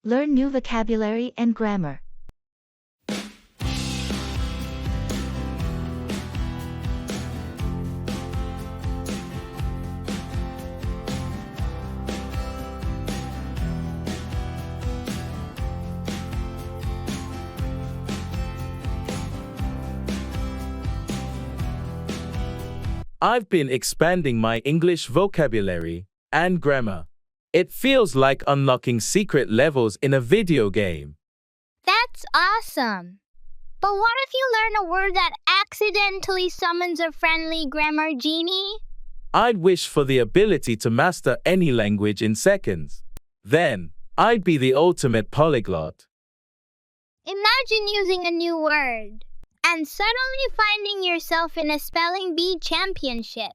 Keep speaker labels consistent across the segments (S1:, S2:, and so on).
S1: Learn new vocabulary and grammar.
S2: I've been expanding my English vocabulary and grammar. It feels like unlocking secret levels in a video game.
S3: That's awesome. But what if you learn a word that accidentally summons a friendly grammar genie?
S2: I'd wish for the ability to master any language in seconds. Then, I'd be the ultimate polyglot.
S3: Imagine using a new word and suddenly finding yourself in a spelling bee championship.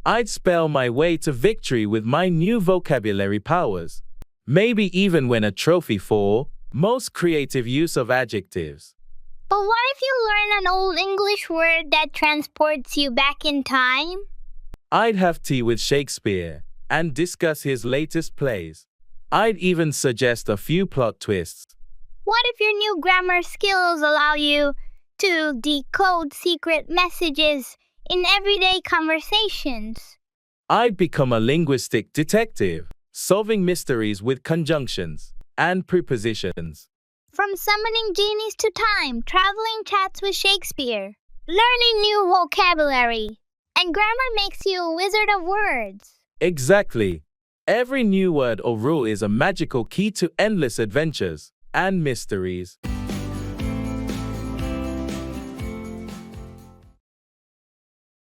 S2: I'd spell my way to victory with my new vocabulary powers. Maybe even win a trophy for most creative use of adjectives.
S3: But what if you learn an old English word that transports you back in time?
S2: I'd have tea with Shakespeare and discuss his latest plays. I'd even suggest a few plot twists.
S3: What if your new grammar skills allow you to decode secret messages in everyday conversations?
S2: I'd become a linguistic detective, solving mysteries with conjunctions and prepositions.
S3: From summoning genies to time, traveling chats with Shakespeare, learning new vocabulary, and grammar makes you a wizard of words.
S2: Exactly. Every new word or rule is a magical key to endless adventures and mysteries.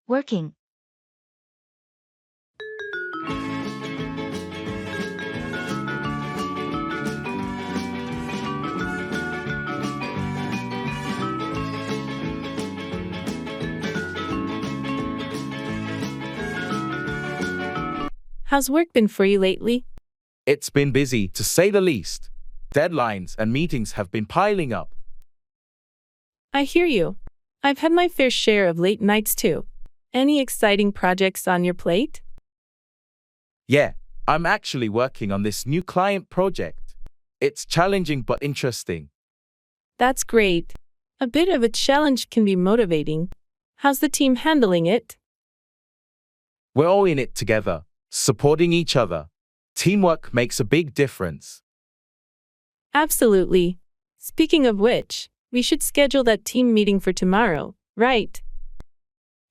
S1: Working.
S4: How's work been for you lately?
S2: It's been busy, to say the least. Deadlines and meetings have been piling up.
S4: I hear you. I've had my fair share of late nights too. Any exciting projects on your plate?
S2: Yeah, I'm actually working on this new client project. It's challenging but interesting.
S4: That's great. A bit of a challenge can be motivating. How's the team handling it?
S2: We're all in it together, supporting each other. Teamwork makes a big difference.
S4: Absolutely. Speaking of which, we should schedule that team meeting for tomorrow, right?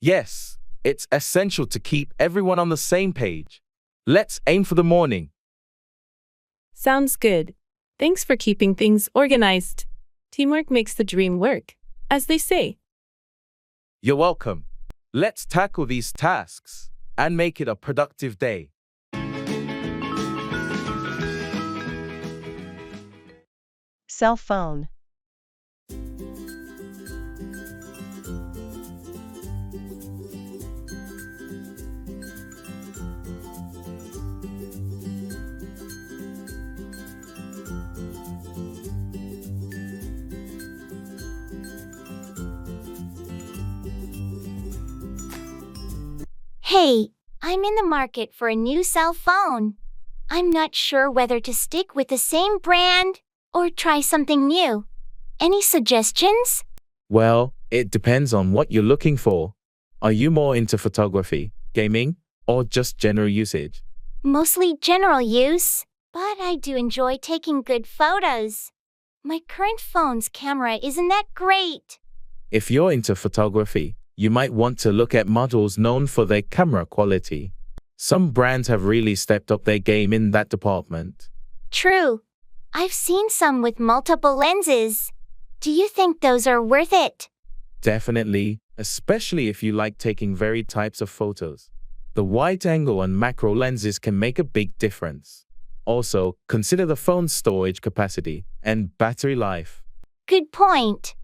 S2: Yes, it's essential to keep everyone on the same page. Let's aim for the morning.
S4: Sounds good. Thanks for keeping things organized. Teamwork makes the dream work, as they say.
S2: You're welcome. Let's tackle these tasks and make it a productive day.
S5: Cell phone.
S6: Hey, I'm in the market for a new cell phone. I'm not sure whether to stick with the same brand or try something new. Any suggestions?
S2: Well, it depends on what you're looking for. Are you more into photography, gaming, or just general usage?
S6: Mostly general use, but I do enjoy taking good photos. My current phone's camera isn't that great.
S2: If you're into photography, you might want to look at models known for their camera quality. Some brands have really stepped up their game in that department.
S6: True. I've seen some with multiple lenses. Do you think those are worth it?
S2: Definitely, especially if you like taking varied types of photos. The wide angle and macro lenses can make a big difference. Also, consider the phone's storage capacity and battery life.
S6: Good point.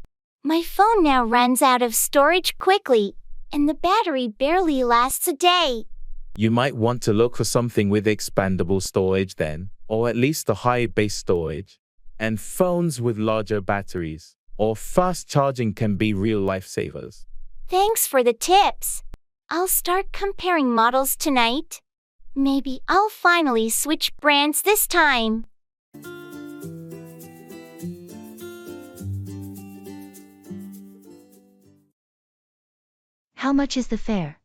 S6: My phone now runs out of storage quickly, and the battery barely lasts a day.
S2: You might want to look for something with expandable storage then, or at least a high base storage. And phones with larger batteries or fast charging can be real lifesavers.
S6: Thanks for the tips. I'll start comparing models tonight. Maybe I'll finally switch brands this time.
S1: How much is the fare?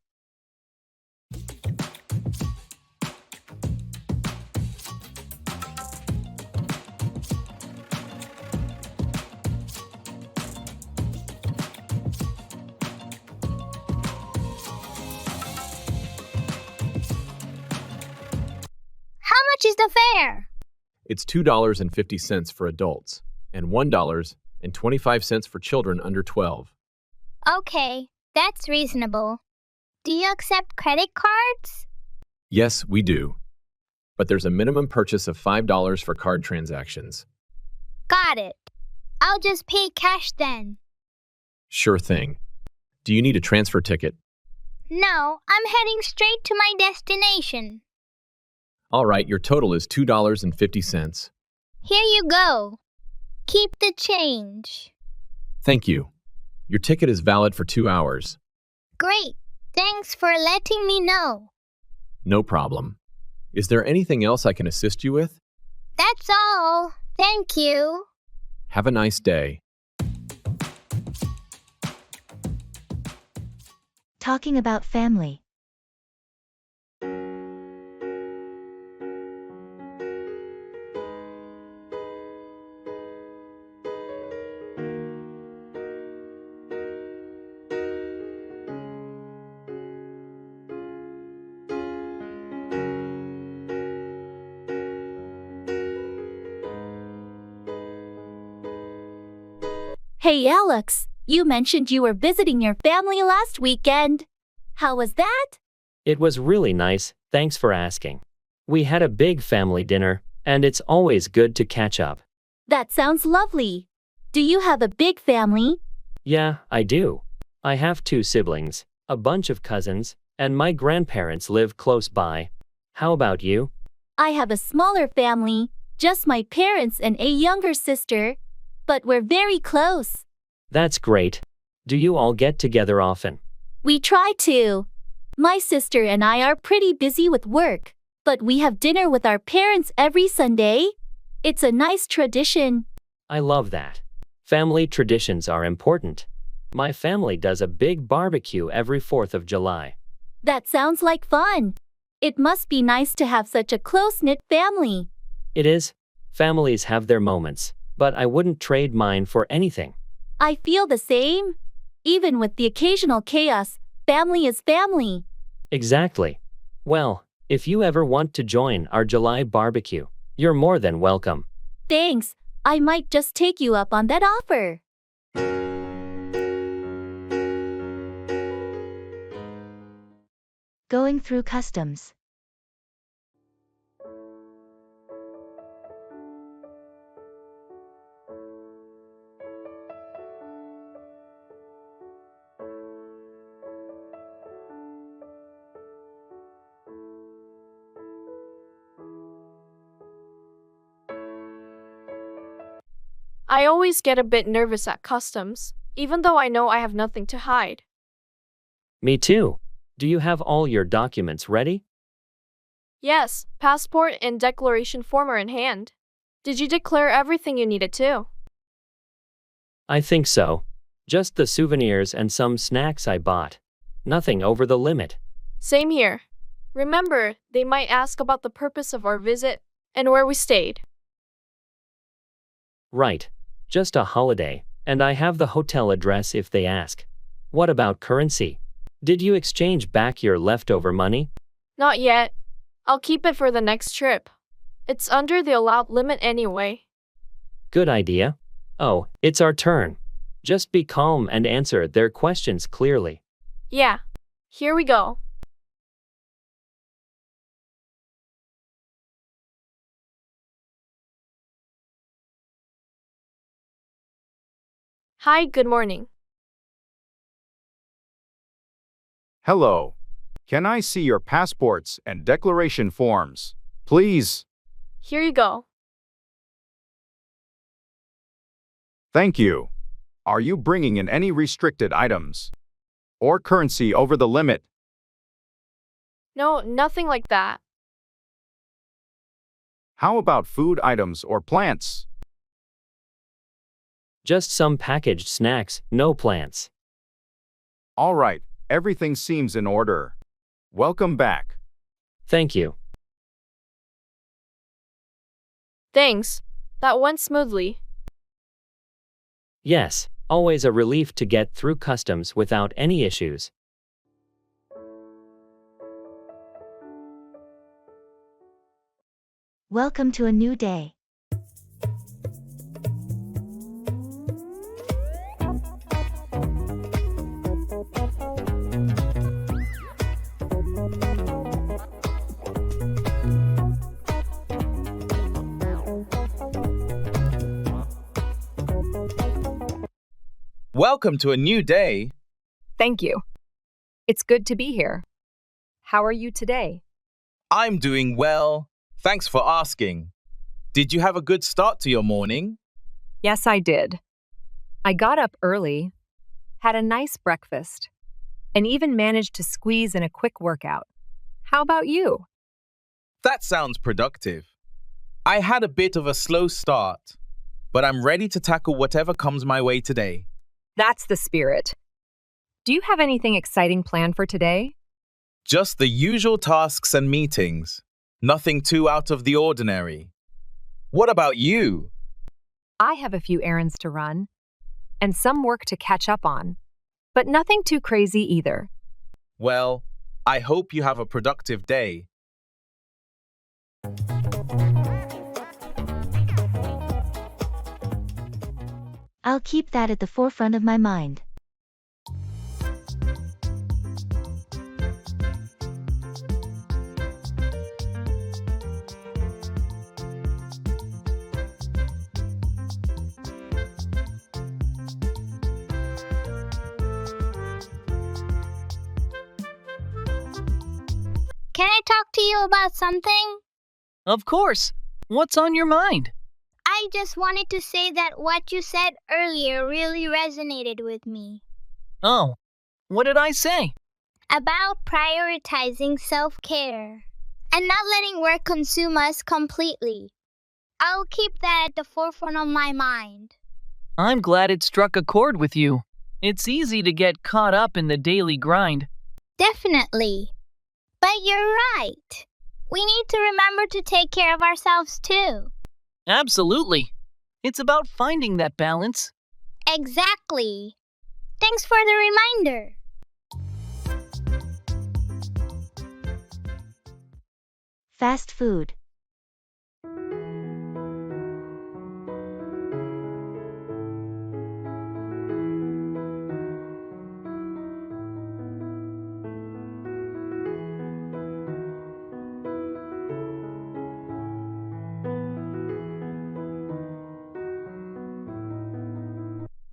S3: How much is the fare?
S7: It's $2.50 for adults and $1.25 for children under 12.
S3: Okay, that's reasonable. Do you accept credit cards?
S7: Yes, we do. But there's a minimum purchase of $5 for card transactions.
S3: Got it. I'll just pay cash then.
S7: Sure thing. Do you need a transfer ticket?
S3: No, I'm heading straight to my destination.
S7: All right, your total is $2.50.
S3: Here you go. Keep the change.
S7: Thank you. Your ticket is valid for 2 hours.
S3: Great. Thanks for letting me know.
S7: No problem. Is there anything else I can assist you with?
S3: That's all. Thank you.
S7: Have a nice day.
S1: Talking about family.
S6: Hey Alex, you mentioned you were visiting your family last weekend. How was that?
S8: It was really nice, thanks for asking. We had a big family dinner, and it's always good to catch up.
S6: That sounds lovely. Do you have a big family?
S8: Yeah, I do. I have 2 siblings, a bunch of cousins, and my grandparents live close by. How about you?
S6: I have a smaller family, just my parents and a younger sister. But we're very close.
S8: That's great. Do you all get together often?
S6: We try to. My sister and I are pretty busy with work, but we have dinner with our parents every Sunday. It's a nice tradition.
S8: I love that. Family traditions are important. My family does a big barbecue every 4th of July.
S6: That sounds like fun. It must be nice to have such a close-knit family.
S8: It is. Families have their moments, but I wouldn't trade mine for anything.
S6: I feel the same. Even with the occasional chaos, family is family.
S8: Exactly. Well, if you ever want to join our July barbecue, you're more than welcome.
S6: Thanks. I might just take you up on that offer.
S1: Going through customs.
S9: I always get a bit nervous at customs, even though I know I have nothing to hide.
S8: Me too. Do you have all your documents ready?
S9: Yes, passport and declaration form are in hand. Did you declare everything you needed to?
S8: I think so. Just the souvenirs and some snacks I bought. Nothing over the limit.
S9: Same here. Remember, they might ask about the purpose of our visit and where we stayed.
S8: Right. Just a holiday, and I have the hotel address if they ask. What about currency? Did you exchange back your leftover money?
S9: Not yet. I'll keep it for the next trip. It's under the allowed limit anyway.
S8: Good idea. Oh, it's our turn. Just be calm and answer their questions clearly.
S9: Yeah. Here we go. Hi, good morning.
S10: Hello. Can I see your passports and declaration forms, please?
S9: Here you go.
S10: Thank you. Are you bringing in any restricted items or currency over the limit?
S9: No, nothing like that.
S10: How about food items or plants?
S8: Just some packaged snacks, no plants.
S10: All right. Everything seems in order. Welcome back.
S8: Thank you.
S9: Thanks. That went smoothly.
S8: Yes, always a relief to get through customs without any issues.
S1: Welcome to a new day.
S11: Welcome to a new day.
S12: Thank you. It's good to be here. How are you today?
S11: I'm doing well. Thanks for asking. Did you have a good start to your morning?
S12: Yes, I did. I got up early, had a nice breakfast, and even managed to squeeze in a quick workout. How about you?
S11: That sounds productive. I had a bit of a slow start, but I'm ready to tackle whatever comes my way today.
S12: That's the spirit. Do you have anything exciting planned for today?
S11: Just the usual tasks and meetings. Nothing too out of the ordinary. What about you?
S12: I have a few errands to run and some work to catch up on, but nothing too crazy either.
S11: Well, I hope you have a productive day.
S1: I'll keep that at the forefront of my mind.
S3: Can I talk to you about something?
S13: Of course. What's on your mind?
S3: I just wanted to say that what you said earlier really resonated with me.
S13: Oh, what did I say?
S3: About prioritizing self-care and not letting work consume us completely. I'll keep that at the forefront of my mind.
S13: I'm glad it struck a chord with you. It's easy to get caught up in the daily grind.
S3: Definitely. But you're right. We need to remember to take care of ourselves too.
S13: Absolutely. It's about finding that balance.
S3: Exactly. Thanks for the reminder.
S1: Fast food.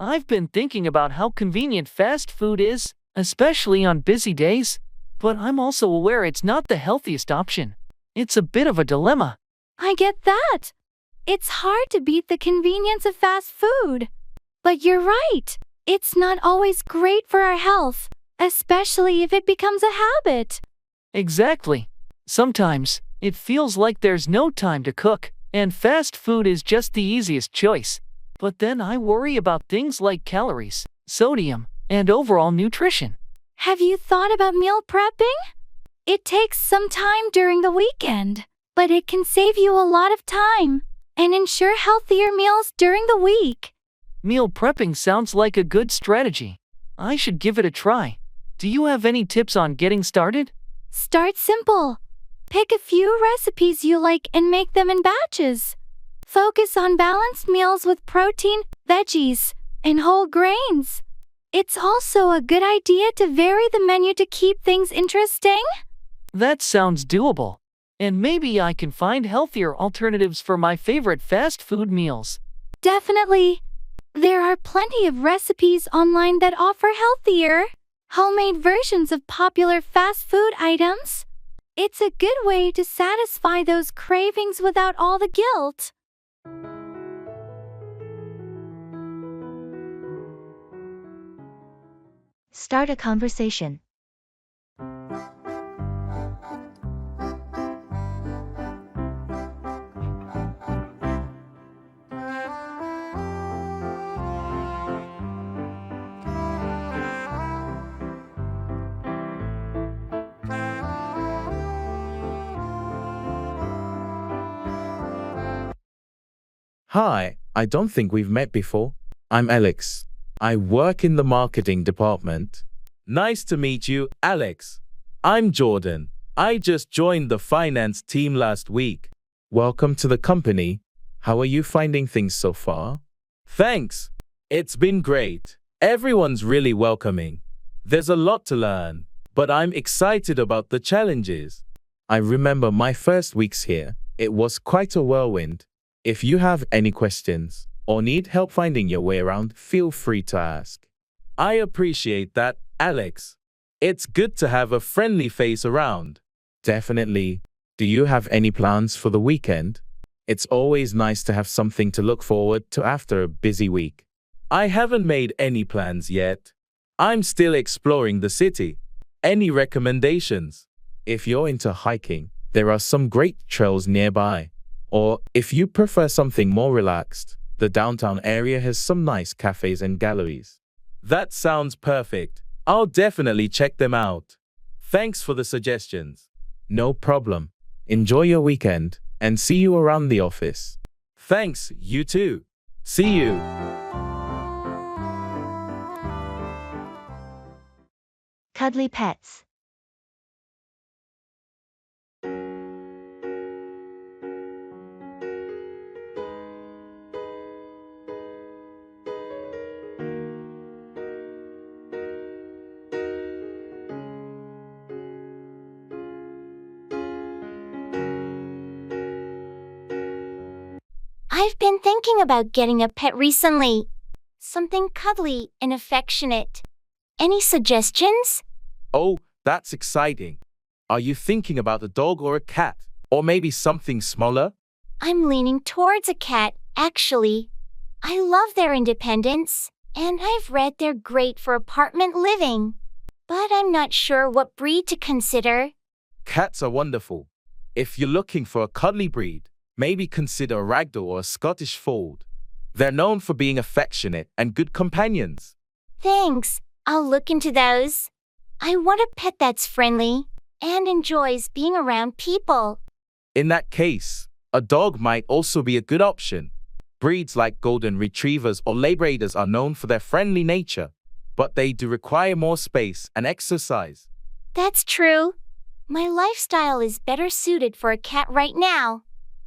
S13: I've been thinking about how convenient fast food is, especially on busy days, but I'm also aware it's not the healthiest option. It's a bit of a dilemma.
S6: I get that. It's hard to beat the convenience of fast food. But you're right. It's not always great for our health, especially if it becomes a habit.
S13: Exactly. Sometimes, it feels like there's no time to cook, and fast food is just the easiest choice. But then I worry about things like calories, sodium, and overall nutrition.
S6: Have you thought about meal prepping? It takes some time during the weekend, but it can save you a lot of time and ensure healthier meals during the week.
S13: Meal prepping sounds like a good strategy. I should give it a try. Do you have any tips on getting started?
S6: Start simple. Pick a few recipes you like and make them in batches. Focus on balanced meals with protein, veggies, and whole grains. It's also a good idea to vary the menu to keep things interesting.
S13: That sounds doable. And maybe I can find healthier alternatives for my favorite fast food meals.
S6: Definitely. There are plenty of recipes online that offer healthier, homemade versions of popular fast food items. It's a good way to satisfy those cravings without all the guilt.
S1: Start a conversation.
S2: Hi, I don't think we've met before. I'm Alex. I work in the marketing department. Nice to meet you, Alex. I'm Jordan. I just joined the finance team last week. Welcome to the company. How are you finding things so far? Thanks. It's been great. Everyone's really welcoming. There's a lot to learn, but I'm excited about the challenges. I remember my first weeks here. It was quite a whirlwind. If you have any questions or need help finding your way around, feel free to ask. I appreciate that, Alex. It's good to have a friendly face around. Definitely. Do you have any plans for the weekend? It's always nice to have something to look forward to after a busy week. I haven't made any plans yet. I'm still exploring the city. Any recommendations? If you're into hiking, there are some great trails nearby. Or if you prefer something more relaxed, the downtown area has some nice cafes and galleries. That sounds perfect. I'll definitely check them out. Thanks for the suggestions. No problem. Enjoy your weekend and see you around the office. Thanks, you too. See you.
S1: Cuddly pets.
S6: I've been thinking about getting a pet recently. Something cuddly and affectionate. Any suggestions?
S2: Oh, that's exciting. Are you thinking about a dog or a cat? Or maybe something smaller?
S6: I'm leaning towards a cat, actually. I love their independence, and I've read they're great for apartment living. But I'm not sure what breed to consider.
S2: Cats are wonderful. If you're looking for a cuddly breed, maybe consider a ragdoll or a Scottish fold. They're known for being affectionate and good companions.
S6: Thanks, I'll look into those. I want a pet that's friendly and enjoys being around people.
S2: In that case, a dog might also be a good option. Breeds like golden retrievers or labradors are known for their friendly nature, but they do require more space and exercise.
S6: That's true. My lifestyle is better suited for a cat right now.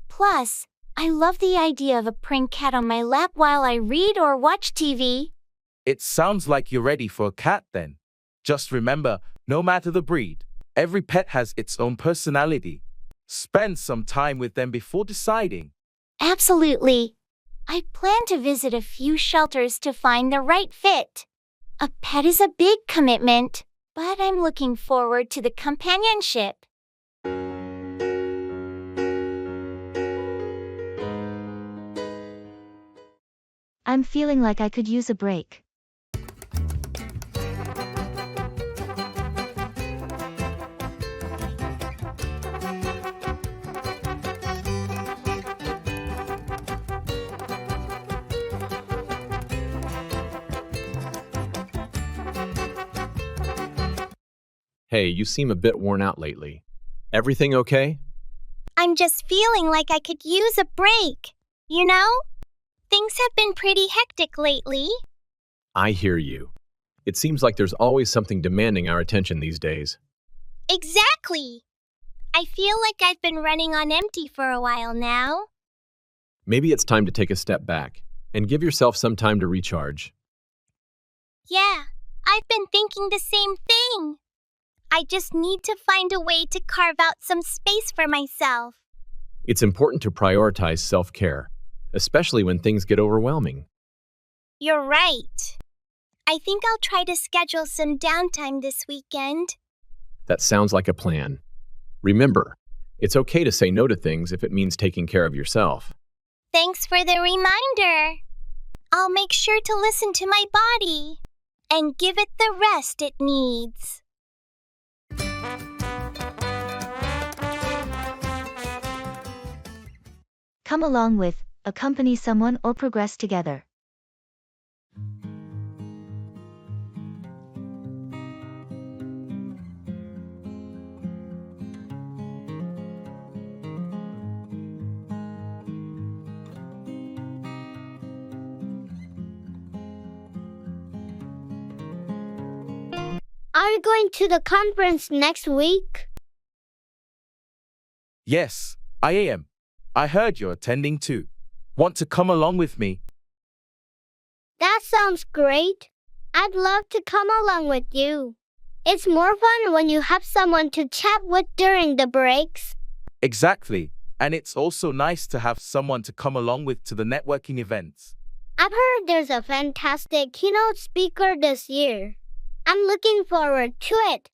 S6: Plus, I love the idea of a purring cat on my lap while I read or watch TV.
S2: It sounds like you're ready for a cat then. Just remember, no matter the breed, every pet has its own personality. Spend some time with them before deciding.
S6: Absolutely. I plan to visit a few shelters to find the right fit. A pet is a big commitment, but I'm looking forward to the companionship.
S1: I'm feeling like I could use a break.
S7: Hey, you seem a bit worn out lately. Everything okay?
S3: I'm just feeling like I could use a break. You know? Things have been pretty hectic lately.
S7: I hear you. It seems like there's always something demanding our attention these days.
S3: Exactly. I feel like I've been running on empty for a while now.
S7: Maybe it's time to take a step back and give yourself some time to recharge.
S3: Yeah, I've been thinking the same thing. I just need to find a way to carve out some space for myself.
S7: It's important to prioritize self-care, especially when things get overwhelming.
S3: You're right. I think I'll try to schedule some downtime this weekend.
S7: That sounds like a plan. Remember, it's okay to say no to things if it means taking care of yourself.
S3: Thanks for the reminder. I'll make sure to listen to my body and give it the rest it needs.
S1: Come along with, accompany someone or progress together.
S3: Are you going to the conference next week?
S2: Yes, I am. I heard you're attending too. Want to come along with me?
S3: That sounds great. I'd love to come along with you. It's more fun when you have someone to chat with during the breaks.
S2: Exactly. And it's also nice to have someone to come along with to the networking events.
S3: I've heard there's a fantastic keynote speaker this year. I'm looking forward to it.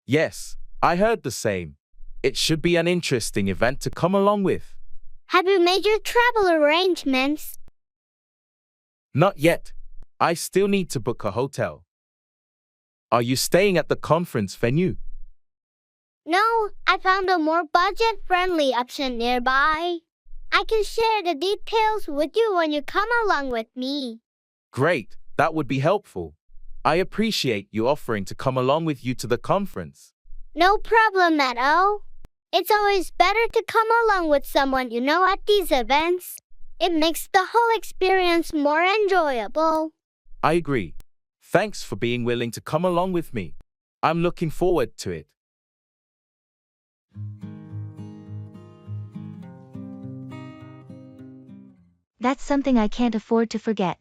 S2: Yes, I heard the same. It should be an interesting event to come along with.
S3: Have you made your travel arrangements?
S2: Not yet. I still need to book a hotel. Are you staying at the conference venue?
S3: No, I found a more budget-friendly option nearby. I can share the details with you when you come along with me.
S2: Great, that would be helpful. I appreciate you offering to come along with you to the conference.
S3: No problem at all. It's always better to come along with someone you know at these events. It makes the whole experience more enjoyable.
S2: I agree. Thanks for being willing to come along with me. I'm looking forward to it.
S1: That's something I can't afford to forget.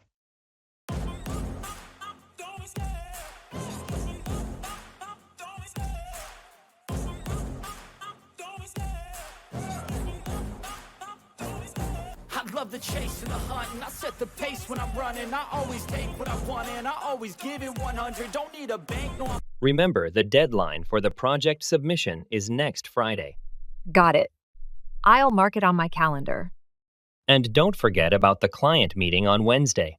S14: I love the chase and the hunt, and I set the pace when I'm running. I always take what I want and I always give it 100. Don't need a bank, no.
S8: Remember, the deadline for the project submission is next Friday.
S12: Got it. I'll mark it on my calendar.
S8: And don't forget about the client meeting on Wednesday.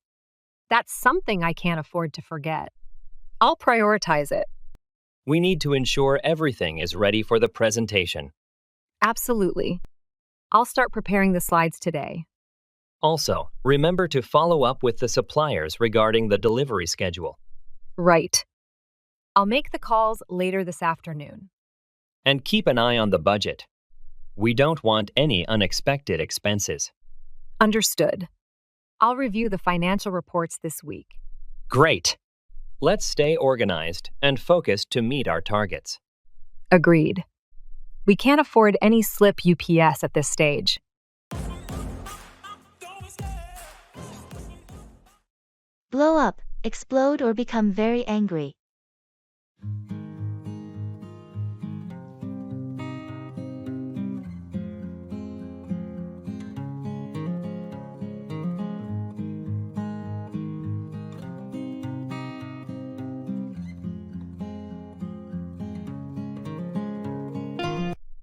S12: That's something I can't afford to forget. I'll prioritize it.
S8: We need to ensure everything is ready for the presentation.
S12: Absolutely. I'll start preparing the slides today.
S8: Also, remember to follow up with the suppliers regarding the delivery schedule.
S12: Right. I'll make the calls later this afternoon.
S8: And keep an eye on the budget. We don't want any unexpected expenses.
S12: Understood. I'll review the financial reports this week.
S8: Great. Let's stay organized and focused to meet our targets.
S12: Agreed. We can't afford any slip UPS at this stage.
S1: Blow up, explode, or become very angry.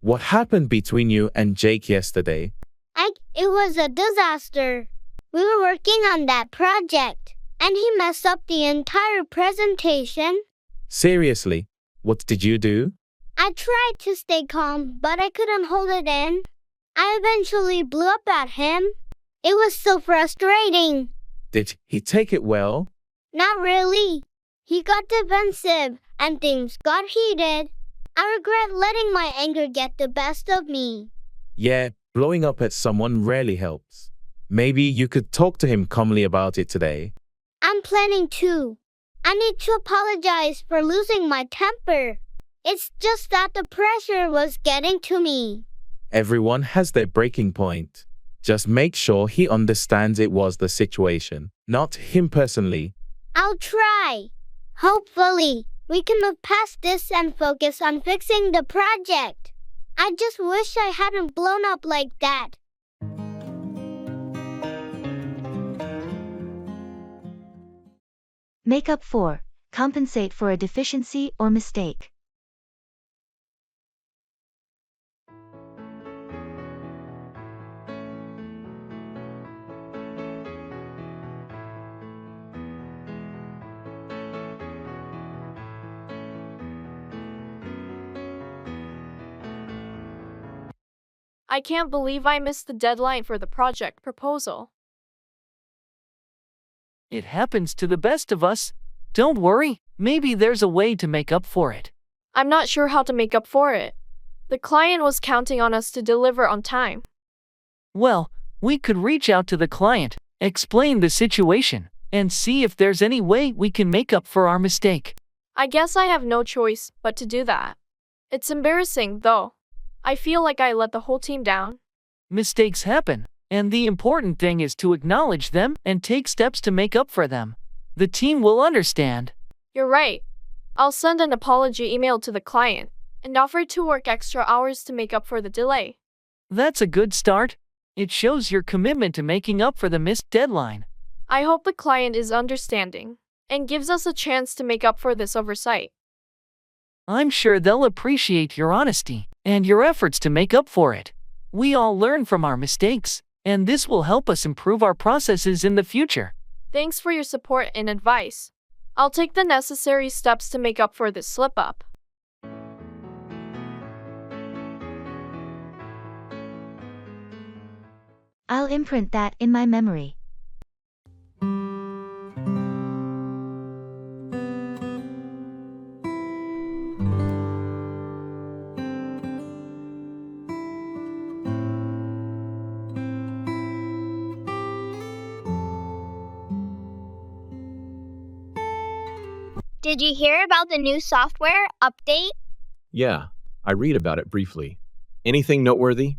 S2: What happened between you and Jake yesterday?
S3: It was a disaster. We were working on that project, and he messed up the entire presentation.
S2: Seriously, what did you do?
S3: I tried to stay calm, but I couldn't hold it in. I eventually blew up at him. It was so frustrating.
S2: Did he take it well?
S3: Not really. He got defensive, and things got heated. I regret letting my anger get the best of me.
S2: Yeah, blowing up at someone rarely helps. Maybe you could talk to him calmly about it today.
S3: I'm planning to. I need to apologize for losing my temper. It's just that the pressure was getting to me.
S2: Everyone has their breaking point. Just make sure he understands it was the situation, not him personally.
S3: I'll try. Hopefully, we can move past this and focus on fixing the project. I just wish I hadn't blown up like that.
S1: Make up for, compensate for a deficiency or mistake.
S9: I can't believe I missed the deadline for the project proposal.
S13: It happens to the best of us. Don't worry, maybe there's a way to make up for it.
S9: I'm not sure how to make up for it. The client was counting on us to deliver on time.
S13: Well, we could reach out to the client, explain the situation, and see if there's any way we can make up for our mistake.
S9: I guess I have no choice but to do that. It's embarrassing, though. I feel like I let the whole team down.
S13: Mistakes happen, and the important thing is to acknowledge them and take steps to make up for them. The team will understand.
S9: You're right. I'll send an apology email to the client and offer to work extra hours to make up for the delay.
S13: That's a good start. It shows your commitment to making up for the missed deadline.
S9: I hope the client is understanding and gives us a chance to make up for this oversight.
S13: I'm sure they'll appreciate your honesty and your efforts to make up for it. We all learn from our mistakes, and this will help us improve our processes in the future.
S9: Thanks for your support and advice. I'll take the necessary steps to make up for this slip-up.
S1: I'll imprint that in my memory.
S3: Did you hear about the new software update?
S7: Yeah, I read about it briefly. Anything noteworthy?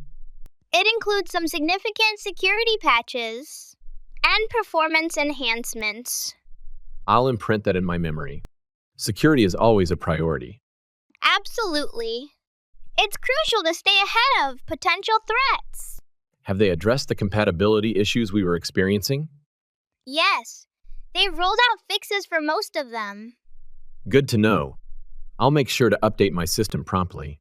S3: It includes some significant security patches and performance enhancements.
S7: I'll imprint that in my memory. Security is always a priority.
S3: Absolutely. It's crucial to stay ahead of potential threats.
S7: Have they addressed the compatibility issues we were experiencing?
S3: Yes, they rolled out fixes for most of them.
S7: Good to know. I'll make sure to update my system promptly.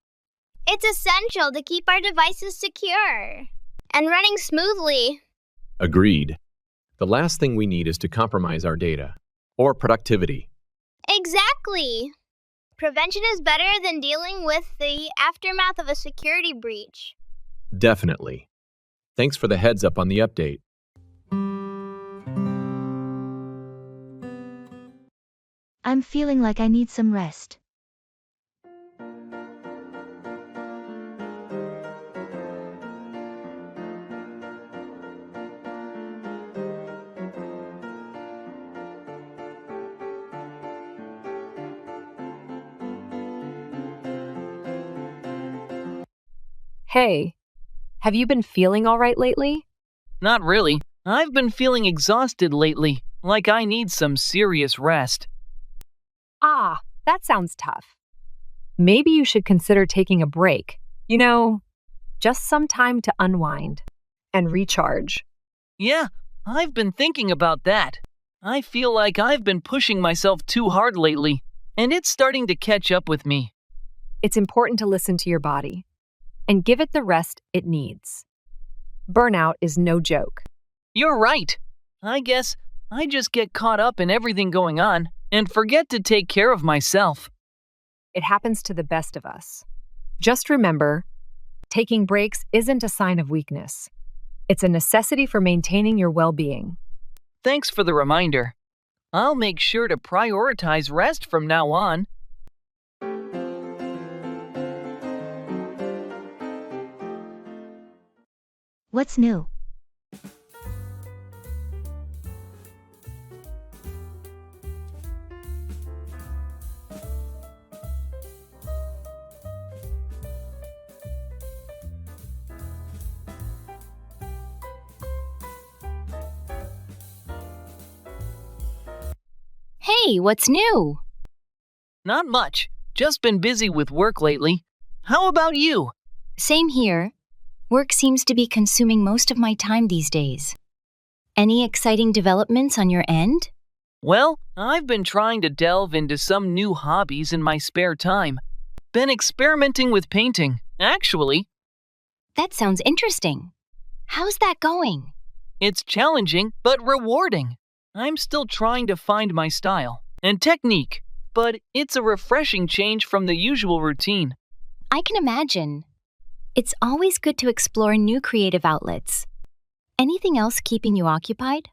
S3: It's essential to keep our devices secure and running smoothly.
S7: Agreed. The last thing we need is to compromise our data or productivity.
S3: Exactly. Prevention is better than dealing with the aftermath of a security breach.
S7: Definitely. Thanks for the heads up on the update.
S1: I'm feeling like I need some rest.
S12: Hey, have you been feeling all right lately?
S13: Not really. I've been feeling exhausted lately, like I need some serious rest.
S12: Ah, that sounds tough. Maybe you should consider taking a break. You know, just some time to unwind and recharge.
S13: Yeah, I've been thinking about that. I feel like I've been pushing myself too hard lately, and it's starting to catch up with me.
S12: It's important to listen to your body and give it the rest it needs. Burnout is no joke.
S13: You're right. I guess I just get caught up in everything going on and forget to take care of myself.
S12: It happens to the best of us. Just remember, taking breaks isn't a sign of weakness. It's a necessity for maintaining your well-being.
S13: Thanks for the reminder. I'll make sure to prioritize rest from now on.
S1: What's new?
S6: Hey, what's new?
S13: Not much. Just been busy with work lately. How about you?
S6: Same here. Work seems to be consuming most of my time these days. Any exciting developments on your end?
S13: Well, I've been trying to delve into some new hobbies in my spare time. Been experimenting with painting, actually.
S6: That sounds interesting. How's that going?
S13: It's challenging, but rewarding. I'm still trying to find my style and technique, but it's a refreshing change from the usual routine.
S6: I can imagine. It's always good to explore new creative outlets. Anything else keeping you occupied?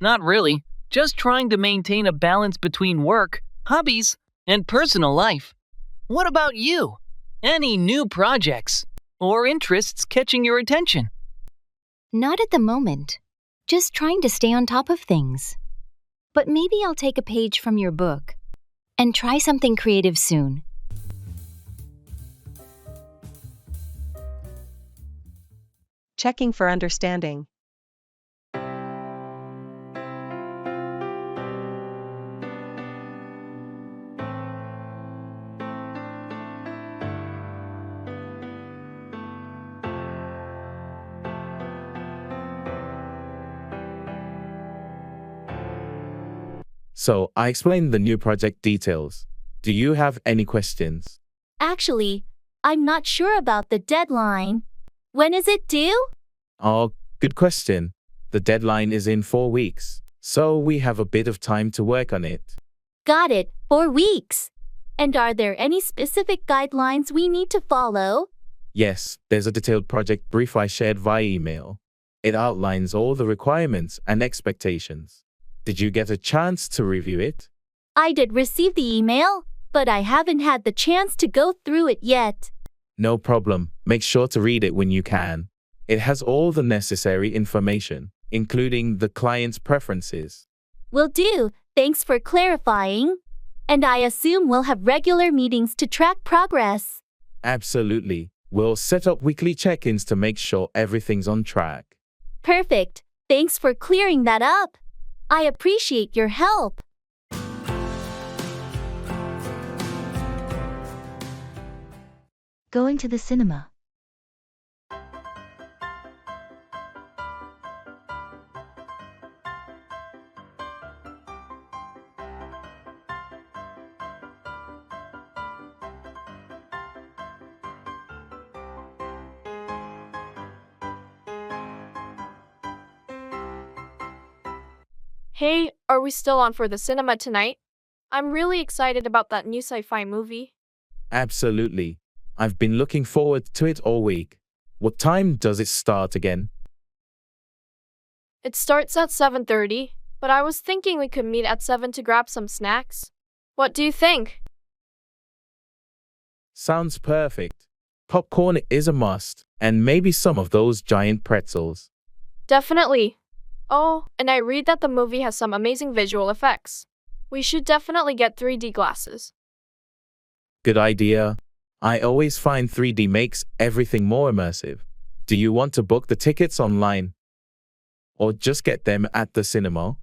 S13: Not really. Just trying to maintain a balance between work, hobbies, and personal life. What about you? Any new projects or interests catching your attention?
S6: Not at the moment. Just trying to stay on top of things. But maybe I'll take a page from your book. and try something creative soon.
S5: Checking for understanding.
S2: So, I explained the new project details. Do you have any questions?
S6: Actually, I'm not sure about the deadline. When is it due?
S2: Oh, good question. The deadline is in 4 weeks, so we have a bit of time to work on it.
S6: Got it, 4 weeks. And are there any specific guidelines we need to follow?
S2: Yes, there's a detailed project brief I shared via email. It outlines all the requirements and expectations. Did you get a chance to review it?
S6: I did receive the email, but I haven't had the chance to go through it yet.
S2: No problem. Make sure to read it when you can. It has all the necessary information, including the client's preferences.
S6: Will do. Thanks for clarifying. And I assume we'll have regular meetings to track progress.
S2: Absolutely. We'll set up weekly check-ins to make sure everything's on track.
S6: Perfect. Thanks for clearing that up. I appreciate your help.
S1: Going to the cinema.
S9: Hey, are we still on for the cinema tonight? I'm really excited about that new sci-fi movie.
S2: Absolutely. I've been looking forward to it all week. What time does it start again?
S9: It starts at 7:30, but I was thinking we could meet at 7 to grab some snacks. What do you think?
S2: Sounds perfect. Popcorn is a must, and maybe some of those giant pretzels.
S9: Definitely. Oh, and I read that the movie has some amazing visual effects. We should definitely get 3D glasses.
S2: Good idea. I always find 3D makes everything more immersive. Do you want to book the tickets online? Or just get them at the cinema?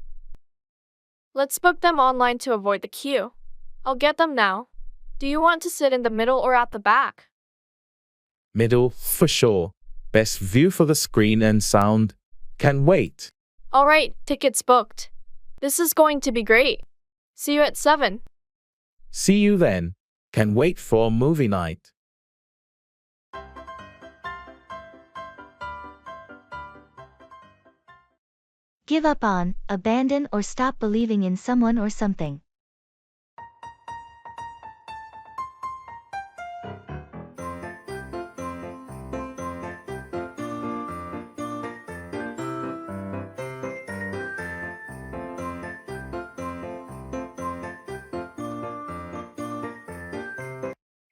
S9: Let's book them online to avoid the queue. I'll get them now. Do you want to sit in the middle or at the back?
S2: Middle, for sure. Best view for the screen and sound. Can wait.
S9: All right, tickets booked. This is going to be great. See you at 7.
S2: See you then. Can wait for movie night.
S1: Give up on, abandon or stop believing in someone or something.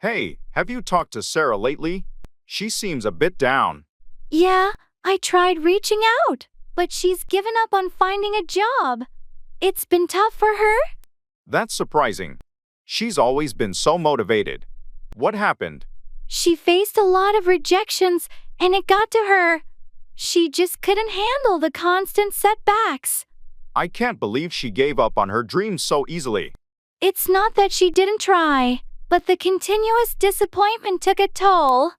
S10: Hey, have you talked to Sarah lately? She seems a bit down.
S6: Yeah, I tried reaching out, but she's given up on finding a job. It's been tough for her.
S10: That's surprising. She's always been so motivated. What happened?
S6: She faced a lot of rejections, and it got to her. She just couldn't handle the constant setbacks.
S10: I can't believe she gave up on her dreams so easily.
S6: It's not that she didn't try, but the continuous disappointment took a toll.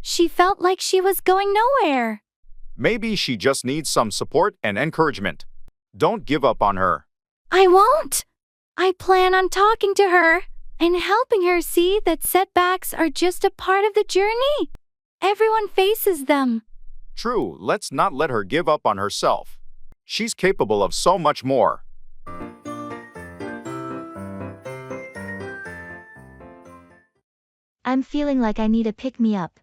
S6: She felt like she was going nowhere.
S10: Maybe she just needs some support and encouragement. Don't give up on her.
S6: I won't. I plan on talking to her and helping her see that setbacks are just a part of the journey. Everyone faces them.
S10: True, let's not let her give up on herself. She's capable of so much more.
S1: I'm feeling like I need a pick-me-up.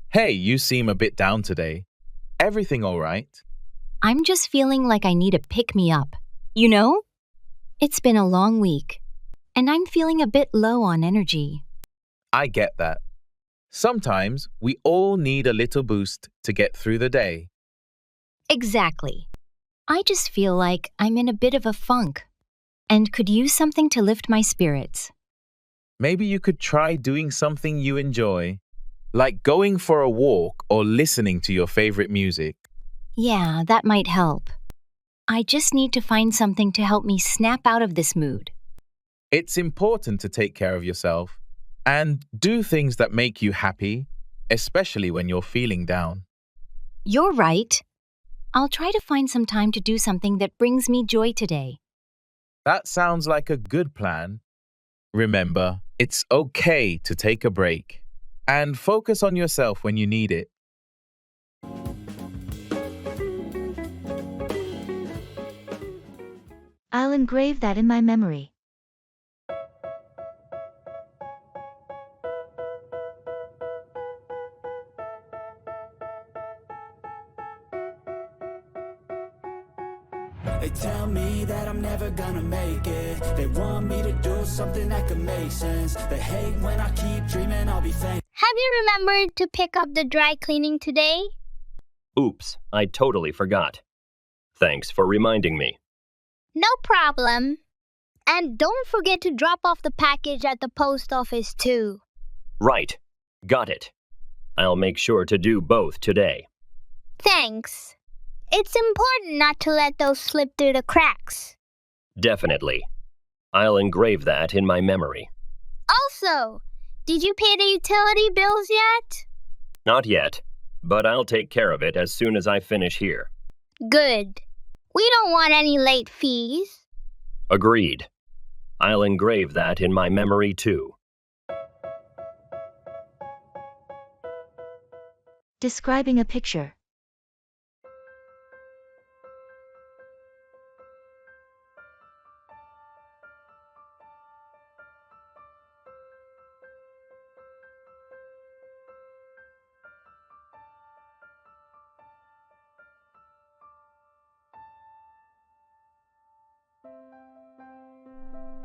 S11: Hey, you seem a bit down today. Everything all right?
S15: I'm just feeling like I need a pick-me-up. You know, it's been a long week, and I'm feeling a bit low on energy.
S11: I get that. Sometimes we all need a little boost to get through the day.
S15: Exactly. I just feel like I'm in a bit of a funk and could use something to lift my spirits.
S11: Maybe you could try doing something you enjoy, like going for a walk or listening to your favorite music.
S15: Yeah, that might help. I just need to find something to help me snap out of this mood.
S11: It's important to take care of yourself and do things that make you happy, especially when you're feeling down.
S15: You're right. I'll try to find some time to do something that brings me joy today.
S11: That sounds like a good plan. Remember, it's okay to take a break and focus on yourself when you need it.
S1: I'll engrave that in my memory.
S14: They tell me that I'm never gonna make it. They want me to do something that could make sense. They hate when I keep dreaming I'll be famous.
S3: Have you remembered to pick up the dry cleaning today?
S16: Oops, I totally forgot. Thanks for reminding me.
S3: No problem. And don't forget to drop off the package at the post office too.
S16: Right. Got it. I'll make sure to do both today.
S3: Thanks. It's important not to let those slip through the cracks.
S16: Definitely. I'll engrave that in my memory.
S3: Also, did you pay the utility bills yet?
S16: Not yet, but I'll take care of it as soon as I finish here.
S3: Good. We don't want any late fees.
S16: Agreed. I'll engrave that in my memory too.
S1: Describing a picture.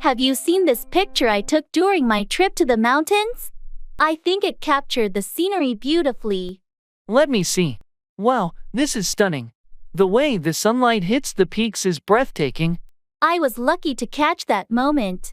S6: Have you seen this picture I took during my trip to the mountains? I think it captured the scenery beautifully.
S13: Let me see. Wow, this is stunning. The way the sunlight hits the peaks is breathtaking.
S6: I was lucky to catch that moment.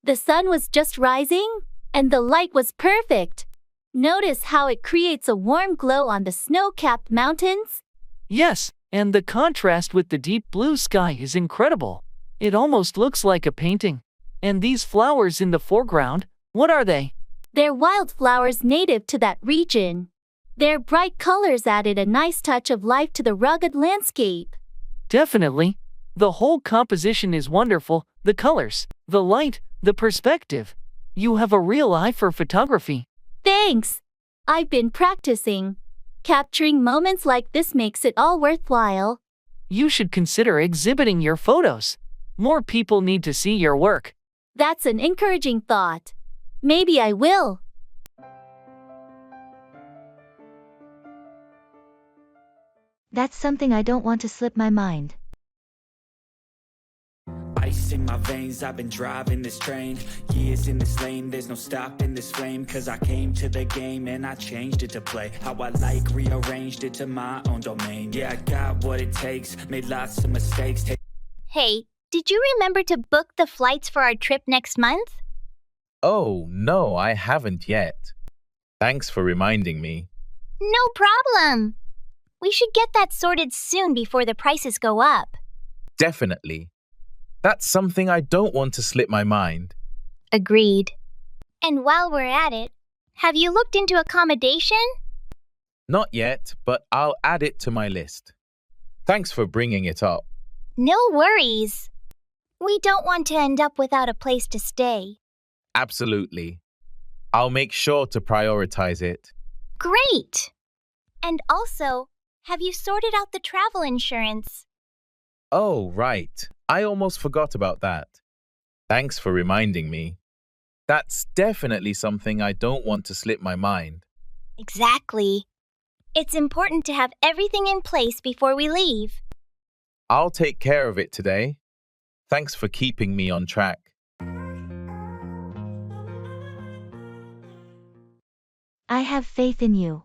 S6: The sun was just rising, and the light was perfect. Notice how it creates a warm glow on the snow-capped mountains?
S13: Yes, and the contrast with the deep blue sky is incredible. It almost looks like a painting. And these flowers in the foreground, what are they?
S6: They're wildflowers native to that region. Their bright colors added a nice touch of life to the rugged landscape.
S13: Definitely. The whole composition is wonderful. The colors, the light, the perspective. You have a real eye for photography.
S6: Thanks. I've been practicing. Capturing moments like this makes it all worthwhile.
S13: You should consider exhibiting your photos. More people need to see your work.
S6: That's an encouraging thought. Maybe I will.
S1: That's something I don't want to slip my mind.
S14: Ice in my veins, I've been driving this train. Years in this lane, there's no stopping this flame. Cause I came to the game and I changed it to play how I like, rearranged it to my own domain. Yeah, I got what it takes, made lots of mistakes.
S3: Hey, did you remember to book the flights for our trip next month?
S11: Oh, no, I haven't yet. Thanks for reminding me.
S3: No problem. We should get that sorted soon before the prices go up.
S11: Definitely. That's something I don't want to slip my mind.
S3: Agreed. And while we're at it, have you looked into accommodation?
S11: Not yet, but I'll add it to my list. Thanks for bringing it up.
S3: No worries. We don't want to end up without a place to stay.
S11: Absolutely. I'll make sure to prioritize it.
S3: Great! And also, have you sorted out the travel insurance?
S11: Oh, right. I almost forgot about that. Thanks for reminding me. That's definitely something I don't want to slip my mind.
S3: Exactly. It's important to have everything in place before we leave.
S11: I'll take care of it today. Thanks for keeping me on track.
S1: I have faith in you.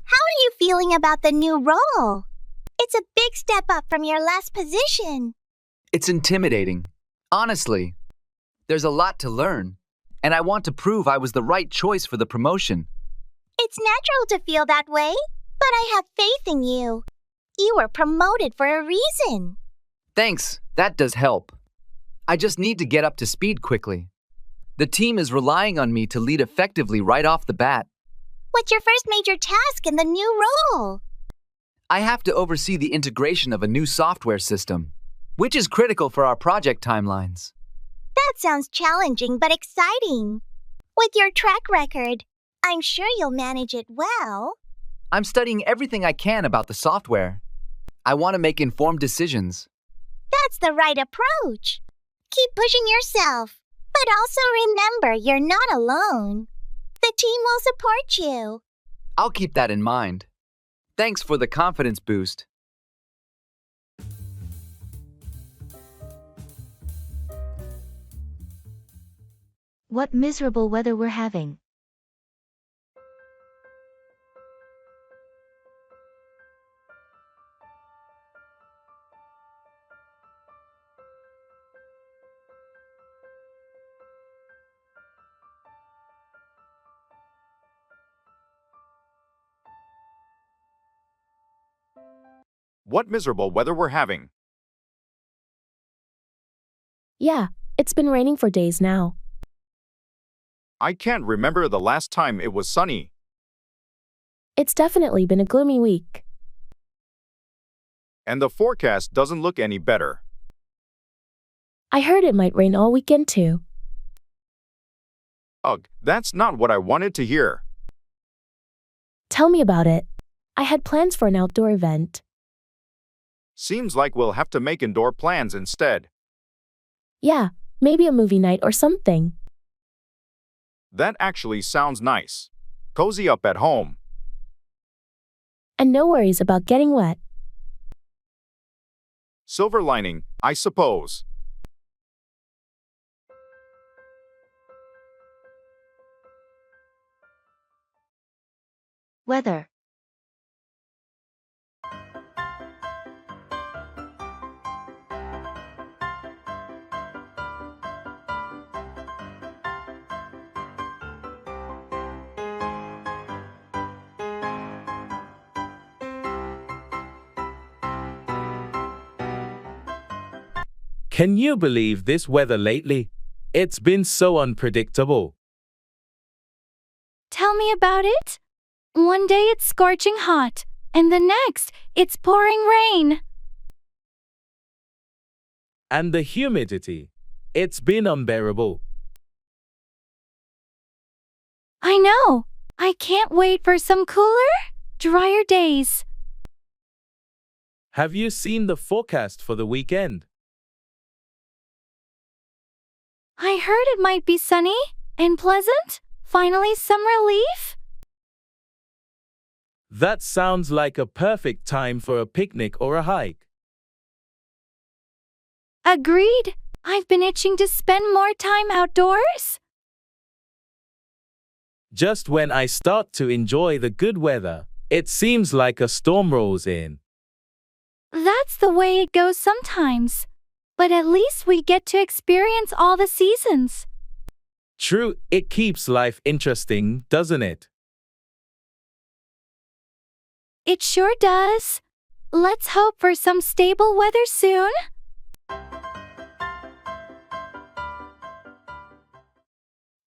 S3: How are you feeling about the new role? It's a big step up from your last position.
S17: It's intimidating. Honestly, there's a lot to learn, and I want to prove I was the right choice for the promotion.
S3: It's natural to feel that way, but I have faith in you. You were promoted for a reason.
S17: Thanks, that does help. I just need to get up to speed quickly. The team is relying on me to lead effectively right off the bat.
S3: What's your first major task in the new role?
S17: I have to oversee the integration of a new software system, which is critical for our project timelines.
S3: That sounds challenging but exciting. With your track record, I'm sure you'll manage it well.
S17: I'm studying everything I can about the software. I want to make informed decisions.
S3: That's the right approach. Keep pushing yourself, but also remember you're not alone. The team will support you.
S17: I'll keep that in mind. Thanks for the confidence boost.
S1: What miserable weather we're having.
S10: What miserable weather we're having.
S18: Yeah, it's been raining for days now.
S10: I can't remember the last time it was sunny.
S18: It's definitely been a gloomy week.
S10: And the forecast doesn't look any better.
S18: I heard it might rain all weekend too.
S10: Ugh, that's not what I wanted to hear.
S18: Tell me about it. I had plans for an outdoor event.
S10: Seems like we'll have to make indoor plans instead.
S18: Yeah, maybe a movie night or something.
S10: That actually sounds nice. Cozy up at home.
S18: And no worries about getting wet.
S10: Silver lining, I suppose.
S1: Weather.
S2: Can you believe this weather lately? It's been so unpredictable.
S6: Tell me about it. One day it's scorching hot, and the next, it's pouring rain.
S2: And the humidity. It's been unbearable.
S6: I know. I can't wait for some cooler, drier days.
S2: Have you seen the forecast for the weekend?
S6: I heard it might be sunny and pleasant. Finally, some relief.
S2: That sounds like a perfect time for a picnic or a hike.
S6: Agreed. I've been itching to spend more time outdoors.
S2: Just when I start to enjoy the good weather, it seems like a storm rolls in.
S6: That's the way it goes sometimes. But at least we get to experience all the seasons.
S2: True, it keeps life interesting, doesn't it?
S6: It sure does. Let's hope for some stable weather soon.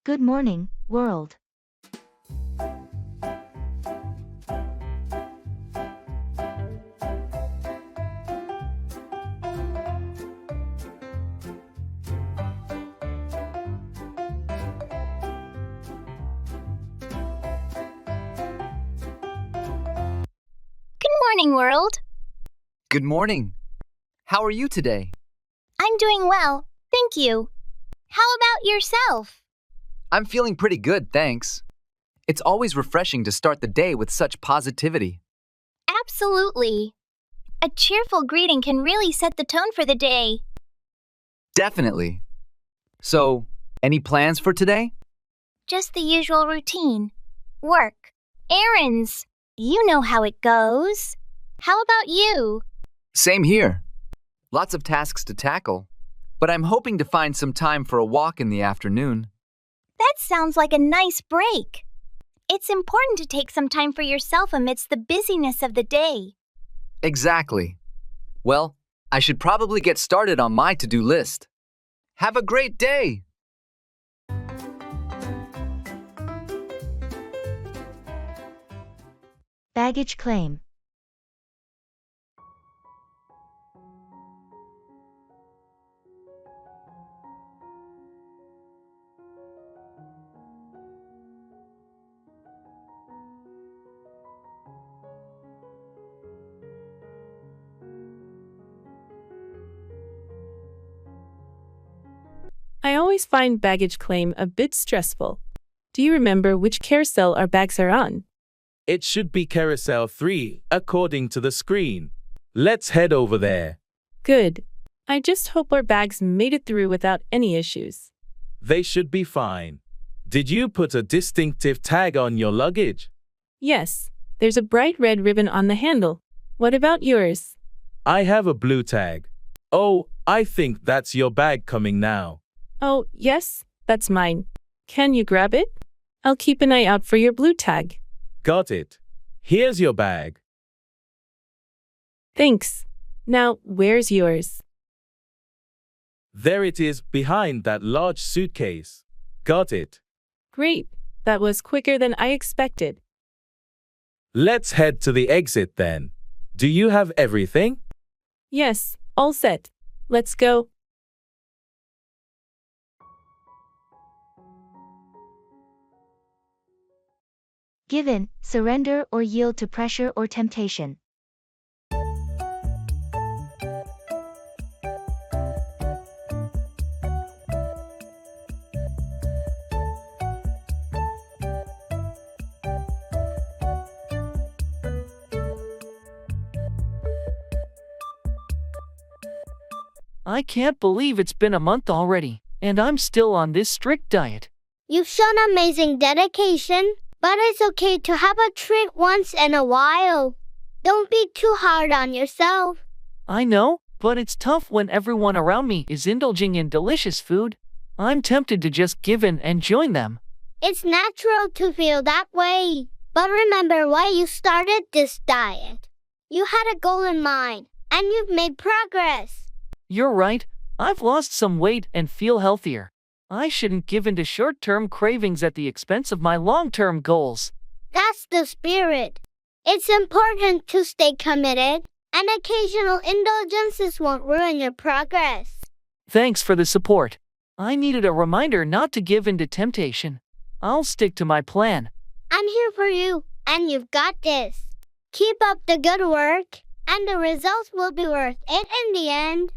S1: Good morning, world.
S3: Good morning, world.
S17: Good morning. How are you today?
S3: I'm doing well, thank you. How about yourself?
S17: I'm feeling pretty good, thanks. It's always refreshing to start the day with such positivity.
S3: Absolutely. A cheerful greeting can really set the tone for the day.
S17: Definitely. So, any plans for today?
S3: Just the usual routine. Work. Errands. You know how it goes. How about you?
S17: Same here. Lots of tasks to tackle, but I'm hoping to find some time for a walk in the afternoon.
S3: That sounds like a nice break. It's important to take some time for yourself amidst the busyness of the day.
S17: Exactly. Well, I should probably get started on my to-do list. Have a great day!
S1: Baggage claim.
S4: I always find baggage claim a bit stressful. Do you remember which carousel our bags are on?
S2: It should be carousel 3, according to the screen. Let's head over there.
S4: Good. I just hope our bags made it through without any issues.
S2: They should be fine. Did you put a distinctive tag on your luggage?
S4: Yes, there's a bright red ribbon on the handle. What about yours?
S2: I have a blue tag. Oh, I think that's your bag coming now.
S4: Oh, yes, that's mine. Can you grab it? I'll keep an eye out for your blue tag.
S2: Got it. Here's your bag.
S4: Thanks. Now, where's yours?
S2: There it is, behind that large suitcase. Got it.
S4: Great. That was quicker than I expected.
S2: Let's head to the exit then. Do you have everything?
S4: Yes, all set. Let's go.
S1: Give in, surrender or yield to pressure or temptation.
S13: I can't believe it's been a month already, and I'm still on this strict diet.
S3: You've shown amazing dedication, but it's okay to have a treat once in a while. Don't be too hard on yourself.
S13: I know, but it's tough when everyone around me is indulging in delicious food. I'm tempted to just give in and join them.
S3: It's natural to feel that way, but remember why you started this diet. You had a goal in mind, and you've made progress.
S13: You're right, I've lost some weight and feel healthier. I shouldn't give in to short-term cravings at the expense of my long-term goals.
S3: That's the spirit. It's important to stay committed, and occasional indulgences won't ruin your progress.
S13: Thanks for the support. I needed a reminder not to give in to temptation. I'll stick to my plan.
S3: I'm here for you, and you've got this. Keep up the good work, and the results will be worth it in the end.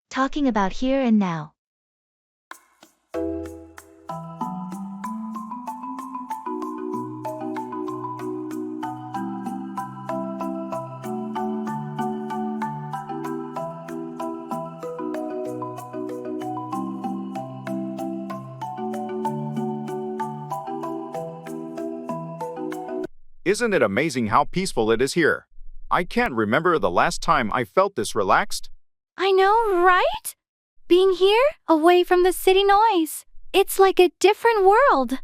S1: Talking about here and now.
S10: Isn't it amazing how peaceful it is here? I can't remember the last time I felt this relaxed.
S6: I know, right? Being here, away from the city noise, it's like a different world.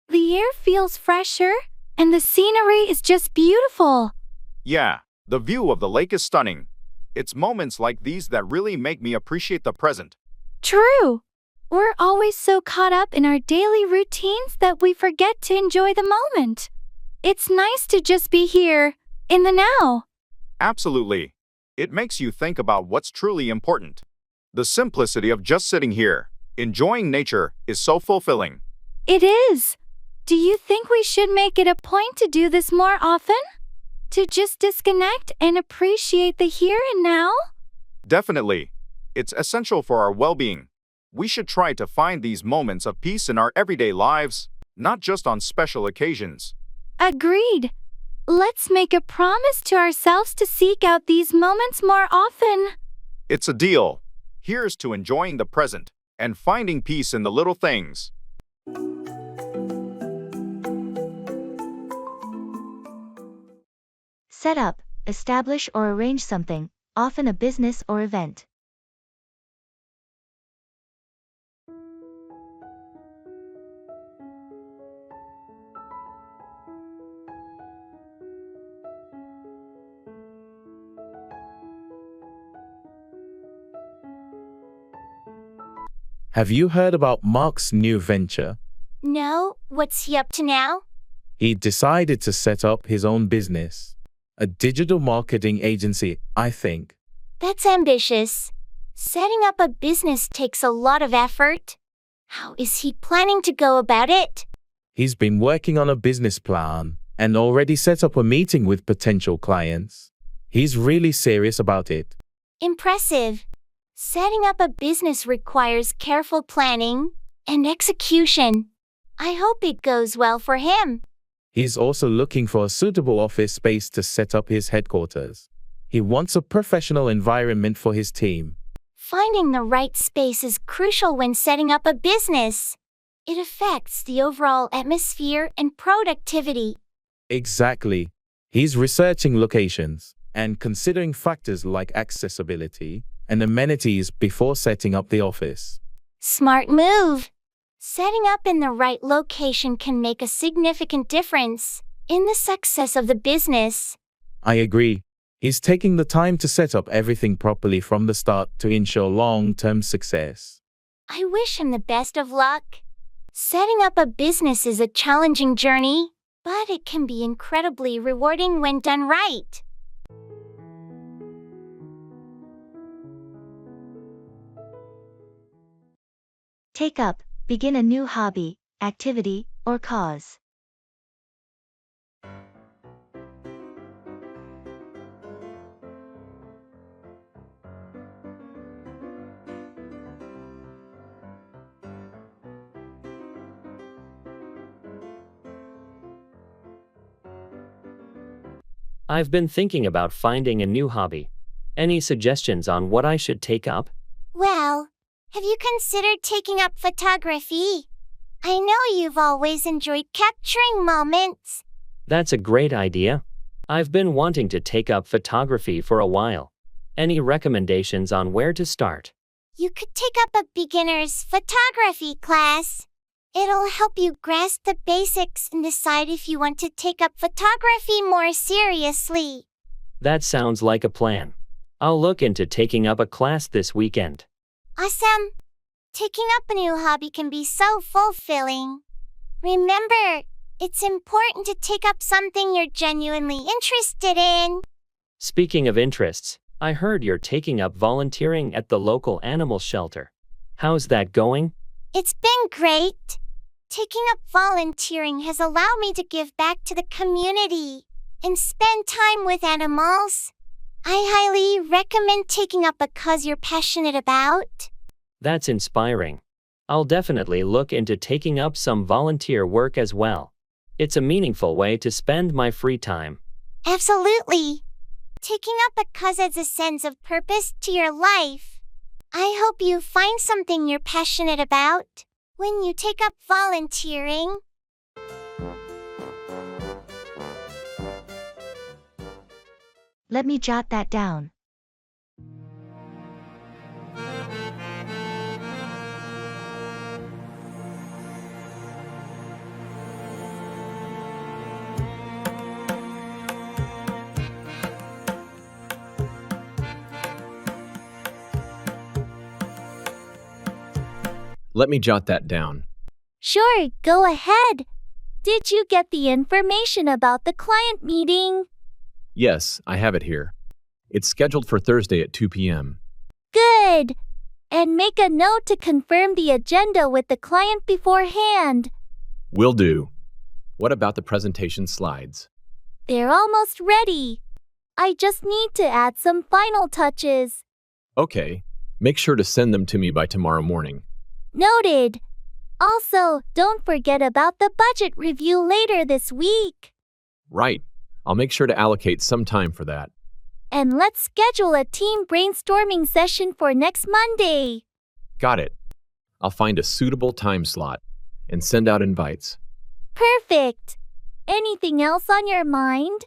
S6: The air feels fresher, and the scenery is just beautiful.
S10: Yeah, the view of the lake is stunning. It's moments like these that really make me appreciate the present.
S6: True. We're always so caught up in our daily routines that we forget to enjoy the moment. It's nice to just be here, in the now.
S10: Absolutely. It makes you think about what's truly important. The simplicity of just sitting here, enjoying nature, is so fulfilling.
S6: It is. Do you think we should make it a point to do this more often? To just disconnect and appreciate the here and now?
S10: Definitely. It's essential for our well-being. We should try to find these moments of peace in our everyday lives, not just on special occasions.
S6: Agreed. Let's make a promise to ourselves to seek out these moments more often.
S10: It's a deal. Here's to enjoying the present and finding peace in the little things.
S1: Set up, establish or arrange something, often a business or event.
S2: Have you heard about Mark's new venture?
S3: No, what's he up to now?
S2: He decided to set up his own business. A digital marketing agency, I think.
S3: That's ambitious. Setting up a business takes a lot of effort. How is he planning to go about it?
S2: He's been working on a business plan and already set up a meeting with potential clients. He's really serious about it.
S3: Impressive. Setting up a business requires careful planning and execution. I hope it goes well for him.
S2: He's also looking for a suitable office space to set up his headquarters. He wants a professional environment for his team.
S3: Finding the right space is crucial when setting up a business. It affects the overall atmosphere and productivity.
S2: Exactly. He's researching locations and considering factors like accessibility and amenities before setting up the office.
S3: Smart move. Setting up in the right location can make a significant difference in the success of the business.
S2: I agree. He's taking the time to set up everything properly from the start to ensure long-term success.
S3: I wish him the best of luck. Setting up a business is a challenging journey, but it can be incredibly rewarding when done right.
S1: Take up, begin a new hobby, activity, or cause.
S8: I've been thinking about finding a new hobby. Any suggestions on what I should take up?
S3: Well, have you considered taking up photography? I know you've always enjoyed capturing moments.
S8: That's a great idea. I've been wanting to take up photography for a while. Any recommendations on where to start?
S3: You could take up a beginner's photography class. It'll help you grasp the basics and decide if you want to take up photography more seriously.
S8: That sounds like a plan. I'll look into taking up a class this weekend.
S3: Awesome! Taking up a new hobby can be so fulfilling. Remember, it's important to take up something you're genuinely interested in.
S8: Speaking of interests, I heard you're taking up volunteering at the local animal shelter. How's that going?
S3: It's been great. Taking up volunteering has allowed me to give back to the community and spend time with animals. I highly recommend taking up a cause you're passionate about.
S8: That's inspiring. I'll definitely look into taking up some volunteer work as well. It's a meaningful way to spend my free time.
S3: Absolutely. Taking up a cause adds a sense of purpose to your life. I hope you find something you're passionate about when you take up volunteering.
S1: Let me jot that down.
S7: Let me jot that down.
S6: Sure, go ahead. Did you get the information about the client meeting?
S7: Yes, I have it here. It's scheduled for Thursday at 2 p.m.
S6: Good. And make a note to confirm the agenda with the client beforehand.
S7: Will do. What about the presentation slides?
S6: They're almost ready. I just need to add some final touches.
S7: Okay, make sure to send them to me by tomorrow morning.
S6: Noted. Also, don't forget about the budget review later this week.
S7: Right. I'll make sure to allocate some time for that.
S6: And let's schedule a team brainstorming session for next Monday.
S7: Got it. I'll find a suitable time slot and send out invites.
S6: Perfect. Anything else on your mind?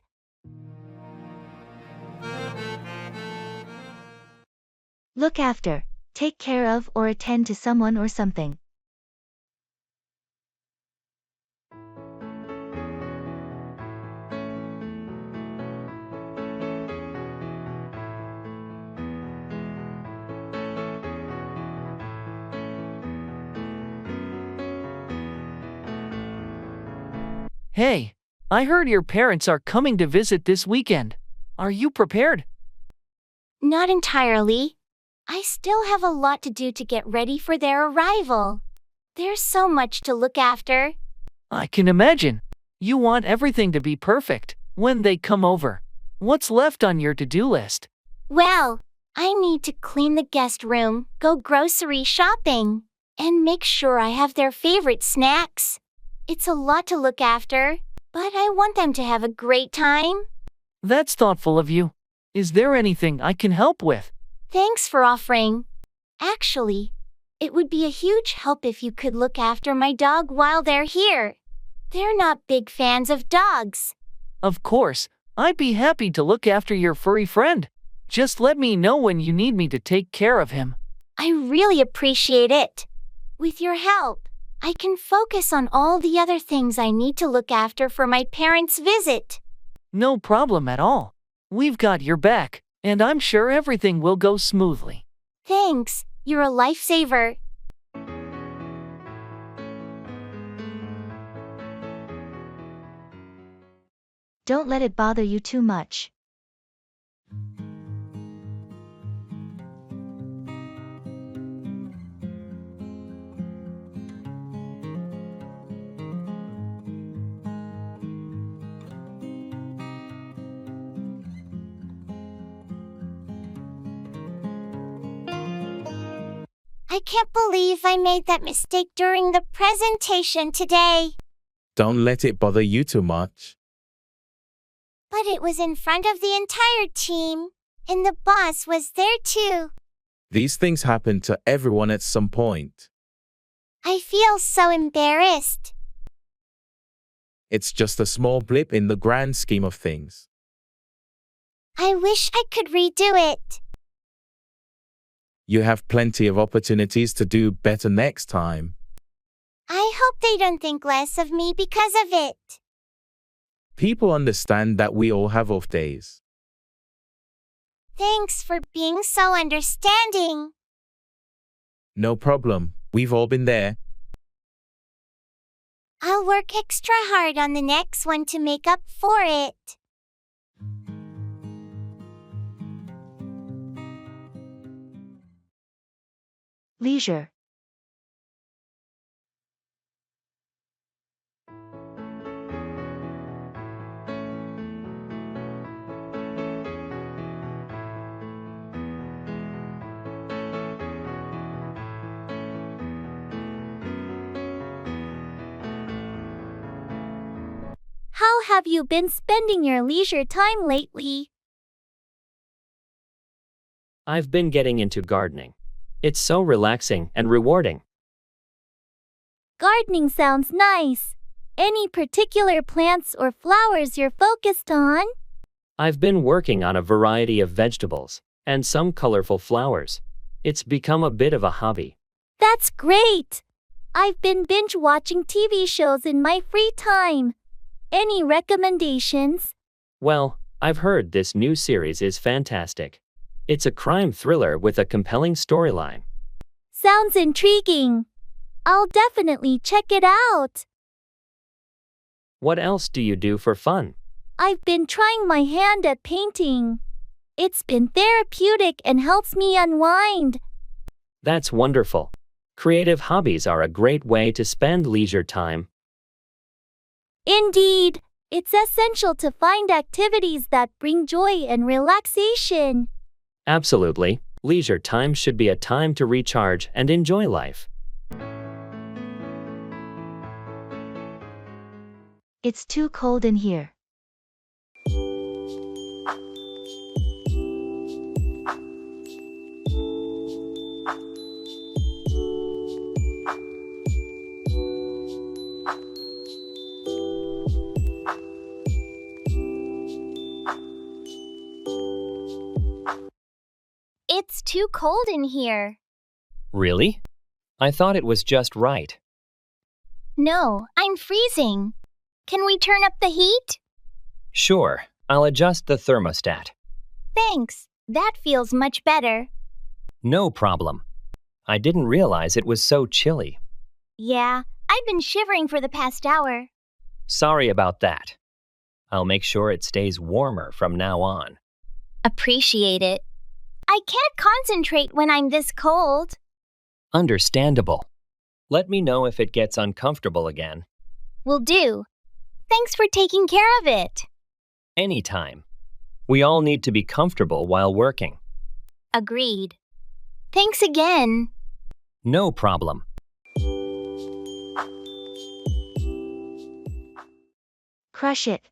S1: Look after, take care of, or attend to someone or something.
S13: Hey, I heard your parents are coming to visit this weekend. Are you prepared?
S3: Not entirely. I still have a lot to do to get ready for their arrival. There's so much to look after.
S13: I can imagine. You want everything to be perfect when they come over. What's left on your to-do list?
S3: Well, I need to clean the guest room, go grocery shopping, and make sure I have their favorite snacks. It's a lot to look after, but I want them to have a great time.
S13: That's thoughtful of you. Is there anything I can help with?
S3: Thanks for offering. Actually, it would be a huge help if you could look after my dog while they're here. They're not big fans of dogs.
S13: Of course, I'd be happy to look after your furry friend. Just let me know when you need me to take care of him.
S3: I really appreciate it. With your help, I can focus on all the other things I need to look after for my parents' visit.
S13: No problem at all. We've got your back, and I'm sure everything will go smoothly.
S3: Thanks, you're a lifesaver.
S1: Don't let it bother you too much.
S3: I can't believe I made that mistake during the presentation today.
S2: Don't let it bother you too much.
S3: But it was in front of the entire team, and the boss was there too.
S2: These things happen to everyone at some point.
S3: I feel so embarrassed.
S2: It's just a small blip in the grand scheme of things.
S3: I wish I could redo it.
S2: You have plenty of opportunities to do better next time.
S3: I hope they don't think less of me because of it.
S2: People understand that we all have off days.
S3: Thanks for being so understanding.
S2: No problem, we've all been there.
S3: I'll work extra hard on the next one to make up for it.
S1: Leisure.
S6: How have you been spending your leisure time lately?
S8: I've been getting into gardening. It's so relaxing and rewarding.
S6: Gardening sounds nice. Any particular plants or flowers you're focused on?
S8: I've been working on a variety of vegetables and some colorful flowers. It's become a bit of a hobby.
S6: That's great! I've been binge watching TV shows in my free time. Any recommendations?
S8: Well, I've heard this new series is fantastic. It's a crime thriller with a compelling storyline.
S6: Sounds intriguing. I'll definitely check it out.
S8: What else do you do for fun?
S6: I've been trying my hand at painting. It's been therapeutic and helps me unwind.
S8: That's wonderful. Creative hobbies are a great way to spend leisure time.
S6: Indeed, it's essential to find activities that bring joy and relaxation.
S8: Absolutely. Leisure time should be a time to recharge and enjoy life.
S1: It's too cold in here.
S3: It's too cold in here.
S16: Really? I thought it was just right.
S3: No, I'm freezing. Can we turn up the heat?
S16: Sure, I'll adjust the thermostat.
S3: Thanks. That feels much better.
S16: No problem. I didn't realize it was so chilly.
S3: Yeah, I've been shivering for the past hour.
S16: Sorry about that. I'll make sure it stays warmer from now on.
S3: Appreciate it. I can't concentrate when I'm this cold.
S16: Understandable. Let me know if it gets uncomfortable again.
S3: Will do. Thanks for taking care of it.
S16: Anytime. We all need to be comfortable while working.
S3: Agreed. Thanks again.
S16: No problem.
S1: Crush it.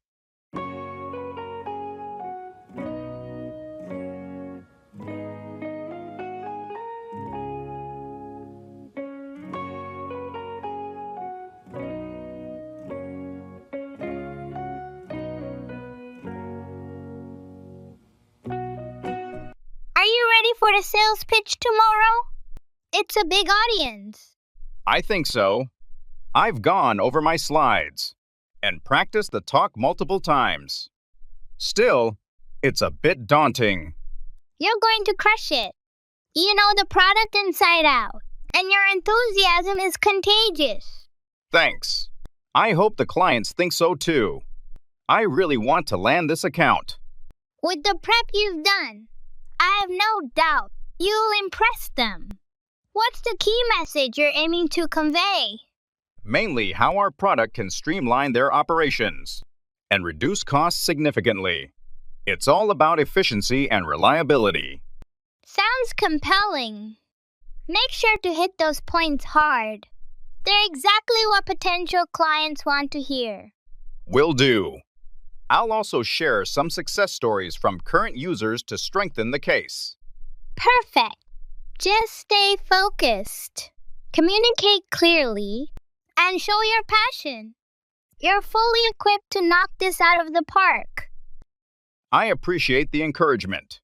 S3: Are you ready for the sales pitch tomorrow? It's a big audience.
S10: I think so. I've gone over my slides and practiced the talk multiple times. Still, it's a bit daunting.
S3: You're going to crush it. You know the product inside out, and your enthusiasm is contagious.
S10: Thanks. I hope the clients think so too. I really want to land this account.
S3: With the prep you've done, I have no doubt you'll impress them. What's the key message you're aiming to convey?
S10: Mainly how our product can streamline their operations and reduce costs significantly. It's all about efficiency and reliability.
S3: Sounds compelling. Make sure to hit those points hard. They're exactly what potential clients want to hear.
S10: Will do. I'll also share some success stories from current users to strengthen the case.
S3: Perfect. Just stay focused. Communicate clearly and show your passion. You're fully equipped to knock this out of the park.
S10: I appreciate the encouragement.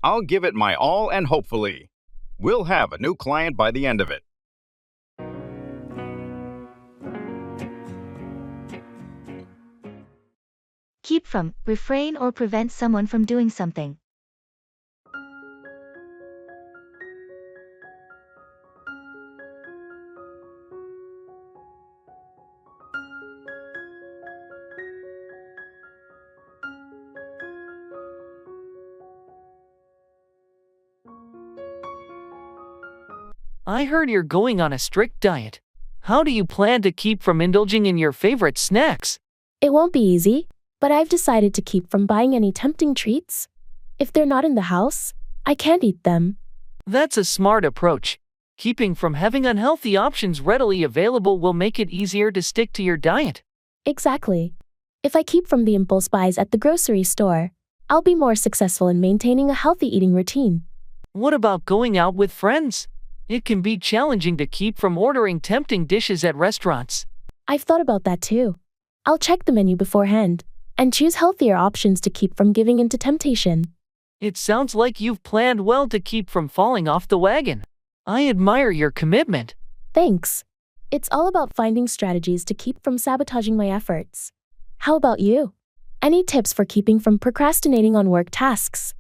S10: I'll give it my all and hopefully, we'll have a new client by the end of it.
S1: Keep from, refrain or prevent someone from doing something.
S13: I heard you're going on a strict diet. How do you plan to keep from indulging in your favorite snacks?
S18: It won't be easy, but I've decided to keep from buying any tempting treats. If they're not in the house, I can't eat them.
S13: That's a smart approach. Keeping from having unhealthy options readily available will make it easier to stick to your diet.
S18: Exactly. If I keep from the impulse buys at the grocery store, I'll be more successful in maintaining a healthy eating routine.
S13: What about going out with friends? It can be challenging to keep from ordering tempting dishes at restaurants.
S18: I've thought about that too. I'll check the menu beforehand and choose healthier options to keep from giving into temptation.
S13: It sounds like you've planned well to keep from falling off the wagon. I admire your commitment.
S18: Thanks. It's all about finding strategies to keep from sabotaging my efforts. How about you? Any tips for keeping from procrastinating on work tasks?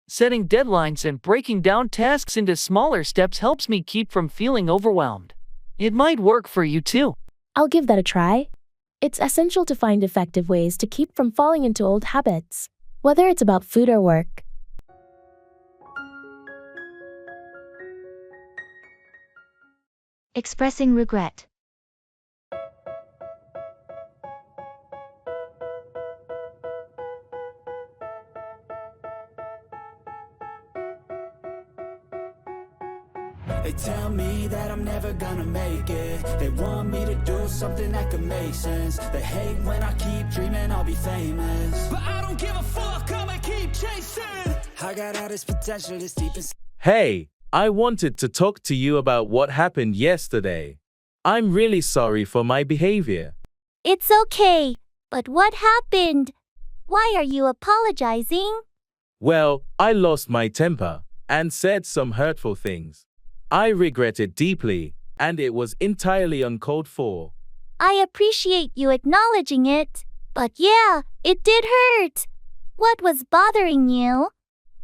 S13: Setting deadlines and breaking down tasks into smaller steps helps me keep from feeling overwhelmed. It might work for you too.
S18: I'll give that a try. It's essential to find effective ways to keep from falling into old habits, whether it's about food or work.
S1: Expressing regret.
S14: me that I'm never gonna make it. They want me to do something that could make sense. They hate when I keep dreaming I'll be famous, but I don't give a fuck, I'ma keep chasing. I got all this potential that's deep inside.
S2: Hey, I wanted to talk to you about what happened yesterday. I'm really sorry for my behavior.
S3: It's okay, but what happened? Why are you apologizing?
S2: Well, I lost my temper and said some hurtful things. I regret it deeply, and it was entirely uncalled for.
S3: I appreciate you acknowledging it, but yeah, it did hurt. What was bothering you?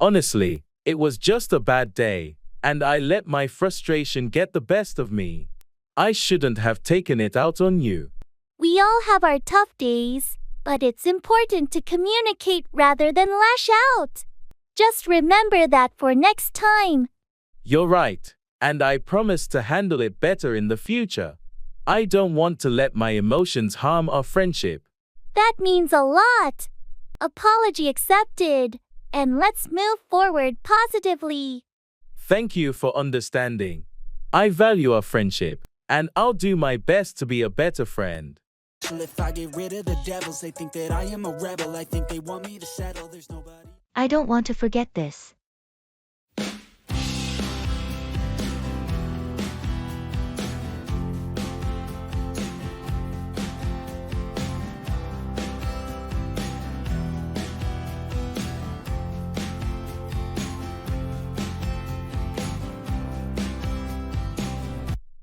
S2: Honestly, it was just a bad day, and I let my frustration get the best of me. I shouldn't have taken it out on you.
S3: We all have our tough days, but it's important to communicate rather than lash out. Just remember that for next time.
S2: You're right, and I promise to handle it better in the future. I don't want to let my emotions harm our friendship.
S3: That means a lot. Apology accepted, and let's move forward positively.
S2: Thank you for understanding. I value our friendship, and I'll do my best to be a better friend.
S14: If I get rid of the devils, they think that I am a rebel. I think they want me to settle. There's nobody.
S1: I don't want to forget this.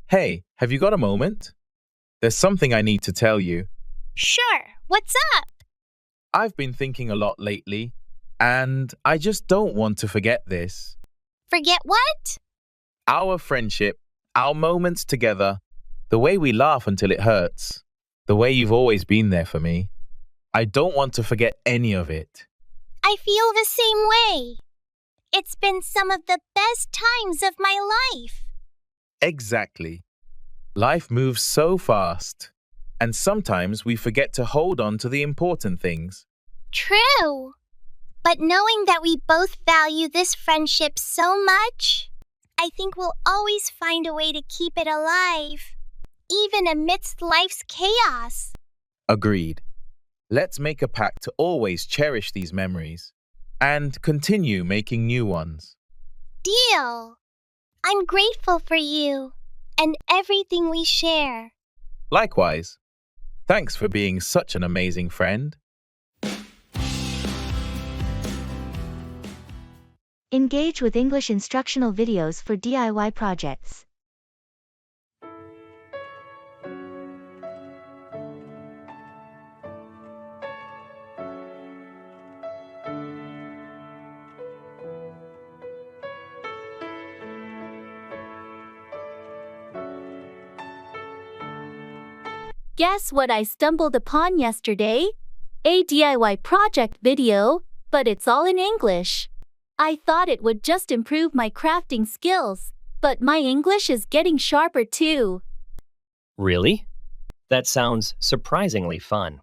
S11: Hey, have you got a moment? There's something I need to tell you.
S3: Sure, what's up?
S11: I've been thinking a lot lately, and I just don't want to forget this.
S3: Forget what?
S11: Our friendship, our moments together, the way we laugh until it hurts, the way you've always been there for me. I don't want to forget any of it.
S3: I feel the same way. It's been some of the best times of my life.
S11: Exactly. Life moves so fast, and sometimes we forget to hold on to the important things.
S3: True. But knowing that we both value this friendship so much, I think we'll always find a way to keep it alive, even amidst life's chaos.
S11: Agreed. Let's make a pact to always cherish these memories and continue making new ones.
S3: Deal. I'm grateful for you and everything we share.
S11: Likewise. Thanks for being such an amazing friend.
S1: Engage with English instructional videos for DIY projects.
S6: Guess what I stumbled upon yesterday? A DIY project video, but it's all in English. I thought it would just improve my crafting skills, but my English is getting sharper too.
S16: Really? That sounds surprisingly fun.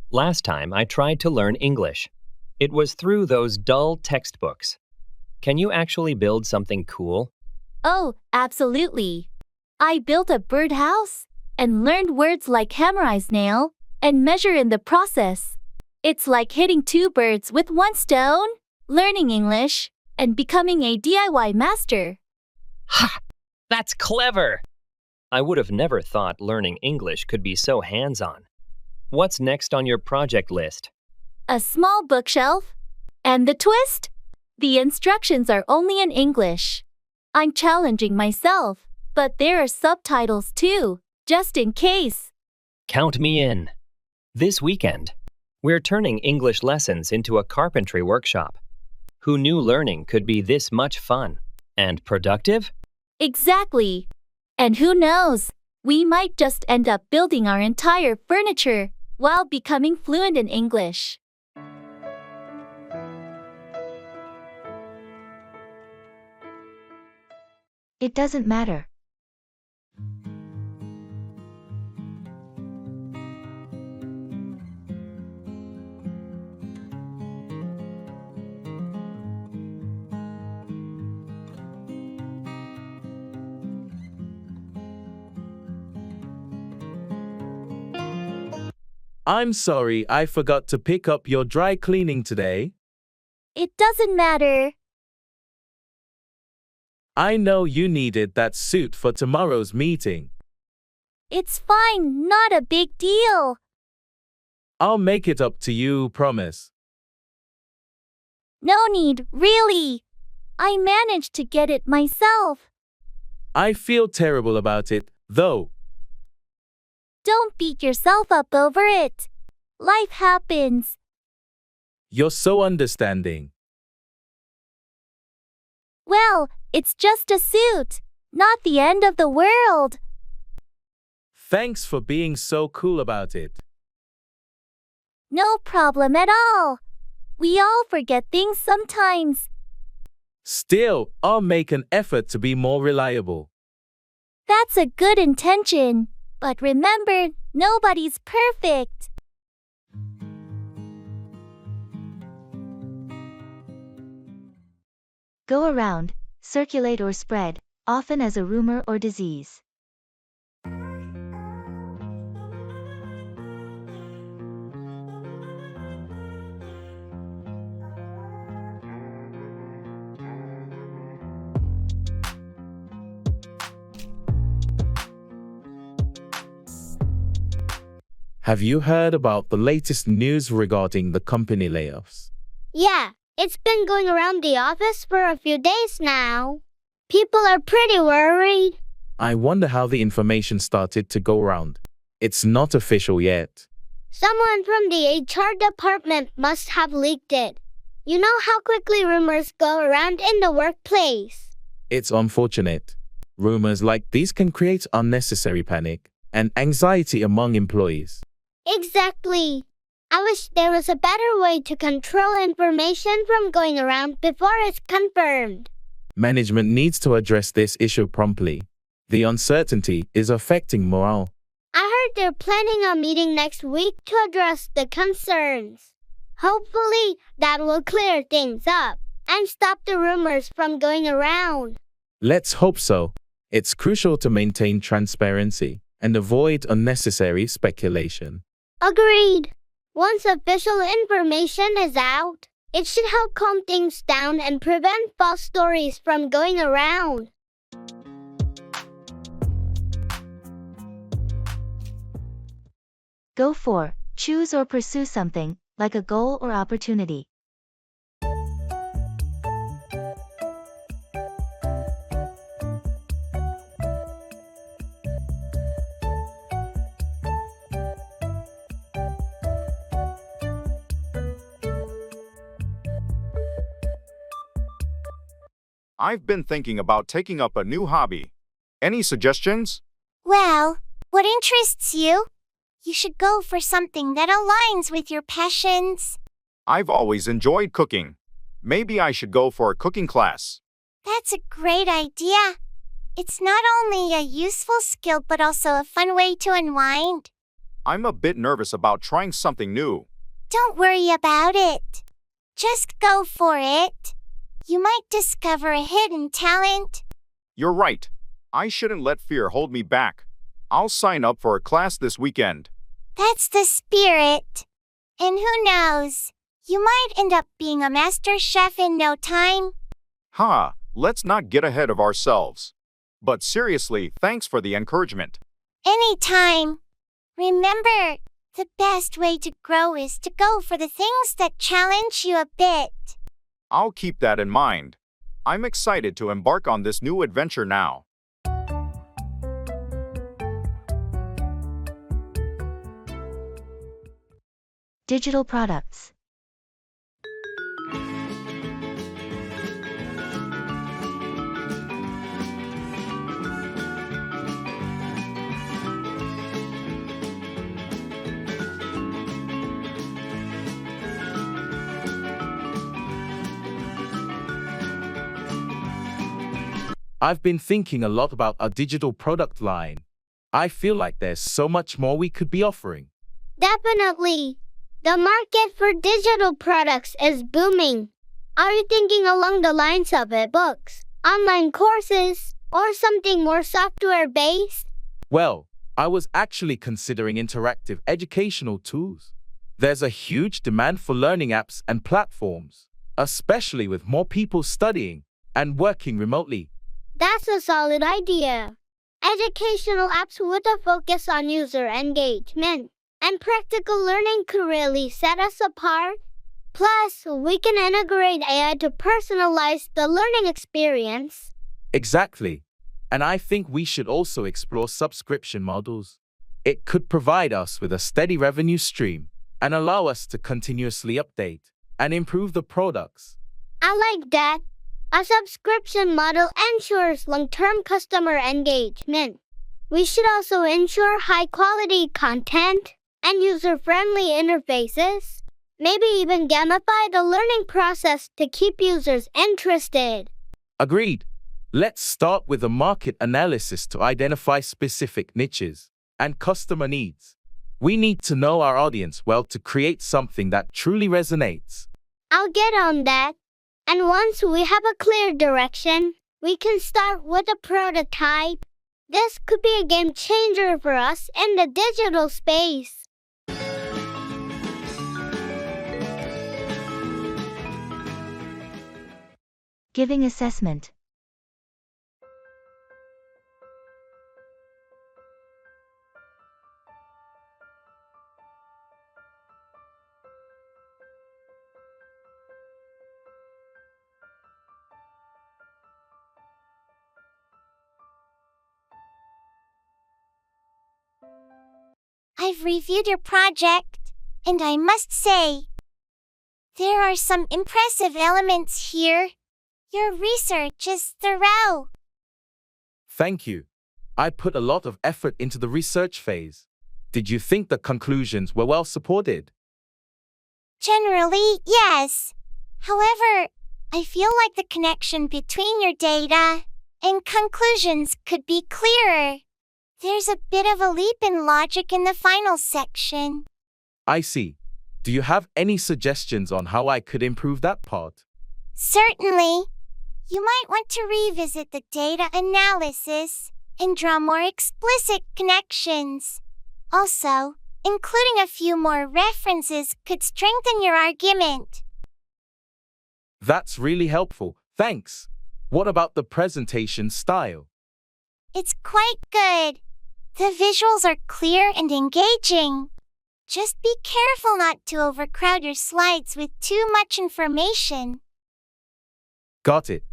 S16: Last time I tried to learn English. It was through those dull textbooks. Can you actually build something cool?
S6: Oh, absolutely. I built a birdhouse and learned words like hammerize nail and measure in the process. It's like hitting two birds with one stone, learning English, and becoming a DIY master.
S16: Ha! That's clever! I would have never thought learning English could be so hands-on. What's next on your project list?
S6: A small bookshelf. And the twist? The instructions are only in English. I'm challenging myself, but there are subtitles too, just in case.
S16: Count me in. This weekend, we're turning English lessons into a carpentry workshop. Who knew learning could be this much fun and productive?
S6: Exactly. And who knows, we might just end up building our entire furniture while becoming fluent in English.
S1: It doesn't matter.
S2: I'm sorry I forgot to pick up your dry cleaning today.
S3: It doesn't matter.
S2: I know you needed that suit for tomorrow's meeting.
S3: It's fine, not a big deal.
S2: I'll make it up to you, promise.
S3: No need, really. I managed to get it myself.
S2: I feel terrible about it, though.
S3: Don't beat yourself up over it. Life happens.
S2: You're so understanding.
S3: Well, it's just a suit, not the end of the world.
S2: Thanks for being so cool about it.
S3: No problem at all. We all forget things sometimes.
S2: Still, I'll make an effort to be more reliable.
S3: That's a good intention. But remember, nobody's perfect.
S1: Go around, circulate or spread, often as a rumor or disease.
S2: Have you heard about the latest news regarding the company layoffs?
S19: Yeah, it's been going around the office for a few days now. People are pretty worried.
S2: I wonder how the information started to go around. It's not official yet.
S19: Someone from the HR department must have leaked it. You know how quickly rumors go around in the workplace.
S2: It's unfortunate. Rumors like these can create unnecessary panic and anxiety among employees.
S19: Exactly. I wish there was a better way to control information from going around before it's confirmed.
S2: Management needs to address this issue promptly. The uncertainty is affecting morale.
S19: I heard they're planning a meeting next week to address the concerns. Hopefully, that will clear things up and stop the rumors from going around.
S2: Let's hope so. It's crucial to maintain transparency and avoid unnecessary speculation.
S19: Agreed. Once official information is out, it should help calm things down and prevent false stories from going around.
S1: Go for, choose or pursue something, like a goal or opportunity.
S10: I've been thinking about taking up a new hobby. Any suggestions?
S3: Well, what interests you? You should go for something that aligns with your passions.
S10: I've always enjoyed cooking. Maybe I should go for a cooking class.
S3: That's a great idea. It's not only a useful skill but also a fun way to unwind.
S10: I'm a bit nervous about trying something new.
S3: Don't worry about it. Just go for it. You might discover a hidden talent.
S10: You're right. I shouldn't let fear hold me back. I'll sign up for a class this weekend.
S3: That's the spirit. And who knows? You might end up being a master chef in no time.
S10: Ha, let's not get ahead of ourselves. But seriously, thanks for the encouragement.
S3: Anytime. Remember, the best way to grow is to go for the things that challenge you a bit.
S10: I'll keep that in mind. I'm excited to embark on this new adventure now.
S1: Digital products.
S2: I've been thinking a lot about our digital product line. I feel like there's so much more we could be offering.
S19: Definitely. The market for digital products is booming. Are you thinking along the lines of e-books, online courses, or something more software-based?
S2: Well, I was actually considering interactive educational tools. There's a huge demand for learning apps and platforms, especially with more people studying and working remotely.
S19: That's a solid idea. Educational apps with a focus on user engagement and practical learning could really set us apart. Plus, we can integrate AI to personalize the learning experience.
S2: Exactly. And I think we should also explore subscription models. It could provide us with a steady revenue stream and allow us to continuously update and improve the products.
S19: I like that. A subscription model ensures long-term customer engagement. We should also ensure high-quality content and user-friendly interfaces. Maybe even gamify the learning process to keep users interested.
S2: Agreed. Let's start with a market analysis to identify specific niches and customer needs. We need to know our audience well to create something that truly resonates.
S19: I'll get on that. And once we have a clear direction, we can start with a prototype. This could be a game changer for us in the digital space.
S1: Giving assessment.
S3: I've reviewed your project, and I must say, there are some impressive elements here. Your research is thorough.
S2: Thank you. I put a lot of effort into the research phase. Did you think the conclusions were well supported?
S3: Generally, yes. However, I feel like the connection between your data and conclusions could be clearer. There's a bit of a leap in logic in the final section.
S2: I see. Do you have any suggestions on how I could improve that part?
S3: Certainly. You might want to revisit the data analysis and draw more explicit connections. Also, including a few more references could strengthen your argument.
S2: That's really helpful. Thanks. What about the presentation style?
S3: It's quite good. The visuals are clear and engaging. Just be careful not to overcrowd your slides with too much information.
S2: Got it.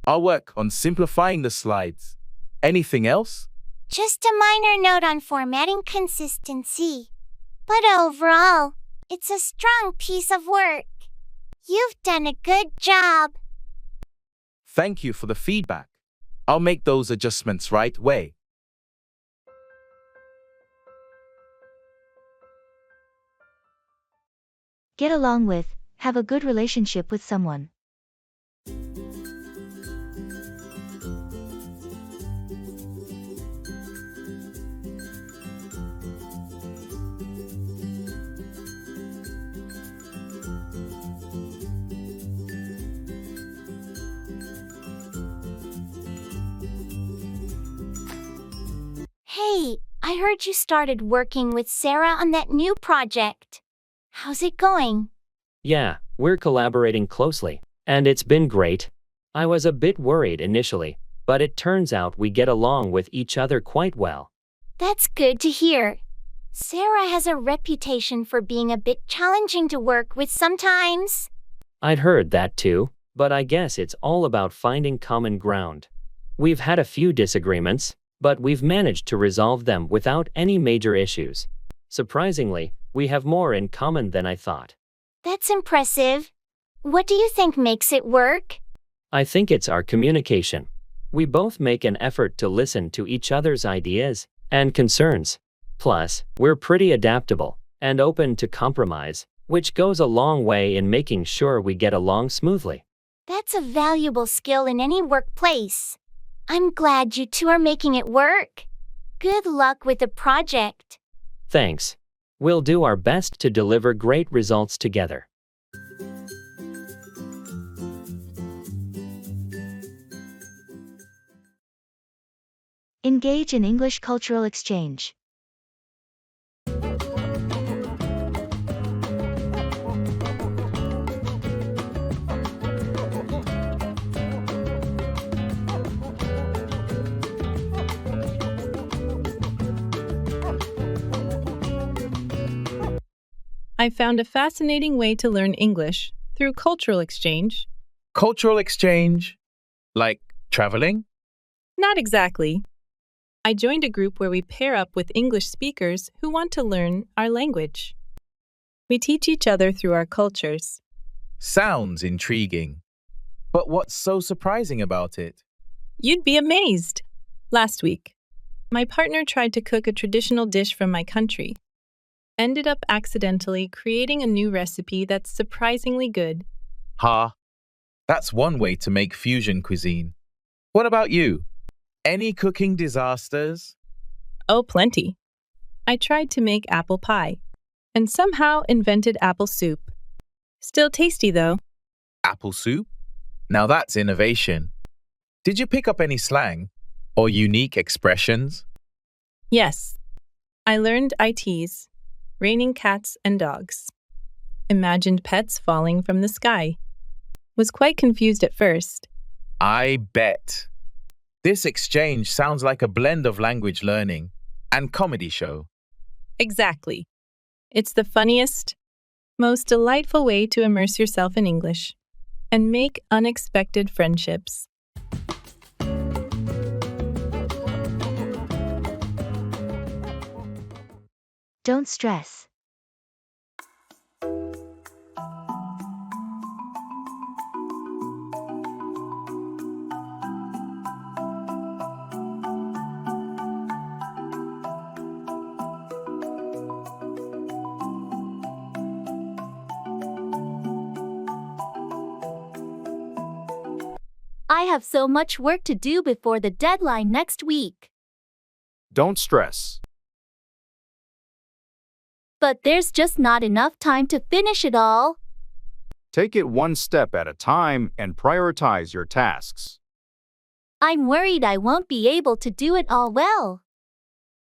S2: I'll work on simplifying the slides. Anything else?
S3: Just a minor note on formatting consistency. But overall, it's a strong piece of work. You've done a good job.
S2: Thank you for the feedback. I'll make those adjustments right away.
S1: Get along with, have a good relationship with someone.
S3: Hey, I heard you started working with Sarah on that new project. How's it going?
S8: Yeah, we're collaborating closely, and it's been great. I was a bit worried initially, but it turns out we get along with each other quite well.
S3: That's good to hear. Sarah has a reputation for being a bit challenging to work with sometimes.
S8: I'd heard that too, but I guess it's all about finding common ground. We've had a few disagreements, but we've managed to resolve them without any major issues. Surprisingly, we have more in common than I thought.
S3: That's impressive. What do you think makes it work?
S8: I think it's our communication. We both make an effort to listen to each other's ideas and concerns. Plus, we're pretty adaptable and open to compromise, which goes a long way in making sure we get along smoothly.
S3: That's a valuable skill in any workplace. I'm glad you two are making it work. Good luck with the project.
S8: Thanks. We'll do our best to deliver great results together.
S1: Engage in English cultural exchange.
S4: I found a fascinating way to learn English through cultural exchange.
S11: Cultural exchange? Like traveling?
S4: Not exactly. I joined a group where we pair up with English speakers who want to learn our language. We teach each other through our cultures.
S11: Sounds intriguing. But what's so surprising about it?
S4: You'd be amazed. Last week, my partner tried to cook a traditional dish from my country. Ended up accidentally creating a new recipe that's surprisingly good.
S11: Ha! That's one way to make fusion cuisine. What about you? Any cooking disasters?
S4: Oh, plenty. I tried to make apple pie and somehow invented apple soup. Still tasty, though.
S11: Apple soup? Now that's innovation. Did you pick up any slang or unique expressions?
S4: Yes. I learned ITs, raining cats and dogs. Imagined pets falling from the sky. Was quite confused at first.
S11: I bet. This exchange sounds like a blend of language learning and comedy show.
S4: Exactly. It's the funniest, most delightful way to immerse yourself in English and make unexpected friendships.
S1: Don't stress.
S6: I have so much work to do before the deadline next week.
S10: Don't stress.
S6: But there's just not enough time to finish it all.
S10: Take it one step at a time and prioritize your tasks.
S6: I'm worried I won't be able to do it all well.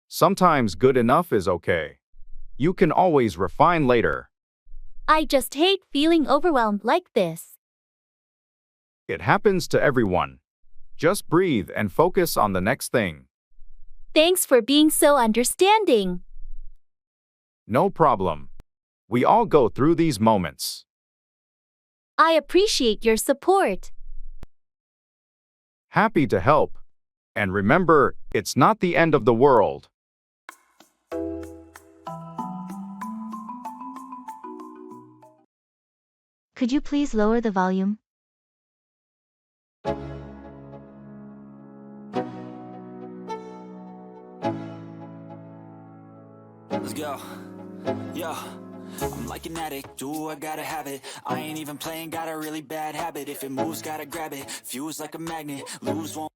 S10: Sometimes good enough is okay. You can always refine later.
S6: I just hate feeling overwhelmed like this.
S10: It happens to everyone. Just breathe and focus on the next thing.
S6: Thanks for being so understanding.
S10: No problem. We all go through these moments.
S6: I appreciate your support.
S10: Happy to help. And remember, it's not the end of the world.
S1: Could you please lower the volume?
S14: Let's go. Yo, I'm like an addict, do I gotta have it. I ain't even playing, got a really bad habit. If it moves, gotta grab it. Fuse like a magnet, lose won't.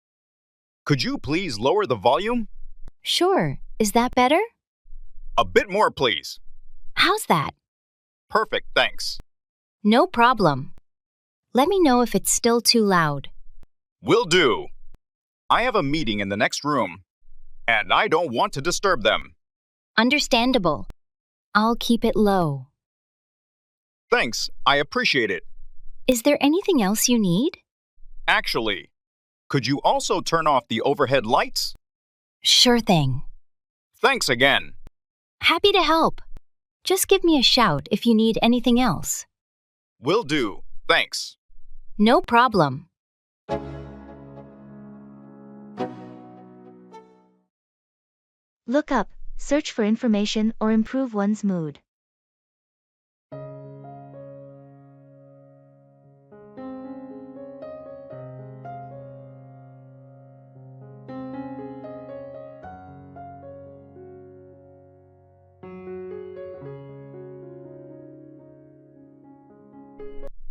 S10: Could you please lower the volume?
S15: Sure. Is that better?
S10: A bit more, please.
S15: How's that?
S10: Perfect, thanks.
S15: No problem. Let me know if it's still too loud.
S10: Will do. I have a meeting in the next room, and I don't want to disturb them.
S15: Understandable. I'll keep it low.
S10: Thanks, I appreciate it.
S15: Is there anything else you need?
S10: Actually, could you also turn off the overhead lights?
S15: Sure thing.
S10: Thanks again.
S15: Happy to help. Just give me a shout if you need anything else.
S10: Will do. Thanks.
S15: No problem.
S1: Look up, search for information, or improve one's mood.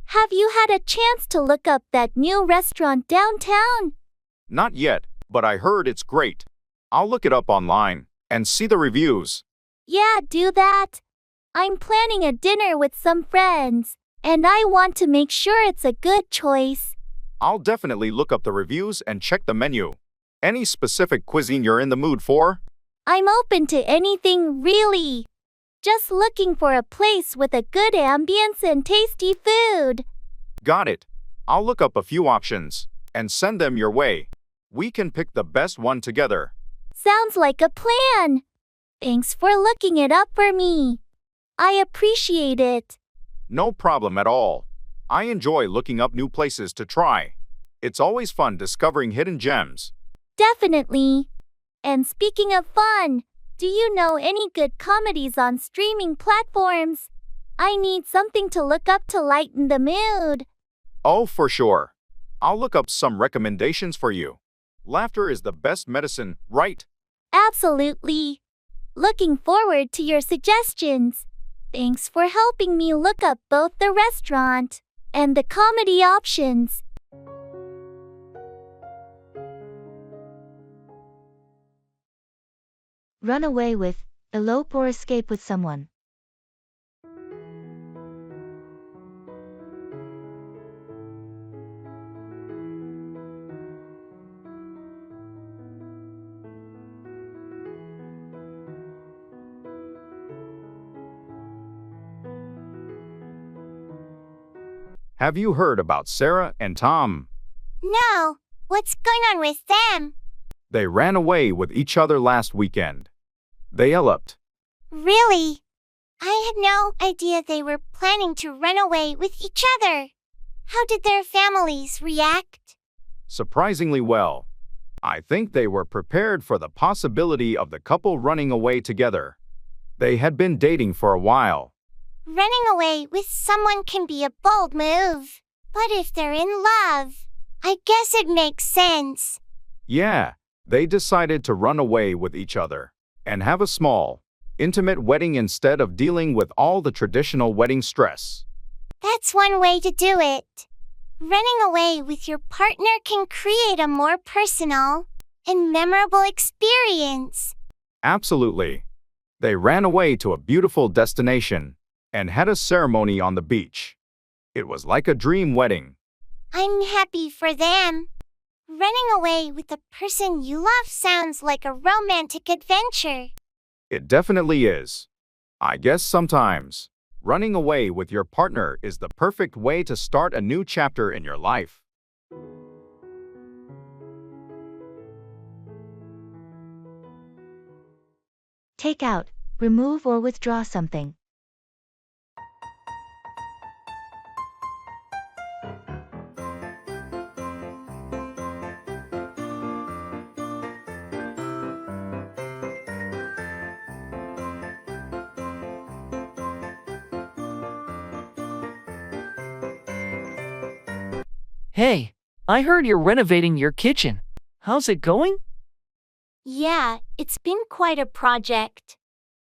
S6: Have you had a chance to look up that new restaurant downtown?
S10: Not yet, but I heard it's great. I'll look it up online and see the reviews.
S6: Yeah, do that. I'm planning a dinner with some friends, and I want to make sure it's a good choice.
S10: I'll definitely look up the reviews and check the menu. Any specific cuisine you're in the mood for?
S6: I'm open to anything, really. Just looking for a place with a good ambience and tasty food.
S10: Got it. I'll look up a few options and send them your way. We can pick the best one together.
S6: Sounds like a plan. Thanks for looking it up for me. I appreciate it.
S10: No problem at all. I enjoy looking up new places to try. It's always fun discovering hidden gems.
S6: Definitely. And speaking of fun, do you know any good comedies on streaming platforms? I need something to look up to lighten the mood.
S10: Oh, for sure. I'll look up some recommendations for you. Laughter is the best medicine, right?
S6: Absolutely. Looking forward to your suggestions. Thanks for helping me look up both the restaurant and the comedy options.
S1: Run away with, elope or escape with someone.
S10: Have you heard about Sarah and Tom?
S3: No, what's going on with them?
S10: They ran away with each other last weekend. They eloped.
S3: Really? I had no idea they were planning to run away with each other. How did their families react?
S10: Surprisingly well. I think they were prepared for the possibility of the couple running away together. They had been dating for a while.
S3: Running away with someone can be a bold move, but if they're in love, I guess it makes sense.
S10: Yeah, they decided to run away with each other and have a small, intimate wedding instead of dealing with all the traditional wedding stress.
S3: That's one way to do it. Running away with your partner can create a more personal and memorable experience.
S10: Absolutely. They ran away to a beautiful destination and had a ceremony on the beach. It was like a dream wedding.
S3: I'm happy for them. Running away with the person you love sounds like a romantic adventure.
S10: It definitely is. I guess sometimes running away with your partner is the perfect way to start a new chapter in your life.
S1: Take out, remove or withdraw something.
S13: Hey, I heard you're renovating your kitchen. How's it going?
S6: Yeah, it's been quite a project.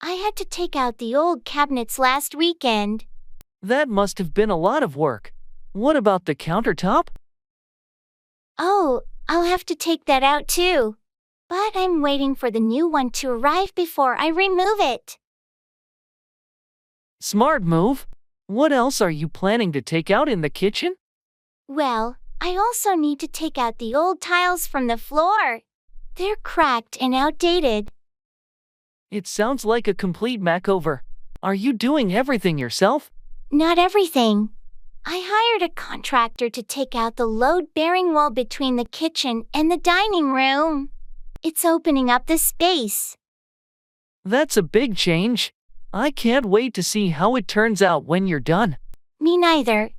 S6: I had to take out the old cabinets last weekend.
S13: That must have been a lot of work. What about the countertop?
S6: Oh, I'll have to take that out too. But I'm waiting for the new one to arrive before I remove it.
S13: Smart move. What else are you planning to take out in the kitchen?
S6: Well, I also need to take out the old tiles from the floor. They're cracked and outdated.
S13: It sounds like a complete makeover. Are you doing everything yourself?
S6: Not everything. I hired a contractor to take out the load-bearing wall between the kitchen and the dining room. It's opening up the space.
S13: That's a big change. I can't wait to see how it turns out when you're done.
S6: Me neither.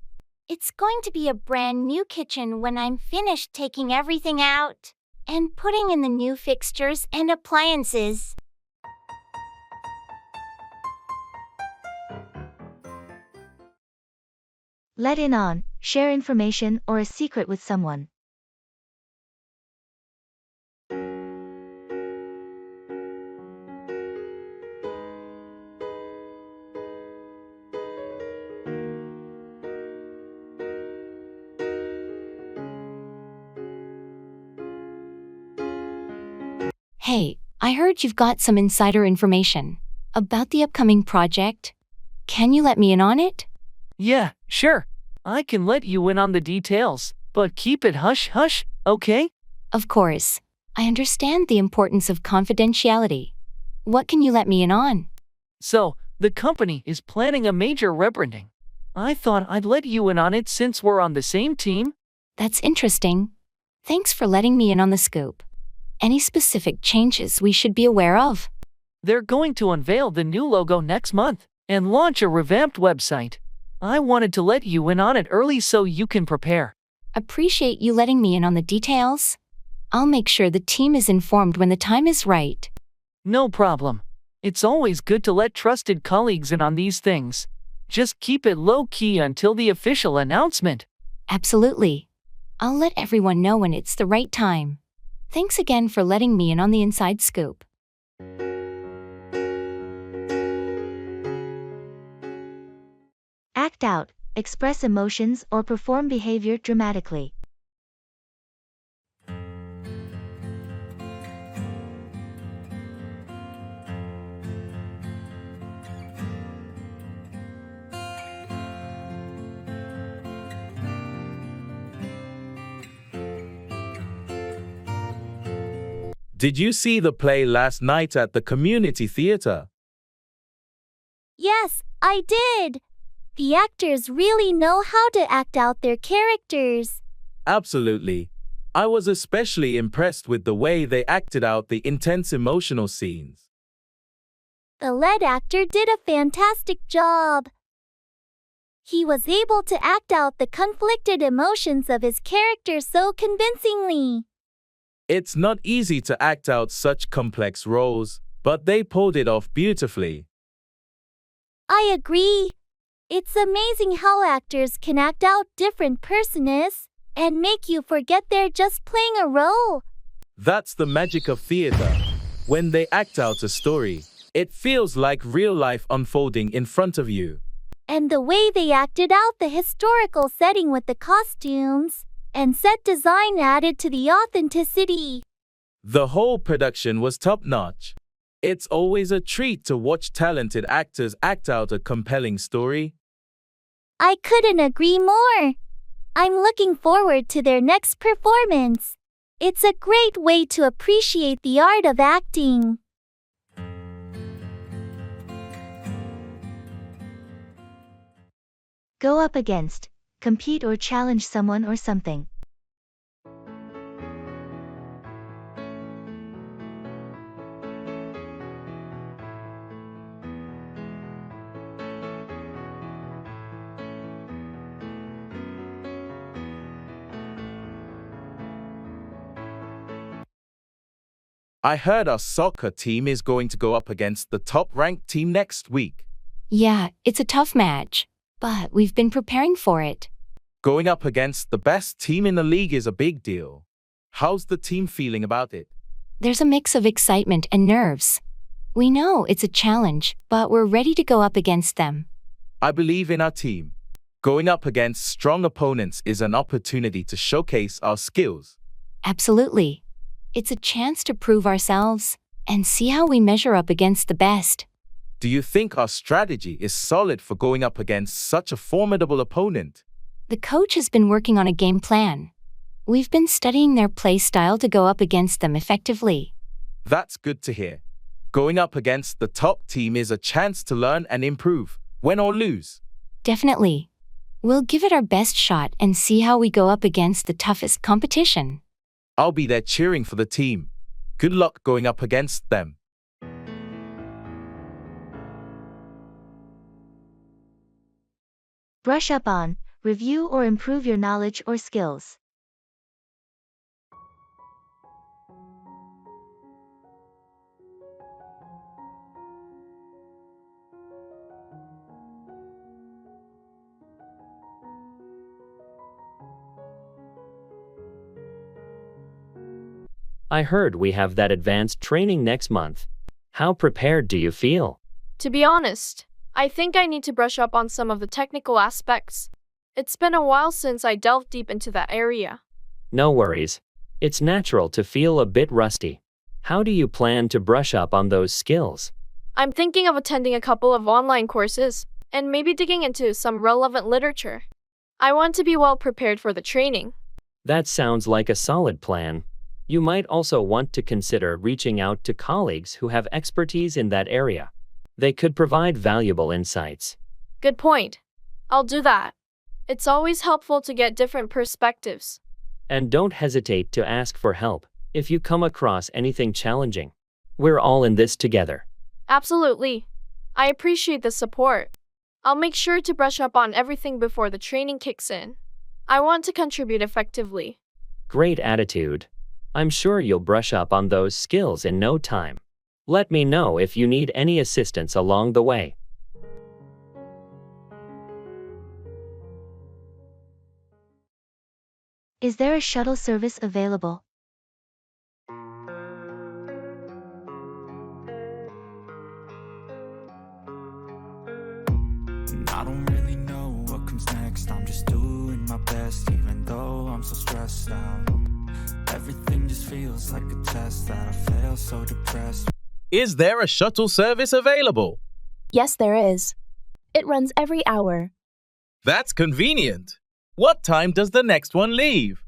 S6: It's going to be a brand new kitchen when I'm finished taking everything out and putting in the new fixtures and appliances.
S1: Let in on, share information or a secret with someone.
S15: Hey, I heard you've got some insider information about the upcoming project. Can you let me in on it?
S13: Yeah, sure. I can let you in on the details, but keep it hush-hush, okay?
S15: Of course. I understand the importance of confidentiality. What can you let me in on?
S13: So, the company is planning a major rebranding. I thought I'd let you in on it since we're on the same team.
S15: That's interesting. Thanks for letting me in on the scoop. Any specific changes we should be aware of?
S13: They're going to unveil the new logo next month, and launch a revamped website. I wanted to let you in on it early so you can prepare.
S15: Appreciate you letting me in on the details. I'll make sure the team is informed when the time is right.
S13: No problem. It's always good to let trusted colleagues in on these things. Just keep it low-key until the official announcement.
S15: Absolutely. I'll let everyone know when it's the right time. Thanks again for letting me in on the inside scoop.
S1: Act out, express emotions or perform behavior dramatically.
S2: Did you see the play last night at the community theater?
S3: Yes, I did. The actors really know how to act out their characters.
S2: Absolutely. I was especially impressed with the way they acted out the intense emotional scenes.
S3: The lead actor did a fantastic job. He was able to act out the conflicted emotions of his character so convincingly.
S2: It's not easy to act out such complex roles, but they pulled it off beautifully.
S3: I agree. It's amazing how actors can act out different personas and make you forget they're just playing a role.
S2: That's the magic of theater. When they act out a story, it feels like real life unfolding in front of you.
S3: And the way they acted out the historical setting with the costumes and set design added to the authenticity.
S2: The whole production was top-notch. It's always a treat to watch talented actors act out a compelling story.
S3: I couldn't agree more. I'm looking forward to their next performance. It's a great way to appreciate the art of acting.
S1: Go up against, compete or challenge someone or something.
S2: I heard our soccer team is going to go up against the top-ranked team next week.
S15: Yeah, it's a tough match, but we've been preparing for it.
S2: Going up against the best team in the league is a big deal. How's the team feeling about it?
S15: There's a mix of excitement and nerves. We know it's a challenge, but we're ready to go up against them.
S2: I believe in our team. Going up against strong opponents is an opportunity to showcase our skills.
S15: Absolutely. It's a chance to prove ourselves and see how we measure up against the best.
S2: Do you think our strategy is solid for going up against such a formidable opponent?
S15: The coach has been working on a game plan. We've been studying their play style to go up against them effectively.
S2: That's good to hear. Going up against the top team is a chance to learn and improve, win or lose.
S15: Definitely. We'll give it our best shot and see how we go up against the toughest competition.
S2: I'll be there cheering for the team. Good luck going up against them.
S1: Brush up on, review or improve your knowledge or skills.
S8: I heard we have that advanced training next month. How prepared do you feel?
S9: To be honest, I think I need to brush up on some of the technical aspects. It's been a while since I delved deep into that area.
S8: No worries. It's natural to feel a bit rusty. How do you plan to brush up on those skills?
S9: I'm thinking of attending a couple of online courses and maybe digging into some relevant literature. I want to be well prepared for the training.
S8: That sounds like a solid plan. You might also want to consider reaching out to colleagues who have expertise in that area. They could provide valuable insights.
S9: Good point. I'll do that. It's always helpful to get different perspectives.
S8: And don't hesitate to ask for help if you come across anything challenging. We're all in this together.
S9: Absolutely. I appreciate the support. I'll make sure to brush up on everything before the training kicks in. I want to contribute effectively.
S8: Great attitude. I'm sure you'll brush up on those skills in no time. Let me know if you need any assistance along the way.
S1: Is there a shuttle service available?
S14: I don't really know what comes next. I'm just doing my best, even though I'm so stressed out. Everything just feels like a test that I fail, so depressed.
S11: Is there a shuttle service available?
S18: Yes, there is. It runs every hour.
S11: That's convenient. What time does the next one leave?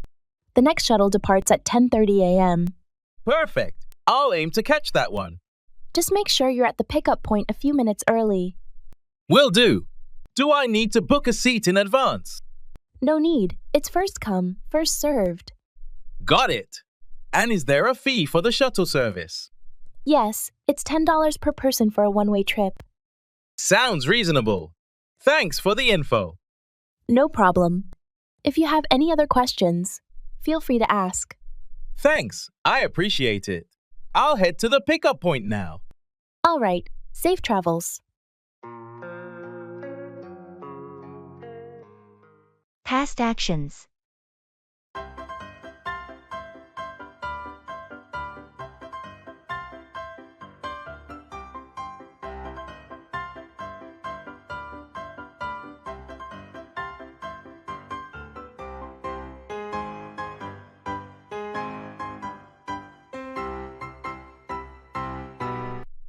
S18: The next shuttle departs at 10:30 a.m.
S11: Perfect. I'll aim to catch that one.
S18: Just make sure you're at the pickup point a few minutes early.
S11: Will do. Do I need to book a seat in advance?
S18: No need. It's first come, first served.
S11: Got it. And is there a fee for the shuttle service?
S18: Yes, it's $10 per person for a one-way trip.
S11: Sounds reasonable. Thanks for the info.
S18: No problem. If you have any other questions, feel free to ask.
S11: Thanks. I appreciate it. I'll head to the pickup point now.
S18: All right. Safe travels.
S1: Past actions.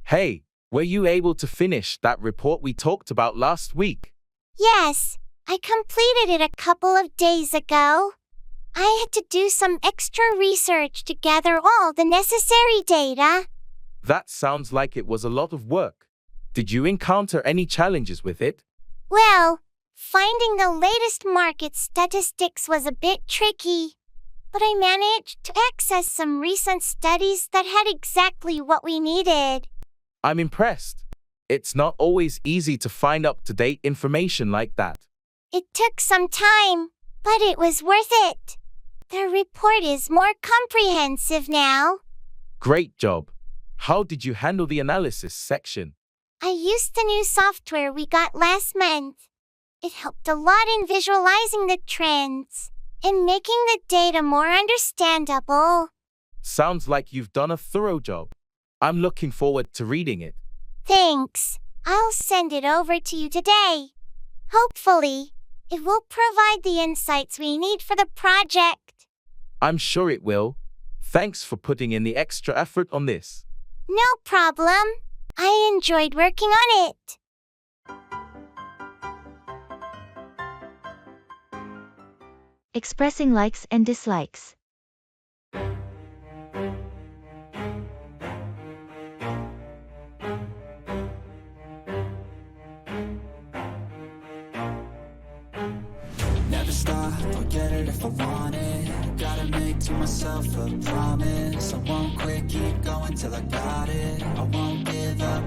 S2: Hey, were you able to finish that report we talked about last week?
S3: Yes, I completed it a couple of days ago. I had to do some extra research to gather all the necessary data.
S2: That sounds like it was a lot of work. Did you encounter any challenges with it?
S3: Well, finding the latest market statistics was a bit tricky, but I managed to access some recent studies that had exactly what we needed.
S2: I'm impressed. It's not always easy to find up-to-date information like that.
S3: It took some time, but it was worth it. The report is more comprehensive now.
S2: Great job. How did you handle the analysis section?
S3: I used the new software we got last month. It helped a lot in visualizing the trends and making the data more understandable.
S2: Sounds like you've done a thorough job. I'm looking forward to reading it.
S3: Thanks. I'll send it over to you today. Hopefully, it will provide the insights we need for the project.
S2: I'm sure it will. Thanks for putting in the extra effort on this.
S3: No problem. I enjoyed working on it.
S1: Expressing likes and dislikes.
S14: Never stop, I'll get it if I want it. Gotta make to myself a promise. I won't quit, keep going till I got it. I won't give up.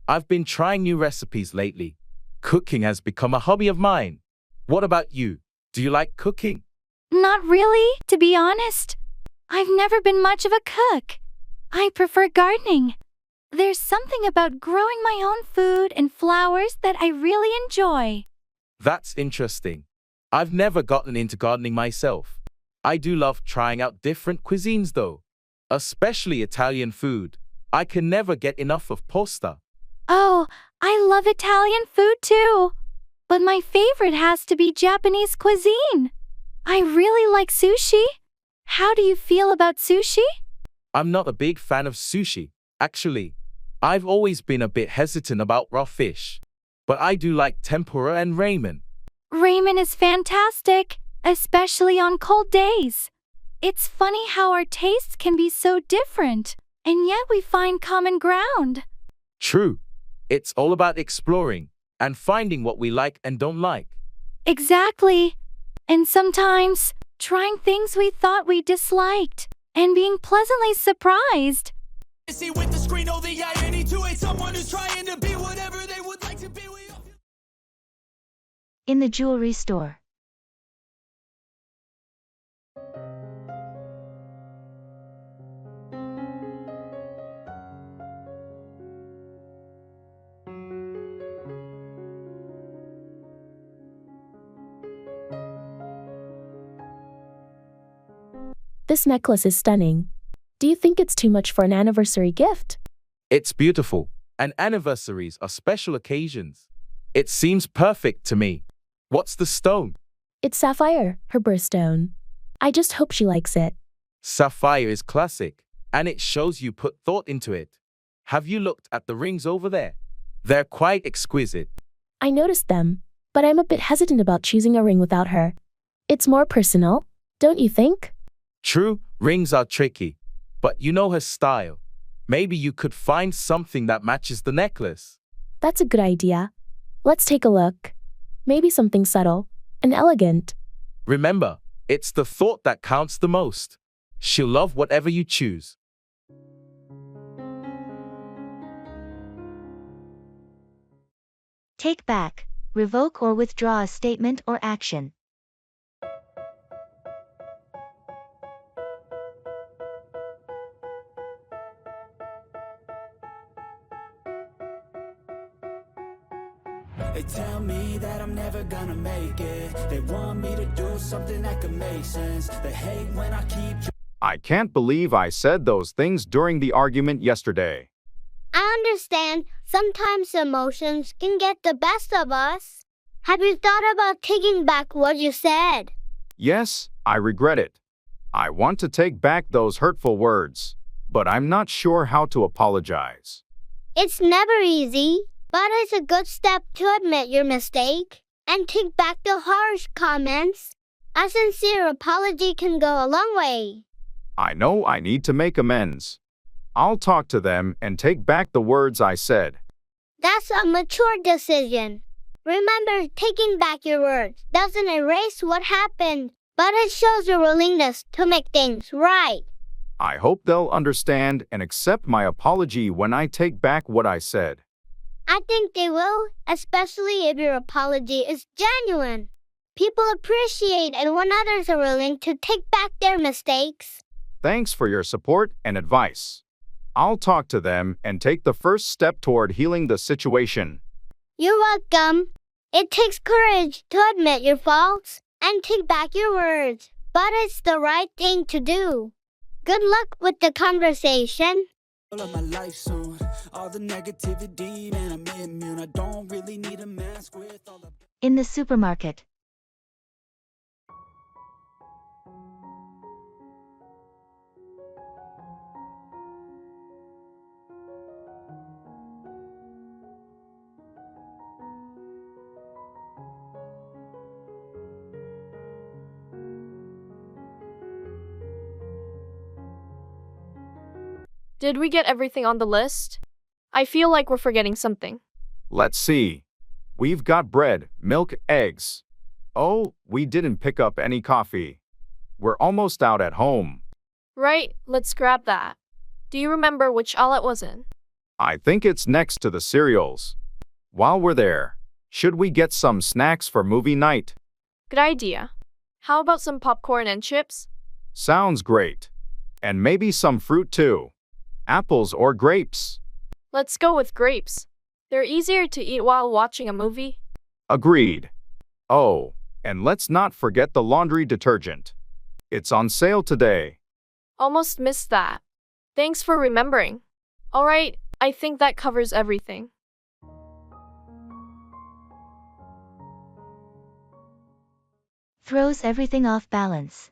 S2: I've been trying new recipes lately. Cooking has become a hobby of mine. What about you? Do you like cooking?
S6: Not really, to be honest. I've never been much of a cook. I prefer gardening. There's something about growing my own food and flowers that I really enjoy.
S2: That's interesting. I've never gotten into gardening myself. I do love trying out different cuisines though, especially Italian food. I can never get enough of pasta.
S6: Oh, I love Italian food too. But my favorite has to be Japanese cuisine. I really like sushi. How do you feel about sushi?
S2: I'm not a big fan of sushi, actually. I've always been a bit hesitant about raw fish. But I do like tempura and ramen.
S6: Ramen is fantastic, especially on cold days. It's funny how our tastes can be so different, and yet we find common ground.
S2: True. It's all about exploring and finding what we like and don't like.
S6: Exactly. And sometimes, trying things we thought we disliked and being pleasantly surprised.
S14: See with the screen, oh the irony to hate someone who's trying to be whatever they would.
S1: In the jewelry store.
S18: This necklace is stunning. Do you think it's too much for an anniversary gift?
S2: It's beautiful, and anniversaries are special occasions. It seems perfect to me. What's the stone?
S18: It's sapphire, her birthstone. I just hope she likes it.
S2: Sapphire is classic, and it shows you put thought into it. Have you looked at the rings over there? They're quite exquisite.
S18: I noticed them, but I'm a bit hesitant about choosing a ring without her. It's more personal, don't you think?
S2: True, rings are tricky, but you know her style. Maybe you could find something that matches the necklace.
S18: That's a good idea. Let's take a look. Maybe something subtle and elegant.
S2: Remember, it's the thought that counts the most. She'll love whatever you choose.
S1: Take back, revoke or withdraw a statement or action.
S14: They tell me that I'm never gonna make it. They want me to do something that could make sense. They hate when I keep...
S10: I can't believe I said those things during the argument yesterday.
S19: I understand sometimes emotions can get the best of us. Have you thought about taking back what you said?
S10: Yes, I regret it. I want to take back those hurtful words, but I'm not sure how to apologize.
S19: It's never easy, but it's a good step to admit your mistake and take back the harsh comments. A sincere apology can go a long way.
S10: I know I need to make amends. I'll talk to them and take back the words I said.
S19: That's a mature decision. Remember, taking back your words doesn't erase what happened, but it shows your willingness to make things right.
S10: I hope they'll understand and accept my apology when I take back what I said.
S19: I think they will, especially if your apology is genuine. People appreciate it when others are willing to take back their mistakes.
S10: Thanks for your support and advice. I'll talk to them and take the first step toward healing the situation.
S19: You're welcome. It takes courage to admit your faults and take back your words, but it's the right thing to do. Good luck with the conversation.
S14: Of my life soon. All the negativity, man, I'm immune. I don't really need a mask with all the...
S1: In the supermarket.
S9: Did we get everything on the list? I feel like we're forgetting something.
S10: Let's see. We've got bread, milk, eggs. Oh, we didn't pick up any coffee. We're almost out at home.
S9: Right, let's grab that. Do you remember which aisle it was in?
S10: I think it's next to the cereals. While we're there, should we get some snacks for movie night?
S9: Good idea. How about some popcorn and chips?
S10: Sounds great. And maybe some fruit too. Apples or grapes?
S9: Let's go with grapes. They're easier to eat while watching a movie.
S10: Agreed. Oh, and let's not forget the laundry detergent. It's on sale today.
S9: Almost missed that. Thanks for remembering. Alright, I think that covers everything.
S1: Throws everything off balance.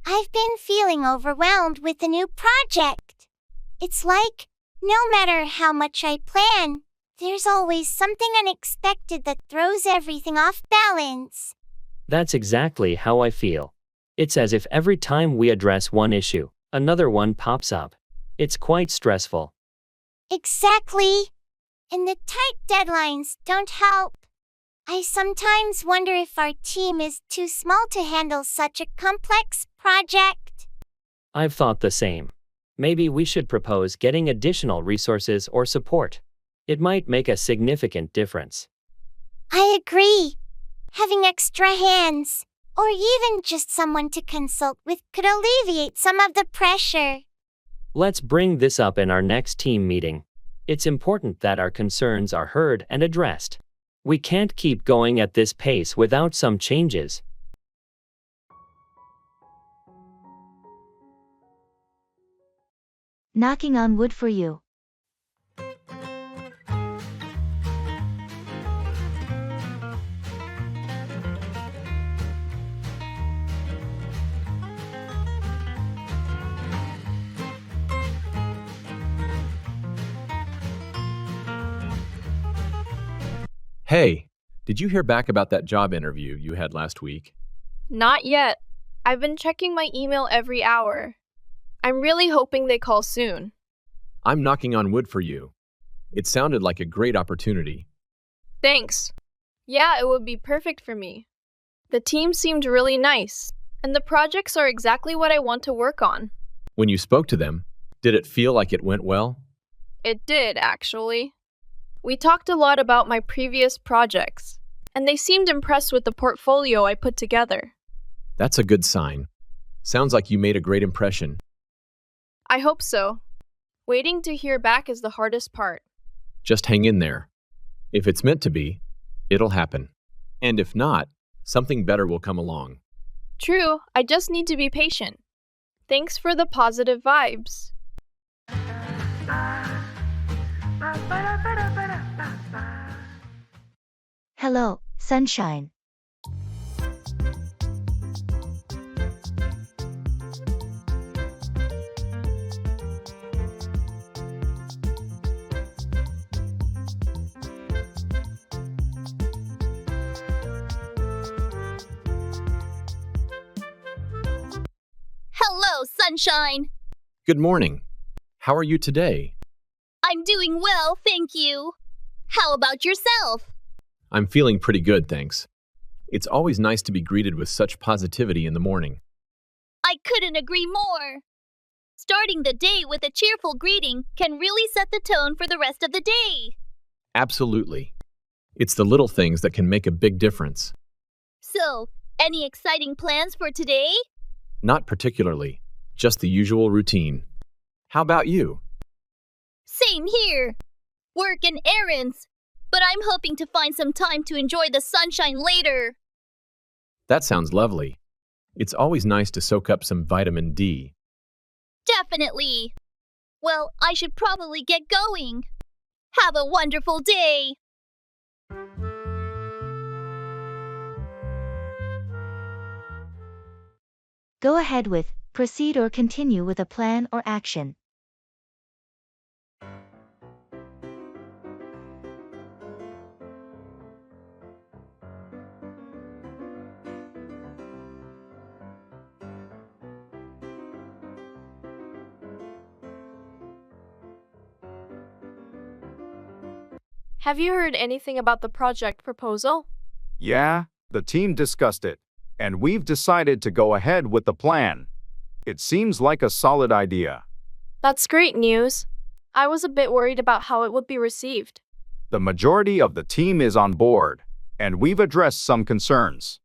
S3: I've been feeling overwhelmed with the new project. It's like, no matter how much I plan, there's always something unexpected that throws everything off balance.
S8: That's exactly how I feel. It's as if every time we address one issue, another one pops up. It's quite stressful.
S3: Exactly. And the tight deadlines don't help. I sometimes wonder if our team is too small to handle such a complex project.
S8: I've thought the same. Maybe we should propose getting additional resources or support. It might make a significant difference.
S3: I agree. Having extra hands, or even just someone to consult with, could alleviate some of the pressure.
S8: Let's bring this up in our next team meeting. It's important that our concerns are heard and addressed. We can't keep going at this pace without some changes.
S1: Knocking on wood for you.
S7: Hey, did you hear back about that job interview you had last week?
S9: Not yet. I've been checking my email every hour. I'm really hoping they call soon.
S7: I'm knocking on wood for you. It sounded like a great opportunity.
S9: Thanks. Yeah, it would be perfect for me. The team seemed really nice, and the projects are exactly what I want to work on.
S7: When you spoke to them, did it feel like it went well?
S9: It did, actually. We talked a lot about my previous projects, and they seemed impressed with the portfolio I put together.
S7: That's a good sign. Sounds like you made a great impression.
S9: I hope so. Waiting to hear back is the hardest part.
S7: Just hang in there. If it's meant to be, it'll happen. And if not, something better will come along.
S9: True, I just need to be patient. Thanks for the positive vibes.
S1: Hello, sunshine.
S20: Hello, sunshine.
S7: Good morning. How are you today?
S20: I'm doing well, thank you. How about yourself?
S7: I'm feeling pretty good, thanks. It's always nice to be greeted with such positivity in the morning.
S20: I couldn't agree more. Starting the day with a cheerful greeting can really set the tone for the rest of the day.
S7: Absolutely. It's the little things that can make a big difference.
S20: So, any exciting plans for today?
S7: Not particularly, just the usual routine. How about you?
S20: Same here. Work and errands. But I'm hoping to find some time to enjoy the sunshine later.
S7: That sounds lovely. It's always nice to soak up some vitamin D.
S20: Definitely. Well, I should probably get going. Have a wonderful day.
S1: Go ahead with, proceed or continue with a plan or action.
S9: Have you heard anything about the project proposal?
S10: Yeah, the team discussed it, and we've decided to go ahead with the plan. It seems like a solid idea.
S9: That's great news. I was a bit worried about how it would be received.
S10: The majority of the team is on board, and we've addressed some concerns.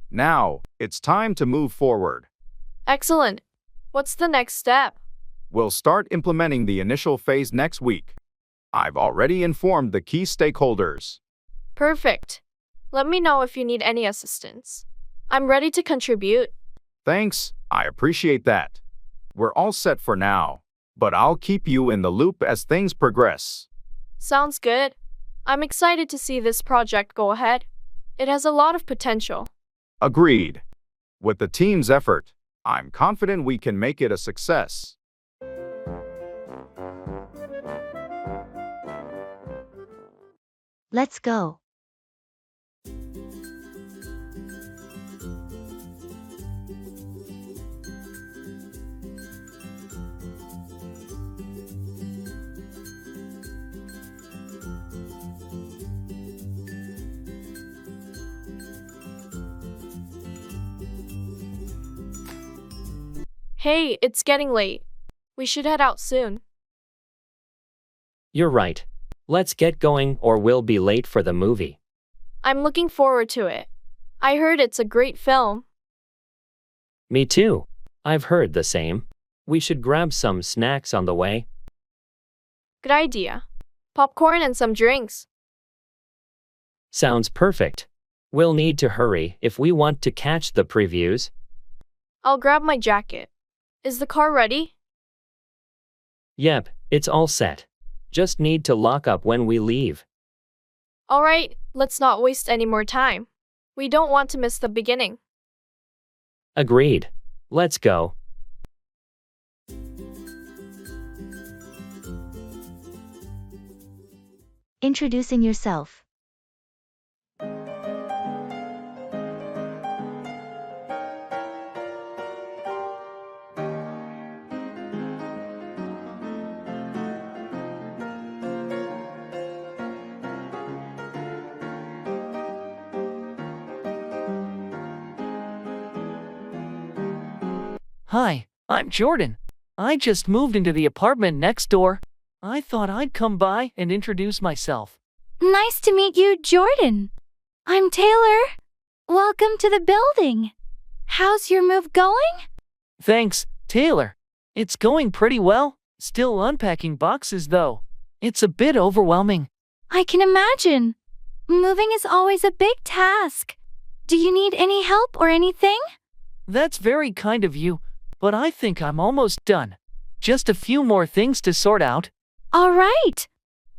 S10: Now, it's time to move forward.
S9: Excellent. What's the next step?
S10: We'll start implementing the initial phase next week. I've already informed the key stakeholders.
S9: Perfect. Let me know if you need any assistance. I'm ready to contribute.
S10: Thanks, I appreciate that. We're all set for now, but I'll keep you in the loop as things progress.
S9: Sounds good. I'm excited to see this project go ahead. It has a lot of potential.
S10: Agreed. With the team's effort, I'm confident we can make it a success.
S1: Let's go.
S9: Hey, it's getting late. We should head out soon.
S8: You're right. Let's get going or we'll be late for the movie.
S9: I'm looking forward to it. I heard it's a great film.
S8: Me too. I've heard the same. We should grab some snacks on the way.
S9: Good idea. Popcorn and some drinks.
S8: Sounds perfect. We'll need to hurry if we want to catch the previews.
S9: I'll grab my jacket. Is the car ready?
S8: Yep, it's all set. Just need to lock up when we leave.
S9: All right, let's not waste any more time. We don't want to miss the beginning.
S8: Agreed. Let's go.
S1: Introducing yourself.
S13: Hi, I'm Jordan. I just moved into the apartment next door. I thought I'd come by and introduce myself.
S6: Nice to meet you, Jordan. I'm Taylor. Welcome to the building. How's your move going?
S13: Thanks, Taylor. It's going pretty well. Still unpacking boxes, though. It's a bit overwhelming.
S6: I can imagine. Moving is always a big task. Do you need any help or anything?
S13: That's very kind of you, but I think I'm almost done. Just a few more things to sort out.
S6: All right.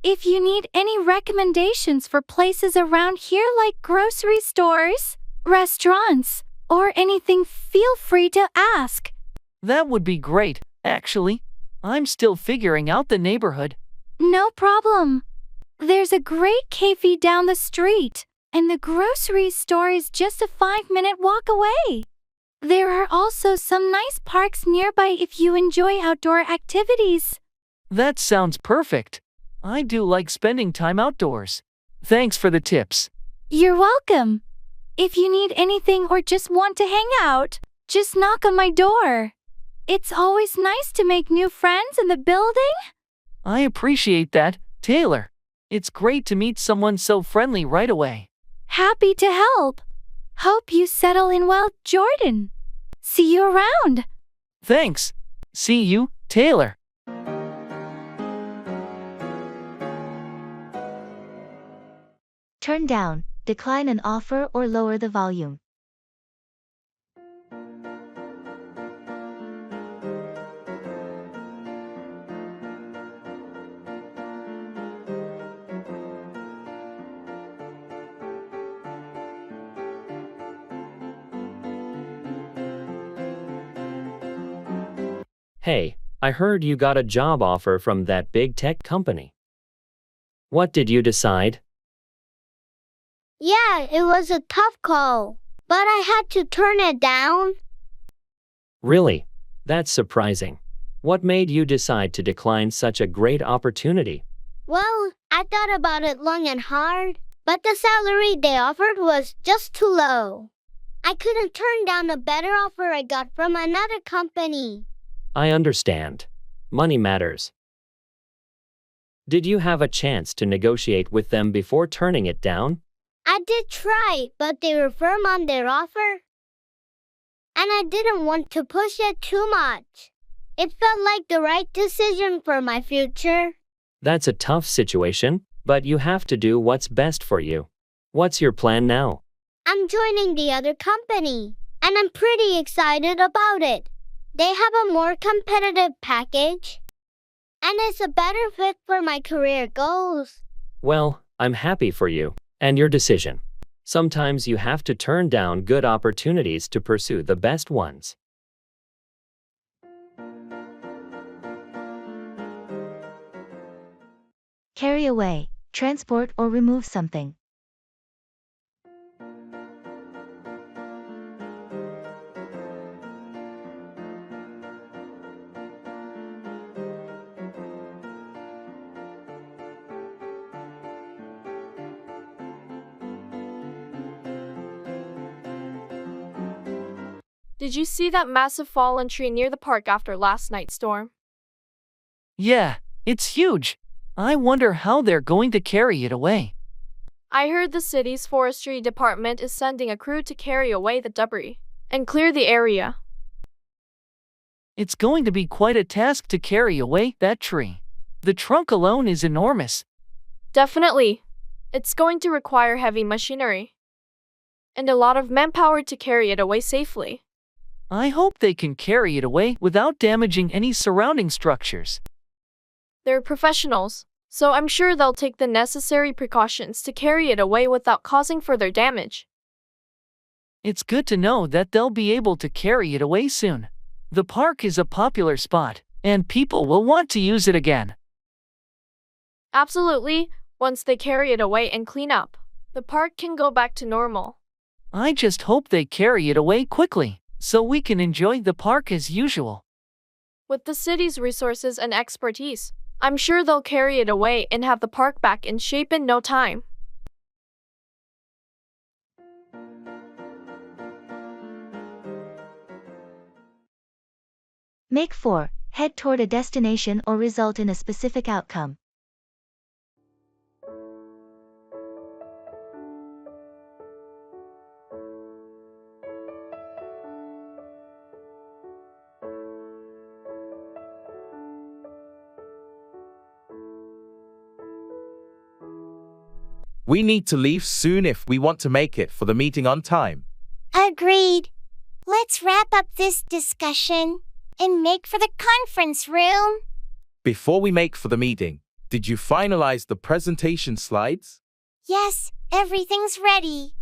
S6: If you need any recommendations for places around here like grocery stores, restaurants, or anything, feel free to ask.
S13: That would be great, actually. I'm still figuring out the neighborhood.
S6: No problem. There's a great cafe down the street, and the grocery store is just a 5-minute walk away. There are also some nice parks nearby if you enjoy outdoor activities.
S13: That sounds perfect. I do like spending time outdoors. Thanks for the tips.
S6: You're welcome. If you need anything or just want to hang out, just knock on my door. It's always nice to make new friends in the building.
S13: I appreciate that, Taylor. It's great to meet someone so friendly right away.
S6: Happy to help. Hope you settle in well, Jordan. See you around.
S13: Thanks. See you, Taylor.
S1: Turn down, decline an offer or lower the volume.
S8: Hey, I heard you got a job offer from that big tech company. What did you decide?
S19: Yeah, it was a tough call, but I had to turn it down.
S8: Really? That's surprising. What made you decide to decline such a great opportunity?
S19: Well, I thought about it long and hard, but the salary they offered was just too low. I couldn't turn down a better offer I got from another company.
S8: I understand. Money matters. Did you have a chance to negotiate with them before turning it down?
S19: I did try, but they were firm on their offer. And I didn't want to push it too much. It felt like the right decision for my future.
S8: That's a tough situation, but you have to do what's best for you. What's your plan now?
S19: I'm joining the other company, and I'm pretty excited about it. They have a more competitive package, and it's a better fit for my career goals.
S8: Well, I'm happy for you and your decision. Sometimes you have to turn down good opportunities to pursue the best ones.
S1: Carry away, transport or remove something.
S9: Did you see that massive fallen tree near the park after last night's storm?
S13: Yeah, it's huge. I wonder how they're going to carry it away.
S9: I heard the city's forestry department is sending a crew to carry away the debris and clear the area.
S13: It's going to be quite a task to carry away that tree. The trunk alone is enormous.
S9: Definitely. It's going to require heavy machinery and a lot of manpower to carry it away safely.
S13: I hope they can carry it away without damaging any surrounding structures.
S9: They're professionals, so I'm sure they'll take the necessary precautions to carry it away without causing further damage.
S13: It's good to know that they'll be able to carry it away soon. The park is a popular spot, and people will want to use it again.
S9: Absolutely. Once they carry it away and clean up, the park can go back to normal.
S13: I just hope they carry it away quickly, so we can enjoy the park as usual.
S9: With the city's resources and expertise, I'm sure they'll carry it away and have the park back in shape in no time.
S1: Make 4. Head toward a destination or result in a specific outcome.
S2: We need to leave soon if we want to make it for the meeting on time.
S3: Agreed. Let's wrap up this discussion and make for the conference room.
S2: Before we make for the meeting, did you finalize the presentation slides?
S3: Yes, everything's ready.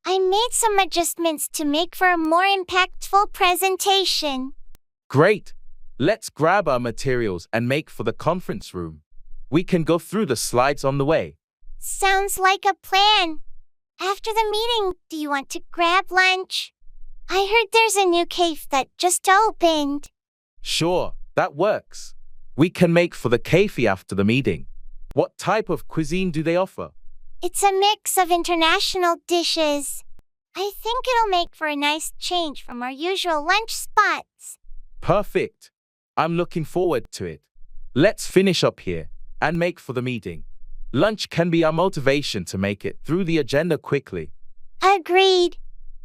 S3: I made some adjustments to make for a more impactful presentation.
S2: Great! Let's grab our materials and make for the conference room. We can go through the slides on the way.
S3: Sounds like a plan. After the meeting, do you want to grab lunch? I heard there's a new cafe that just opened.
S2: Sure, that works. We can make for the cafe after the meeting. What type of cuisine do they offer?
S3: It's a mix of international dishes. I think it'll make for a nice change from our usual lunch spots.
S2: Perfect. I'm looking forward to it. Let's finish up here and make for the meeting. Lunch can be our motivation to make it through the agenda quickly.
S3: Agreed.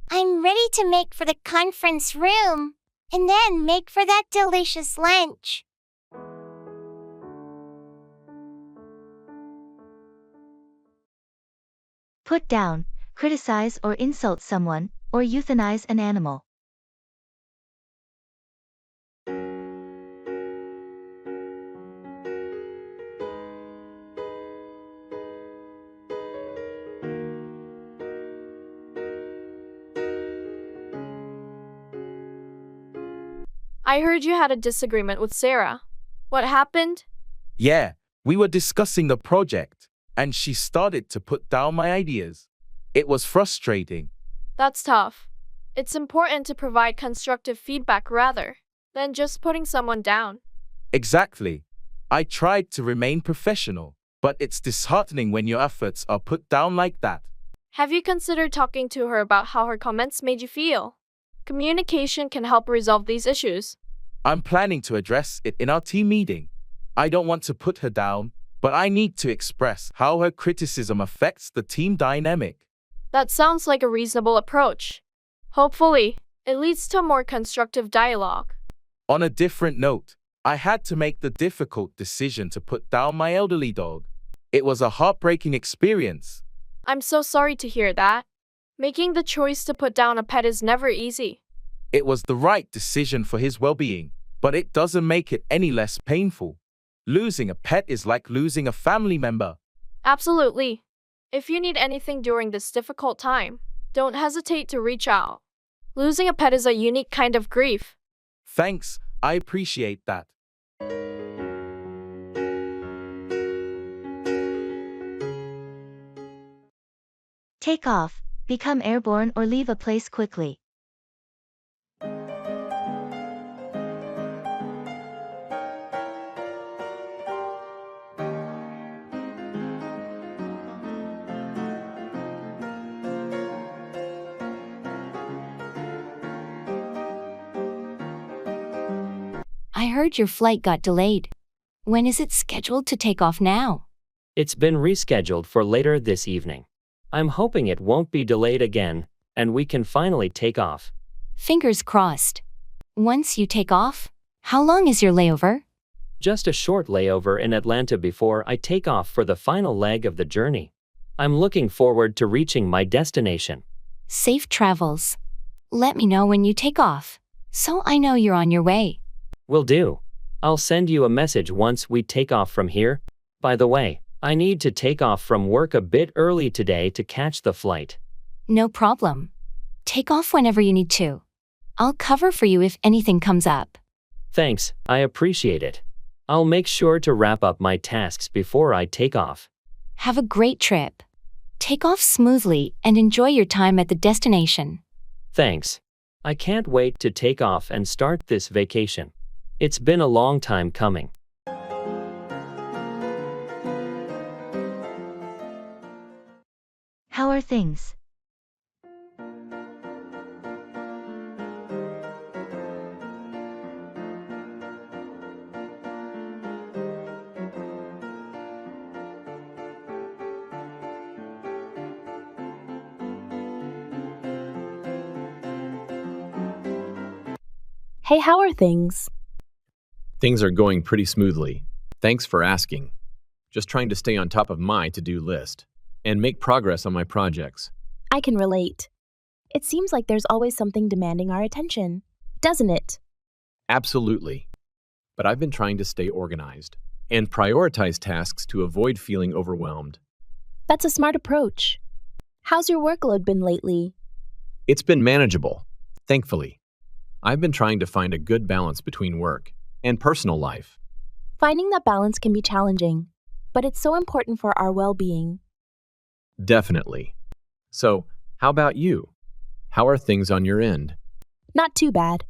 S3: I'm ready to make for the conference room and then make for that delicious lunch.
S1: Put down, criticize or insult someone, or euthanize an animal.
S9: I heard you had a disagreement with Sarah. What happened?
S2: Yeah, we were discussing the project, and she started to put down my ideas. It was frustrating.
S9: That's tough. It's important to provide constructive feedback rather than just putting someone down.
S2: Exactly. I tried to remain professional, but it's disheartening when your efforts are put down like that.
S9: Have you considered talking to her about how her comments made you feel? Communication can help resolve these issues.
S2: I'm planning to address it in our team meeting. I don't want to put her down, but I need to express how her criticism affects the team dynamic.
S9: That sounds like a reasonable approach. Hopefully, it leads to a more constructive dialogue.
S2: On a different note, I had to make the difficult decision to put down my elderly dog. It was a heartbreaking experience.
S9: I'm so sorry to hear that. Making the choice to put down a pet is never easy.
S2: It was the right decision for his well-being, but it doesn't make it any less painful. Losing a pet is like losing a family member.
S9: Absolutely. If you need anything during this difficult time, don't hesitate to reach out. Losing a pet is a unique kind of grief.
S2: Thanks, I appreciate that.
S1: Take off, become airborne or leave a place quickly.
S15: heard your flight got delayed. When is it scheduled to take off now?
S8: It's been rescheduled for later this evening. I'm hoping it won't be delayed again, and we can finally take off.
S15: Fingers crossed. Once you take off, how long is your layover?
S8: Just a short layover in Atlanta before I take off for the final leg of the journey. I'm looking forward to reaching my destination.
S15: Safe travels. Let me know when you take off, so I know you're on your way.
S8: Will do. I'll send you a message once we take off from here. By the way, I need to take off from work a bit early today to catch the flight.
S15: No problem. Take off whenever you need to. I'll cover for you if anything comes up.
S8: Thanks, I appreciate it. I'll make sure to wrap up my tasks before I take off.
S15: Have a great trip. Take off smoothly and enjoy your time at the destination.
S8: Thanks. I can't wait to take off and start this vacation. It's been a long time coming.
S1: How are things?
S18: Hey, how are things?
S7: Things are going pretty smoothly. Thanks for asking. Just trying to stay on top of my to-do list and make progress on my projects.
S18: I can relate. It seems like there's always something demanding our attention, doesn't it?
S7: Absolutely. But I've been trying to stay organized and prioritize tasks to avoid feeling overwhelmed.
S18: That's a smart approach. How's your workload been lately?
S7: It's been manageable, thankfully. I've been trying to find a good balance between work and personal life.
S18: Finding that balance can be challenging, but it's so important for our well-being.
S7: Definitely. So, how about you? How are things on your end?
S18: Not too bad.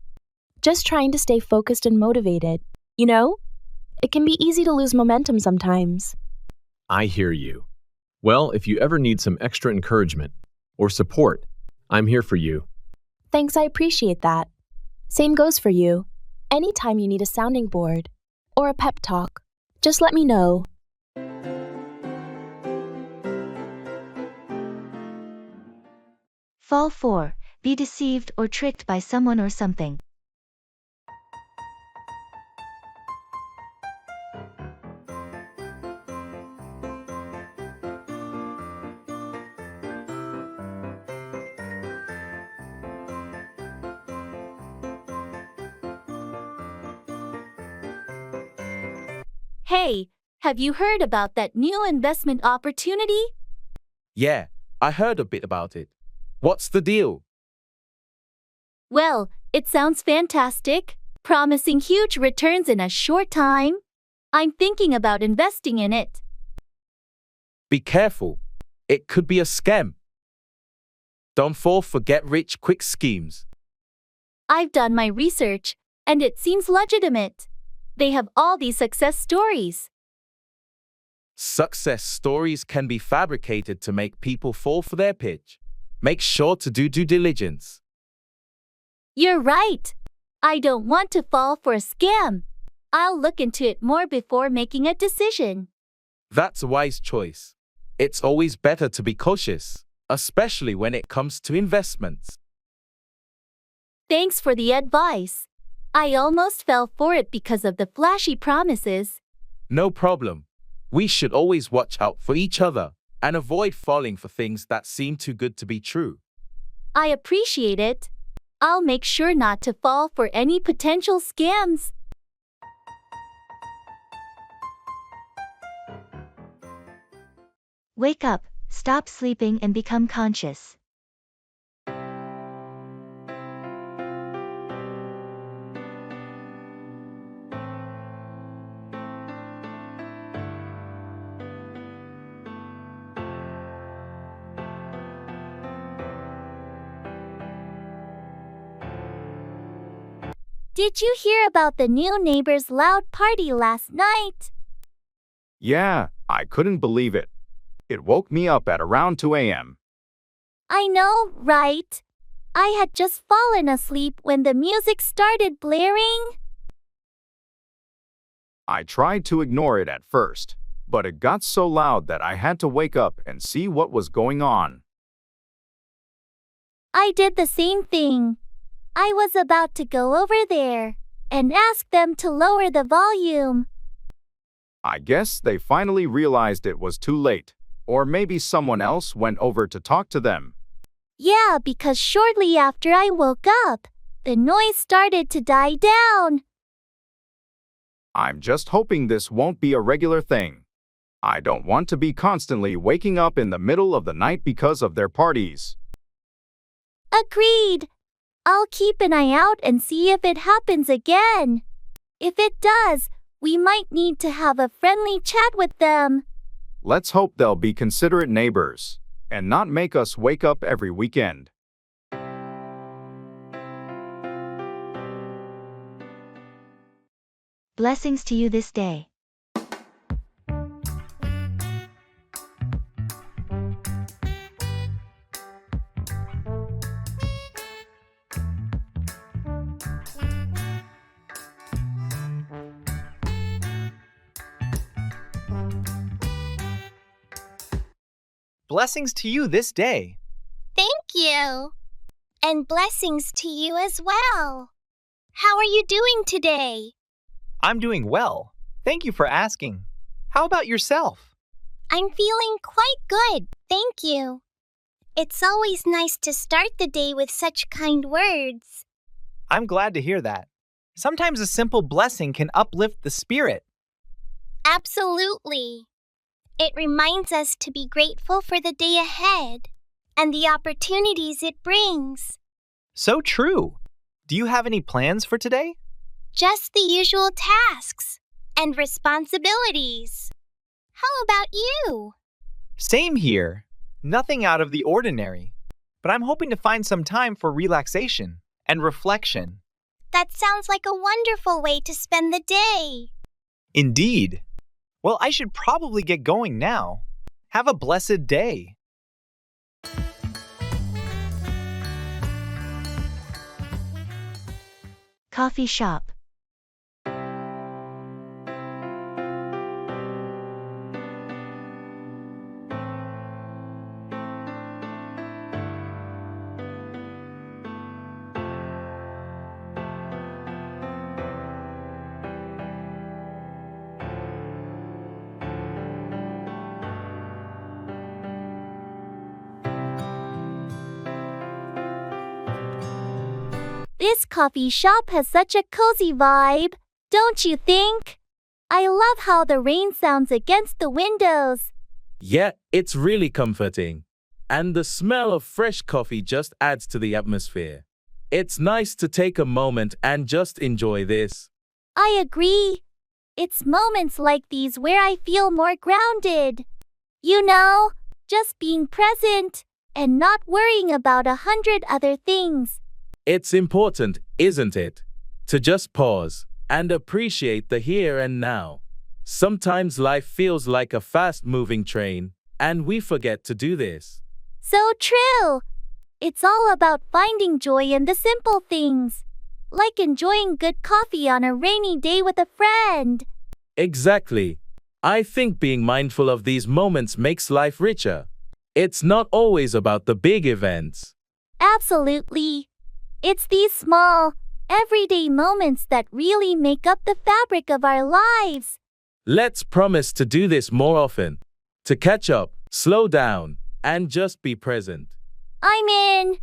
S18: Just trying to stay focused and motivated. You know, it can be easy to lose momentum sometimes.
S7: I hear you. Well, if you ever need some extra encouragement or support, I'm here for you.
S18: Thanks, I appreciate that. Same goes for you. Anytime you need a sounding board or a pep talk, just let me know.
S1: Fall 4. Be deceived or tricked by someone or something.
S6: Hey, have you heard about that new investment opportunity?
S2: Yeah, I heard a bit about it. What's the deal?
S6: Well, it sounds fantastic, promising huge returns in a short time. I'm thinking about investing in it.
S2: Be careful. It could be a scam. Don't fall for get-rich-quick schemes.
S6: I've done my research, and it seems legitimate. They have all these success stories.
S2: Success stories can be fabricated to make people fall for their pitch. Make sure to do due diligence.
S6: You're right. I don't want to fall for a scam. I'll look into it more before making a decision.
S2: That's a wise choice. It's always better to be cautious, especially when it comes to investments.
S6: Thanks for the advice. I almost fell for it because of the flashy promises.
S2: No problem. We should always watch out for each other and avoid falling for things that seem too good to be true.
S6: I appreciate it. I'll make sure not to fall for any potential scams.
S1: Wake up, stop sleeping and become conscious.
S6: Did you hear about the new neighbor's loud party last night?
S10: Yeah, I couldn't believe it. It woke me up at around 2 a.m.
S6: I know, right? I had just fallen asleep when the music started blaring.
S10: I tried to ignore it at first, but it got so loud that I had to wake up and see what was going on.
S6: I did the same thing. I was about to go over there and ask them to lower the volume.
S10: I guess they finally realized it was too late, or maybe someone else went over to talk to them.
S6: Yeah, because shortly after I woke up, the noise started to die down.
S10: I'm just hoping this won't be a regular thing. I don't want to be constantly waking up in the middle of the night because of their parties.
S6: Agreed. I'll keep an eye out and see if it happens again. If it does, we might need to have a friendly chat with them.
S10: Let's hope they'll be considerate neighbors and not make us wake up every weekend.
S1: Blessings to you this day.
S21: Blessings to you this day.
S3: Thank you. And blessings to you as well. How are you doing today?
S21: I'm doing well. Thank you for asking. How about yourself?
S3: I'm feeling quite good, thank you. It's always nice to start the day with such kind words.
S21: I'm glad to hear that. Sometimes a simple blessing can uplift the spirit.
S3: Absolutely. It reminds us to be grateful for the day ahead and the opportunities it brings.
S21: So true. Do you have any plans for today?
S3: Just the usual tasks and responsibilities. How about you?
S21: Same here. Nothing out of the ordinary. But I'm hoping to find some time for relaxation and reflection.
S3: That sounds like a wonderful way to spend the day.
S21: Indeed. Well, I should probably get going now. Have a blessed day.
S1: Coffee shop.
S6: This coffee shop has such a cozy vibe, don't you think? I love how the rain sounds against the windows.
S2: Yeah, it's really comforting. And the smell of fresh coffee just adds to the atmosphere. It's nice to take a moment and just enjoy this.
S6: I agree. It's moments like these where I feel more grounded. You know, just being present and not worrying about 100 other things.
S2: It's important, isn't it? To just pause and appreciate the here and now. Sometimes life feels like a fast-moving train, and we forget to do this.
S6: So true. It's all about finding joy in the simple things, like enjoying good coffee on a rainy day with a friend.
S2: Exactly. I think being mindful of these moments makes life richer. It's not always about the big events.
S6: Absolutely. It's these small, everyday moments that really make up the fabric of our lives.
S2: Let's promise to do this more often. To catch up, slow down, and just be present.
S6: I'm in.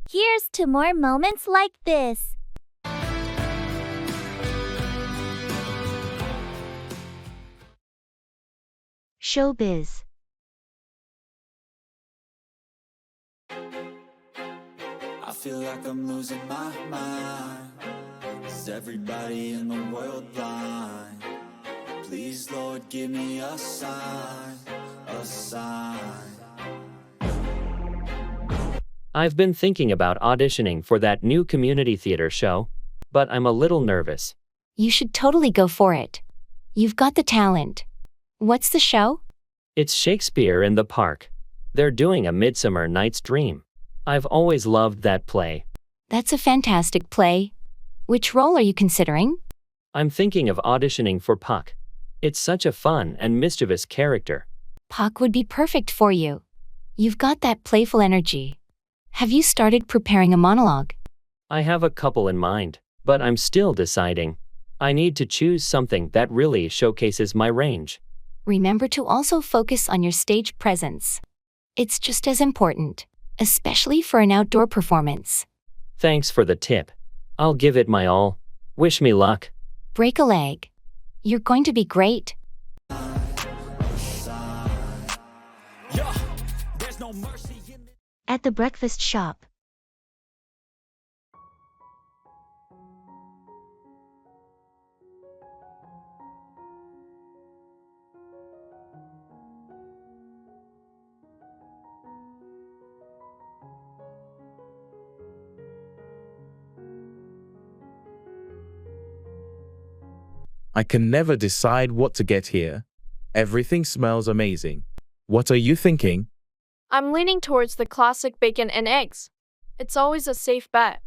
S6: Here's to more moments like this.
S1: Showbiz.
S14: I feel like I'm losing my mind. Is everybody in the world blind? Please, Lord, give me a sign, a sign.
S8: I've been thinking about auditioning for that new community theater show, but I'm a little nervous.
S15: You should totally go for it. You've got the talent. What's the show?
S8: It's Shakespeare in the Park. They're doing A Midsummer Night's Dream. I've always loved that play.
S15: That's a fantastic play. Which role are you considering?
S8: I'm thinking of auditioning for Puck. It's such a fun and mischievous character.
S15: Puck would be perfect for you. You've got that playful energy. Have you started preparing a monologue?
S8: I have a couple in mind, but I'm still deciding. I need to choose something that really showcases my range.
S15: Remember to also focus on your stage presence. It's just as important, especially for an outdoor performance.
S8: Thanks for the tip. I'll give it my all. Wish me luck.
S15: Break a leg. You're going to be great.
S1: At the breakfast shop.
S2: I can never decide what to get here. Everything smells amazing. What are you thinking?
S9: I'm leaning towards the classic bacon and eggs. It's always a safe bet.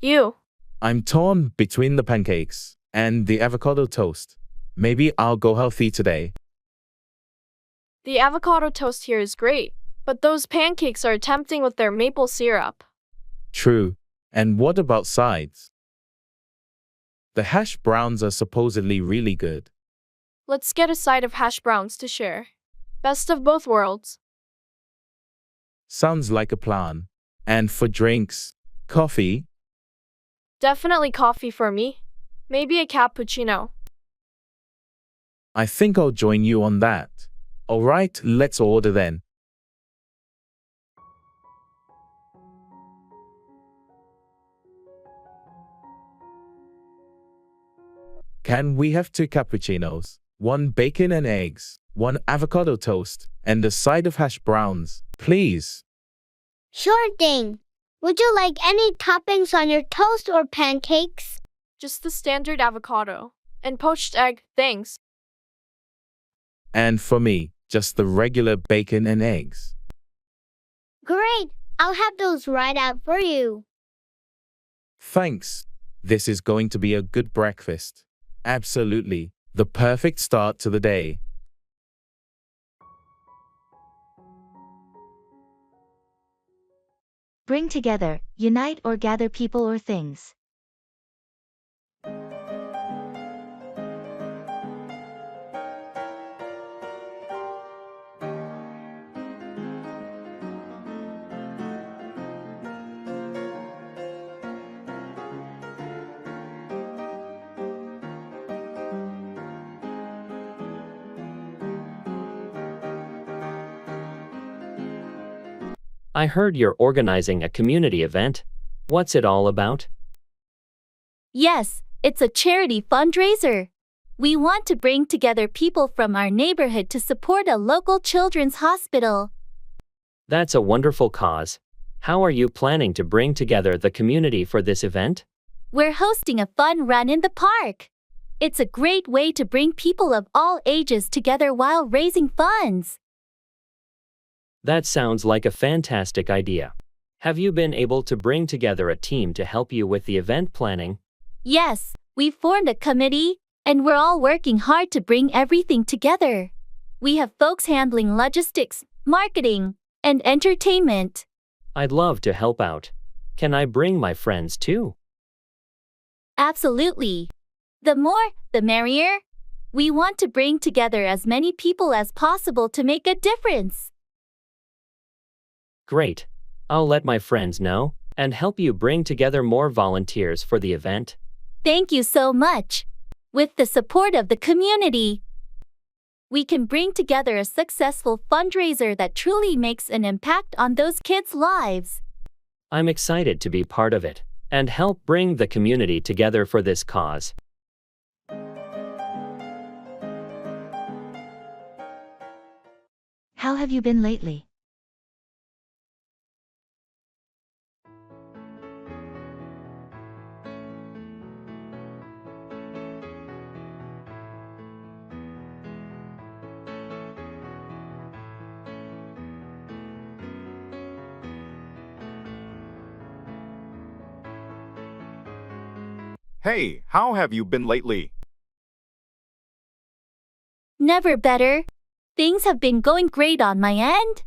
S9: You?
S2: I'm torn between the pancakes and the avocado toast. Maybe I'll go healthy today.
S9: The avocado toast here is great, but those pancakes are tempting with their maple syrup.
S2: True. And what about sides? The hash browns are supposedly really good.
S9: Let's get a side of hash browns to share. Best of both worlds.
S2: Sounds like a plan. And for drinks, coffee?
S9: Definitely coffee for me. Maybe a cappuccino.
S2: I think I'll join you on that. All right, let's order then. Can we have 2 cappuccinos, 1 bacon and eggs, 1 avocado toast, and a side of hash browns, please?
S19: Sure thing. Would you like any toppings on your toast or pancakes?
S9: Just the standard avocado. And poached egg, thanks.
S2: And for me, just the regular bacon and eggs.
S19: Great. I'll have those right out for you.
S2: Thanks. This is going to be a good breakfast. Absolutely. The perfect start to the day.
S1: Bring together, unite or gather people or things.
S8: I heard you're organizing a community event. What's it all about?
S20: Yes, it's a charity fundraiser. We want to bring together people from our neighborhood to support a local children's hospital.
S8: That's a wonderful cause. How are you planning to bring together the community for this event?
S20: We're hosting a fun run in the park. It's a great way to bring people of all ages together while raising funds.
S8: That sounds like a fantastic idea. Have you been able to bring together a team to help you with the event planning?
S20: Yes, we formed a committee, and we're all working hard to bring everything together. We have folks handling logistics, marketing, and entertainment.
S8: I'd love to help out. Can I bring my friends too?
S20: Absolutely. The more, the merrier. We want to bring together as many people as possible to make a difference.
S8: Great. I'll let my friends know and help you bring together more volunteers for the event.
S20: Thank you so much. With the support of the community, we can bring together a successful fundraiser that truly makes an impact on those kids' lives.
S8: I'm excited to be part of it and help bring the community together for this cause.
S1: How have you been lately?
S10: Hey, how have you been lately?
S20: Never better. Things have been going great on my end.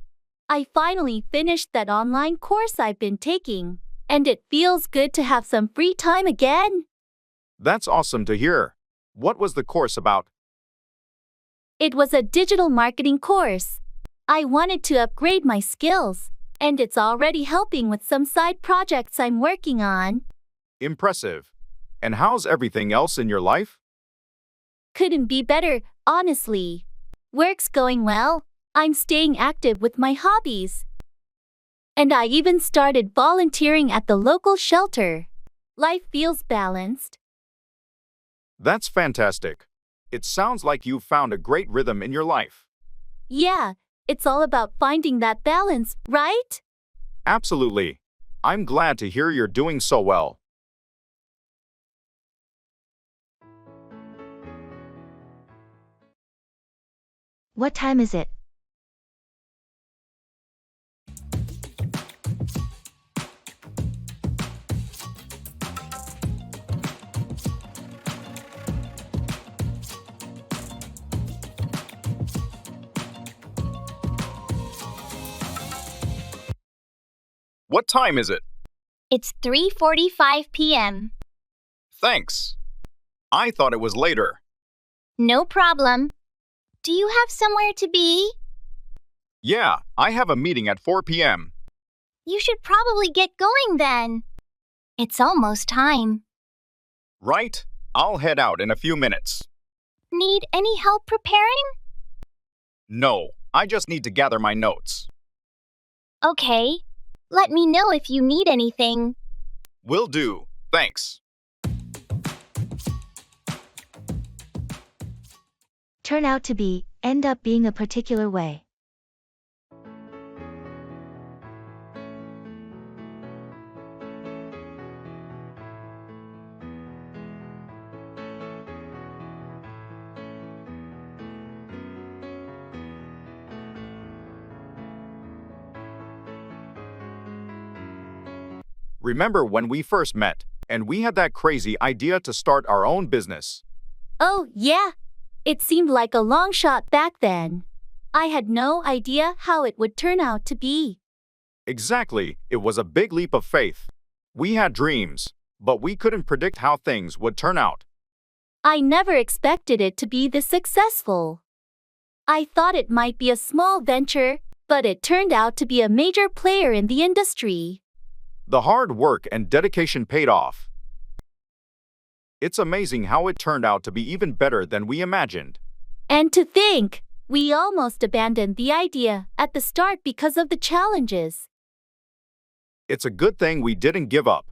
S20: I finally finished that online course I've been taking, and it feels good to have some free time again.
S10: That's awesome to hear. What was the course about?
S20: It was a digital marketing course. I wanted to upgrade my skills, and it's already helping with some side projects I'm working on.
S10: Impressive. And how's everything else in your life?
S20: Couldn't be better, honestly. Work's going well. I'm staying active with my hobbies. And I even started volunteering at the local shelter. Life feels balanced.
S10: That's fantastic. It sounds like you've found a great rhythm in your life.
S20: Yeah, it's all about finding that balance, right?
S10: Absolutely. I'm glad to hear you're doing so well.
S1: What time is it?
S10: What time is it?
S3: It's 3:45 p.m.
S10: Thanks. I thought it was later.
S3: No problem. Do you have somewhere to be?
S10: Yeah, I have a meeting at 4 p.m.
S3: You should probably get going then. It's almost time.
S10: Right? I'll head out in a few minutes.
S3: Need any help preparing?
S10: No, I just need to gather my notes.
S3: Okay. Let me know if you need anything.
S10: Will do. Thanks.
S1: Turn out to be, end up being a particular way.
S10: Remember when we first met, and we had that crazy idea to start our own business?
S20: Oh, yeah. It seemed like a long shot back then. I had no idea how it would turn out to be.
S10: Exactly. It was a big leap of faith. We had dreams, but we couldn't predict how things would turn out.
S20: I never expected it to be this successful. I thought it might be a small venture, but it turned out to be a major player in the industry.
S10: The hard work and dedication paid off. It's amazing how it turned out to be even better than we imagined.
S20: And to think, we almost abandoned the idea at the start because of the challenges.
S10: It's a good thing we didn't give up.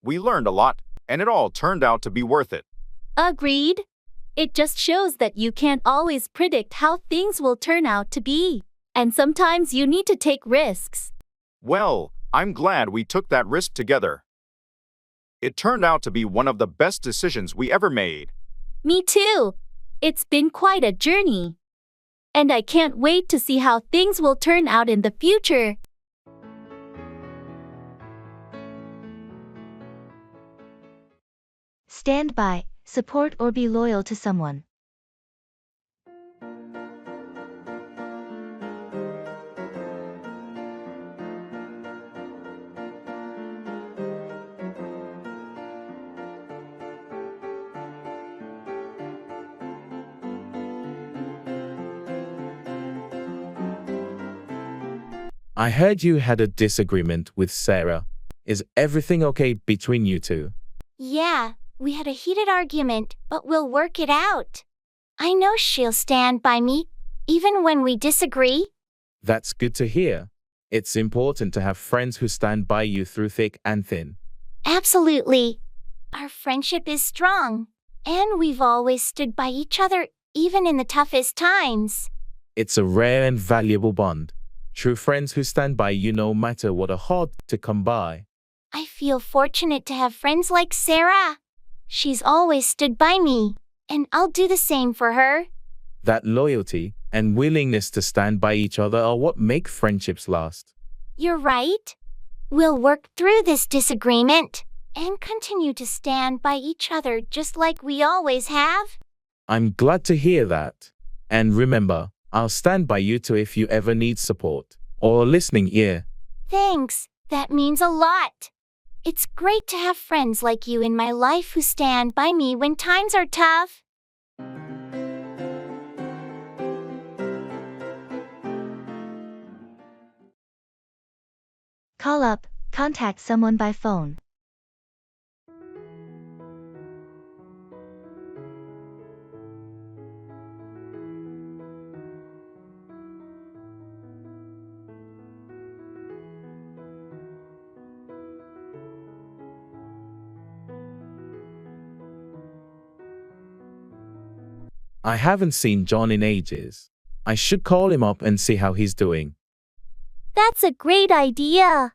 S10: We learned a lot, and it all turned out to be worth it.
S20: Agreed. It just shows that you can't always predict how things will turn out to be. And sometimes you need to take risks.
S10: Well, I'm glad we took that risk together. It turned out to be one of the best decisions we ever made.
S20: Me too. It's been quite a journey. And I can't wait to see how things will turn out in the future.
S1: Stand by, support or be loyal to someone.
S2: I heard you had a disagreement with Sarah. Is everything okay between you two?
S3: Yeah, we had a heated argument, but we'll work it out. I know she'll stand by me, even when we disagree.
S2: That's good to hear. It's important to have friends who stand by you through thick and thin.
S3: Absolutely. Our friendship is strong, and we've always stood by each other, even in the toughest times.
S2: It's a rare and valuable bond. True friends who stand by you no matter what are hard to come by.
S3: I feel fortunate to have friends like Sarah. She's always stood by me, and I'll do the same for her.
S2: That loyalty and willingness to stand by each other are what make friendships last.
S3: You're right. We'll work through this disagreement and continue to stand by each other just like we always have.
S2: I'm glad to hear that. And remember, I'll stand by you too if you ever need support or a listening ear.
S3: Thanks, that means a lot. It's great to have friends like you in my life who stand by me when times are tough.
S1: Call up, contact someone by phone.
S2: I haven't seen John in ages. I should call him up and see how he's doing.
S20: That's a great idea.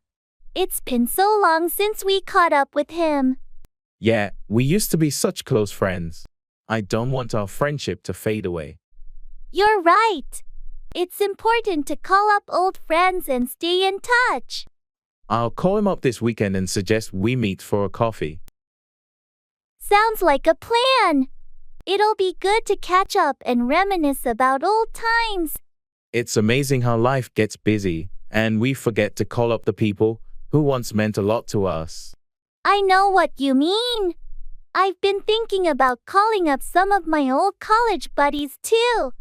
S20: It's been so long since we caught up with him.
S2: Yeah, we used to be such close friends. I don't want our friendship to fade away.
S20: You're right. It's important to call up old friends and stay in touch.
S2: I'll call him up this weekend and suggest we meet for a coffee.
S20: Sounds like a plan. It'll be good to catch up and reminisce about old times.
S2: It's amazing how life gets busy, and we forget to call up the people who once meant a lot to us.
S20: I know what you mean. I've been thinking about calling up some of my old college buddies too.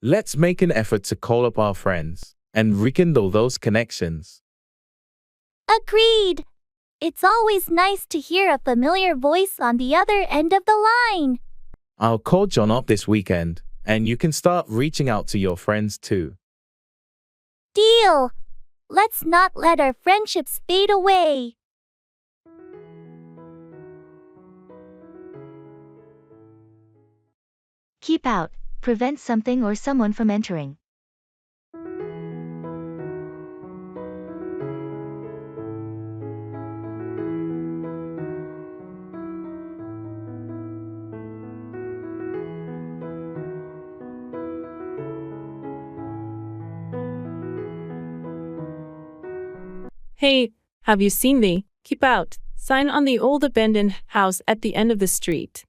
S2: Let's make an effort to call up our friends and rekindle those connections.
S20: Agreed. It's always nice to hear a familiar voice on the other end of the line.
S2: I'll call John up this weekend, and you can start reaching out to your friends too.
S20: Deal. Let's not let our friendships fade away.
S1: Keep out, prevent something or someone from entering.
S4: Hey, have you seen the "Keep Out" sign on the old abandoned house at the end of the street?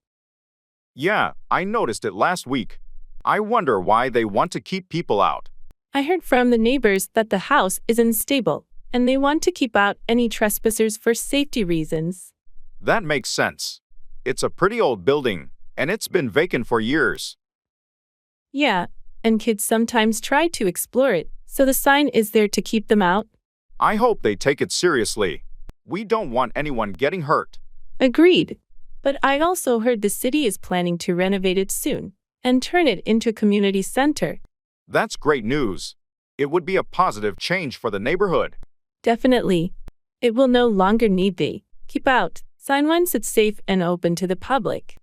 S10: Yeah, I noticed it last week. I wonder why they want to keep people out.
S4: I heard from the neighbors that the house is unstable, and they want to keep out any trespassers for safety reasons.
S10: That makes sense. It's a pretty old building, and it's been vacant for years.
S4: Yeah, and kids sometimes try to explore it, so the sign is there to keep them out.
S10: I hope they take it seriously. We don't want anyone getting hurt.
S4: Agreed. But I also heard the city is planning to renovate it soon and turn it into a community center.
S10: That's great news. It would be a positive change for the neighborhood.
S4: Definitely. It will no longer need the "Keep Out" sign once it's safe and open to the public.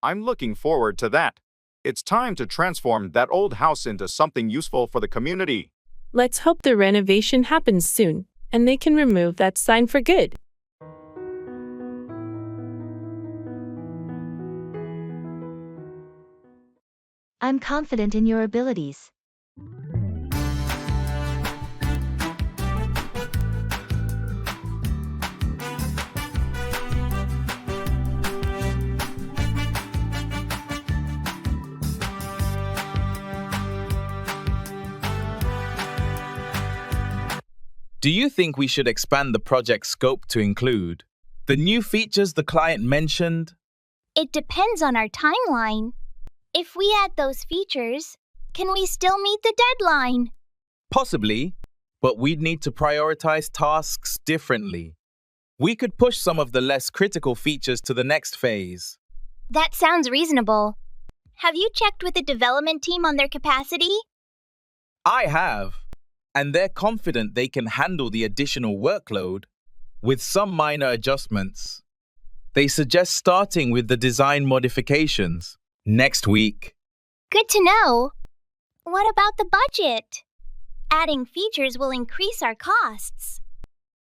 S10: I'm looking forward to that. It's time to transform that old house into something useful for the community.
S4: Let's hope the renovation happens soon, and they can remove that sign for good.
S1: I'm confident in your abilities.
S11: Do you think we should expand the project scope to include the new features the client mentioned?
S3: It depends on our timeline. If we add those features, can we still meet the deadline?
S11: Possibly, but we'd need to prioritize tasks differently. We could push some of the less critical features to the next phase.
S3: That sounds reasonable. Have you checked with the development team on their capacity?
S11: I have, and they're confident they can handle the additional workload with some minor adjustments. They suggest starting with the design modifications next week.
S3: Good to know. What about the budget? Adding features will increase our costs.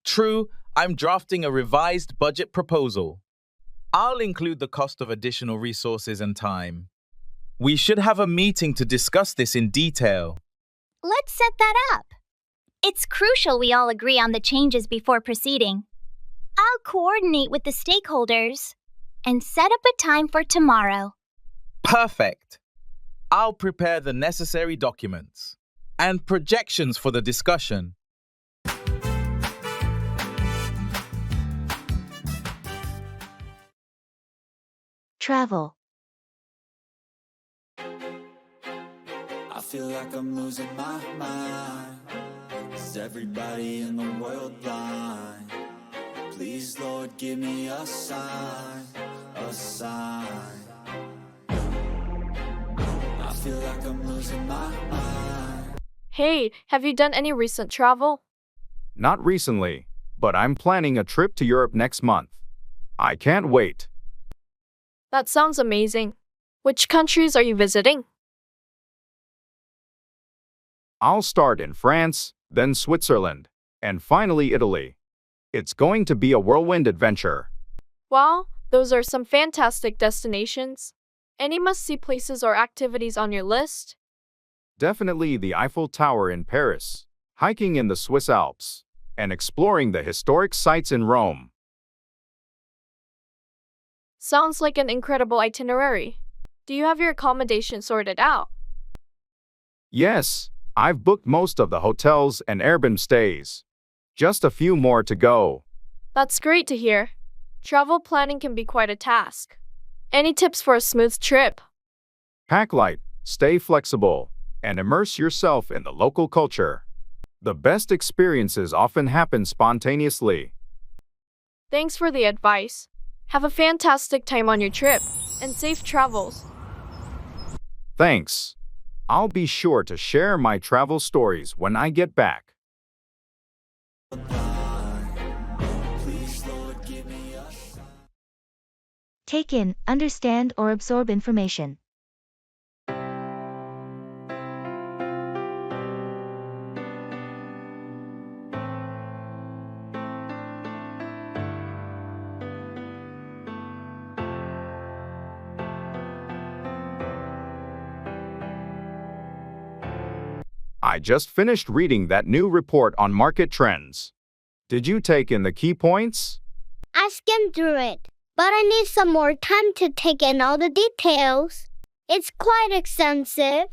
S11: True, I'm drafting a revised budget proposal. I'll include the cost of additional resources and time. We should have a meeting to discuss this in detail.
S3: Let's set that up. It's crucial we all agree on the changes before proceeding. I'll coordinate with the stakeholders and set up a time for tomorrow.
S11: Perfect. I'll prepare the necessary documents and projections for the discussion.
S1: Travel.
S14: I feel like I'm losing my mind. Is everybody in the world blind? Please, Lord, give me a sign, a sign. I feel like I'm losing my mind.
S9: Hey, have you done any recent travel?
S10: Not recently, but I'm planning a trip to Europe next month. I can't wait.
S9: That sounds amazing. Which countries are you visiting?
S10: I'll start in France, then Switzerland, and finally Italy. It's going to be a whirlwind adventure.
S9: Wow, those are some fantastic destinations. Any must-see places or activities on your list?
S10: Definitely the Eiffel Tower in Paris, hiking in the Swiss Alps, and exploring the historic sites in Rome.
S9: Sounds like an incredible itinerary. Do you have your accommodation sorted out?
S10: Yes, I've booked most of the hotels and Airbnb stays. Just a few more to go.
S9: That's great to hear. Travel planning can be quite a task. Any tips for a smooth trip?
S10: Pack light, stay flexible, and immerse yourself in the local culture. The best experiences often happen spontaneously.
S9: Thanks for the advice. Have a fantastic time on your trip, and safe travels.
S10: Thanks. I'll be sure to share my travel stories when I get back.
S1: Take in, understand or absorb information.
S10: I just finished reading that new report on market trends. Did you take in the key points?
S19: I skimmed through it, but I need some more time to take in all the details. It's quite extensive.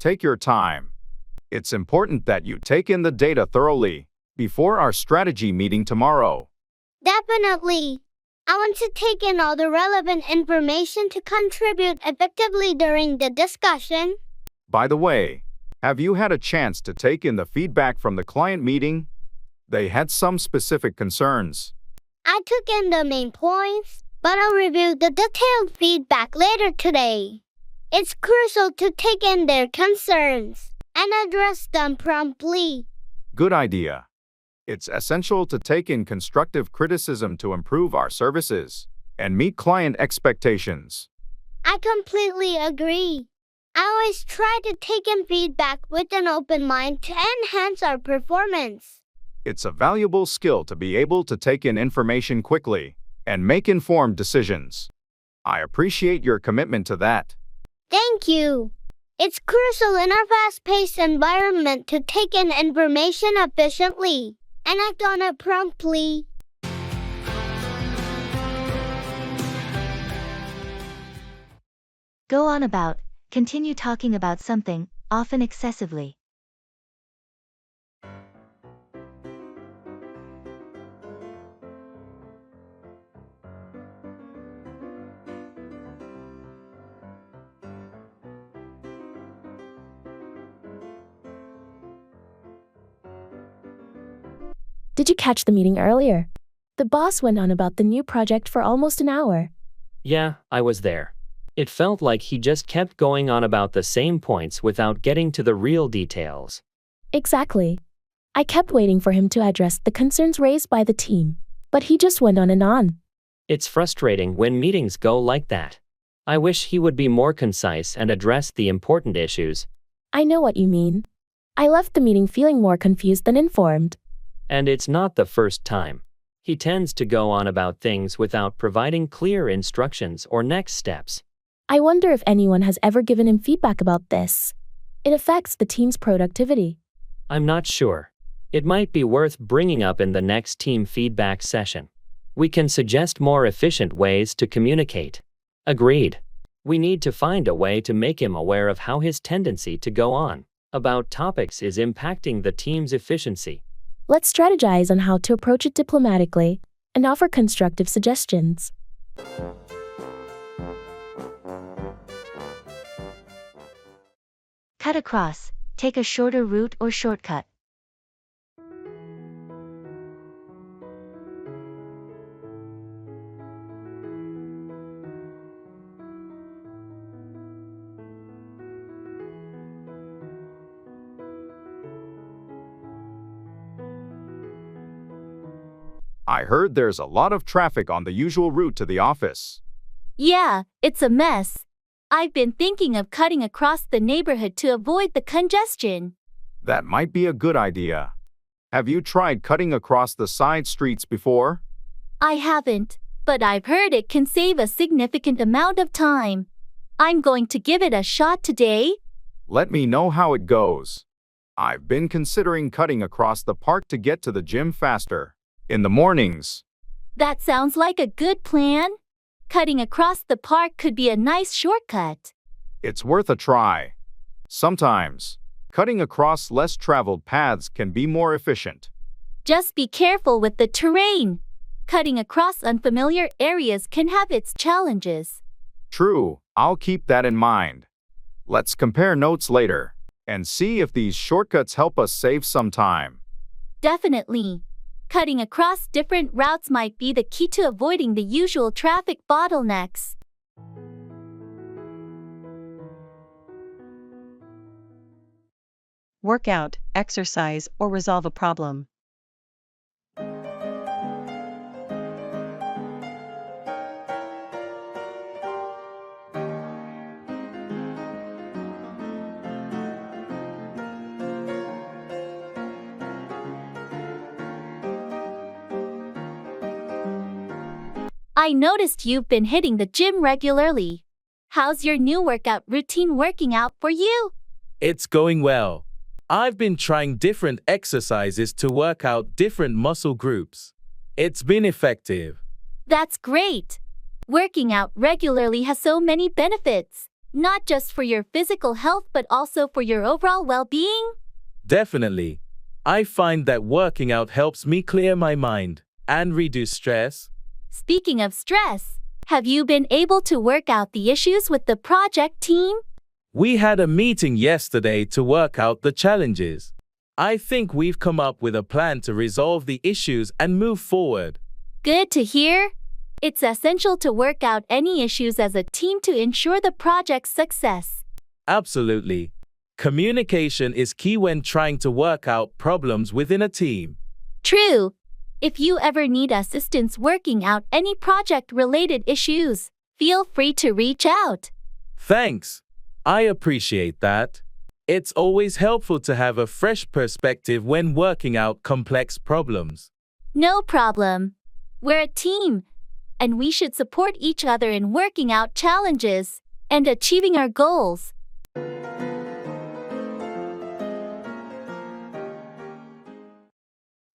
S10: Take your time. It's important that you take in the data thoroughly before our strategy meeting tomorrow.
S19: Definitely. I want to take in all the relevant information to contribute effectively during the discussion.
S10: By the way, have you had a chance to take in the feedback from the client meeting? They had some specific concerns.
S19: I took in the main points, but I'll review the detailed feedback later today. It's crucial to take in their concerns and address them promptly.
S10: Good idea. It's essential to take in constructive criticism to improve our services and meet client expectations.
S19: I completely agree. I always try to take in feedback with an open mind to enhance our performance.
S10: It's a valuable skill to be able to take in information quickly and make informed decisions. I appreciate your commitment to that.
S19: Thank you. It's crucial in our fast-paced environment to take in information efficiently and act on it promptly.
S1: Go on about, continue talking about something, often excessively.
S18: Did you catch the meeting earlier? The boss went on about the new project for almost an hour.
S8: Yeah, I was there. It felt like he just kept going on about the same points without getting to the real details.
S18: Exactly. I kept waiting for him to address the concerns raised by the team, but he just went on and on.
S8: It's frustrating when meetings go like that. I wish he would be more concise and address the important issues.
S18: I know what you mean. I left the meeting feeling more confused than informed.
S8: And it's not the first time. He tends to go on about things without providing clear instructions or next steps.
S18: I wonder if anyone has ever given him feedback about this. It affects the team's productivity.
S8: I'm not sure. It might be worth bringing up in the next team feedback session. We can suggest more efficient ways to communicate. Agreed. We need to find a way to make him aware of how his tendency to go on about topics is impacting the team's efficiency.
S18: Let's strategize on how to approach it diplomatically and offer constructive suggestions.
S1: Cut across. Take a shorter route or shortcut.
S10: I heard there's a lot of traffic on the usual route to the office.
S20: Yeah, it's a mess. I've been thinking of cutting across the neighborhood to avoid the congestion.
S10: That might be a good idea. Have you tried cutting across the side streets before?
S20: I haven't, but I've heard it can save a significant amount of time. I'm going to give it a shot today.
S10: Let me know how it goes. I've been considering cutting across the park to get to the gym faster. In the mornings.
S20: That sounds like a good plan. Cutting across the park could be a nice shortcut.
S10: It's worth a try. Sometimes, cutting across less traveled paths can be more efficient.
S20: Just be careful with the terrain. Cutting across unfamiliar areas can have its challenges.
S10: True, I'll keep that in mind. Let's compare notes later and see if these shortcuts help us save some time.
S20: Definitely. Cutting across different routes might be the key to avoiding the usual traffic bottlenecks.
S5: Workout, exercise, or resolve a problem.
S20: I noticed you've been hitting the gym regularly. How's your new workout routine working out for you?
S2: It's going well. I've been trying different exercises to work out different muscle groups. It's been effective.
S20: That's great. Working out regularly has so many benefits, not just for your physical health but also for your overall well-being.
S2: Definitely. I find that working out helps me clear my mind and reduce stress.
S20: Speaking of stress, have you been able to work out the issues with the project team?
S2: We had a meeting yesterday to work out the challenges. I think we've come up with a plan to resolve the issues and move forward.
S20: Good to hear. It's essential to work out any issues as a team to ensure the project's success.
S2: Absolutely. Communication is key when trying to work out problems within a team.
S20: True. If you ever need assistance working out any project-related issues, feel free to reach out.
S2: Thanks. I appreciate that. It's always helpful to have a fresh perspective when working out complex problems.
S20: No problem. We're a team, and we should support each other in working out challenges and achieving our goals.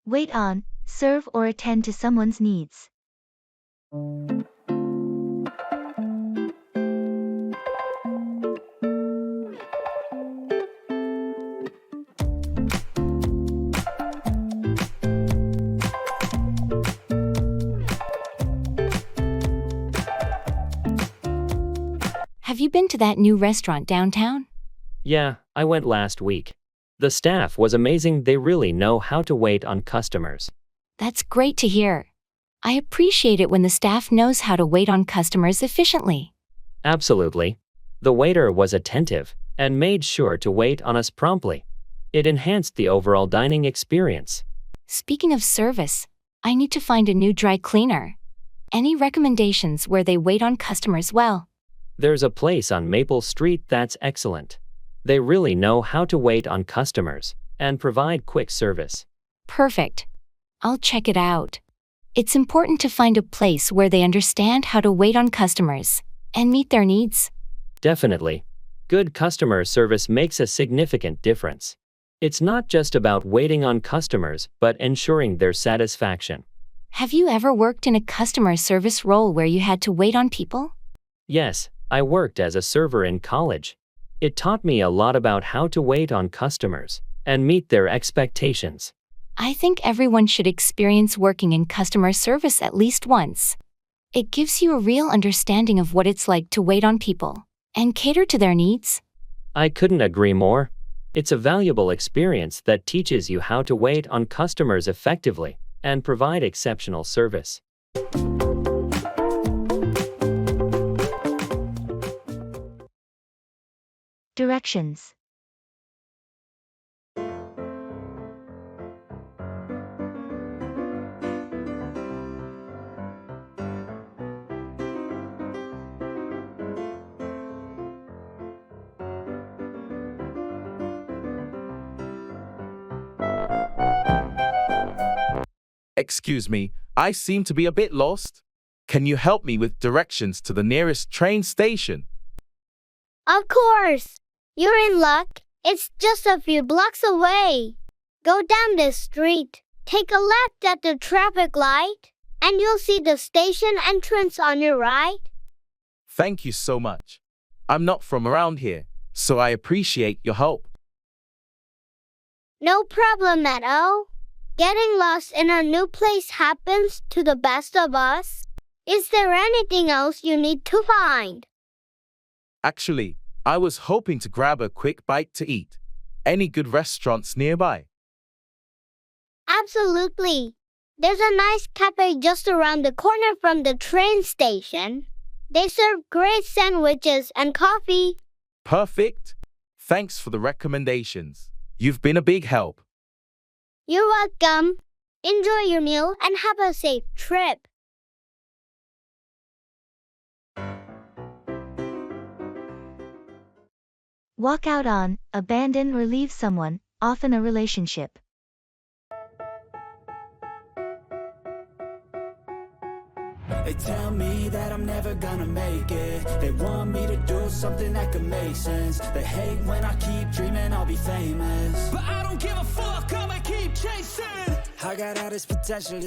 S1: Wait on, serve or attend to someone's needs.
S15: Have you been to that new restaurant downtown?
S8: Yeah, I went last week. The staff was amazing. They really know how to wait on customers.
S15: That's great to hear. I appreciate it when the staff knows how to wait on customers efficiently.
S8: Absolutely. The waiter was attentive and made sure to wait on us promptly. It enhanced the overall dining experience.
S15: Speaking of service, I need to find a new dry cleaner. Any recommendations where they wait on customers well?
S8: There's a place on Maple Street that's excellent. They really know how to wait on customers and provide quick service.
S15: Perfect. I'll check it out. It's important to find a place where they understand how to wait on customers and meet their needs.
S8: Definitely. Good customer service makes a significant difference. It's not just about waiting on customers, but ensuring their satisfaction.
S15: Have you ever worked in a customer service role where you had to wait on people?
S8: Yes, I worked as a server in college. It taught me a lot about how to wait on customers and meet their expectations.
S15: I think everyone should experience working in customer service at least once. It gives you a real understanding of what it's like to wait on people and cater to their needs.
S8: I couldn't agree more. It's a valuable experience that teaches you how to wait on customers effectively and provide exceptional service.
S1: Directions.
S2: Excuse me, I seem to be a bit lost. Can you help me with directions to the nearest train station?
S19: Of course! You're in luck. It's just a few blocks away. Go down this street, take a left at the traffic light, and you'll see the station entrance on your right.
S2: Thank you so much. I'm not from around here, so I appreciate your help.
S19: No problem at all. Getting lost in a new place happens to the best of us. Is there anything else you need to find?
S2: Actually, I was hoping to grab a quick bite to eat. Any good restaurants nearby?
S19: Absolutely. There's a nice cafe just around the corner from the train station. They serve great sandwiches and coffee.
S2: Perfect. Thanks for the recommendations. You've been a big help.
S19: You're welcome. Enjoy your meal and have a safe trip.
S1: Walk out on, abandon or leave someone, often a relationship.
S14: They tell me that I'm never gonna make it. They want me to do something that could make sense. They hate when I keep dreaming I'll be famous, but I don't give a fuck, I'ma keep chasing. I got all this potential.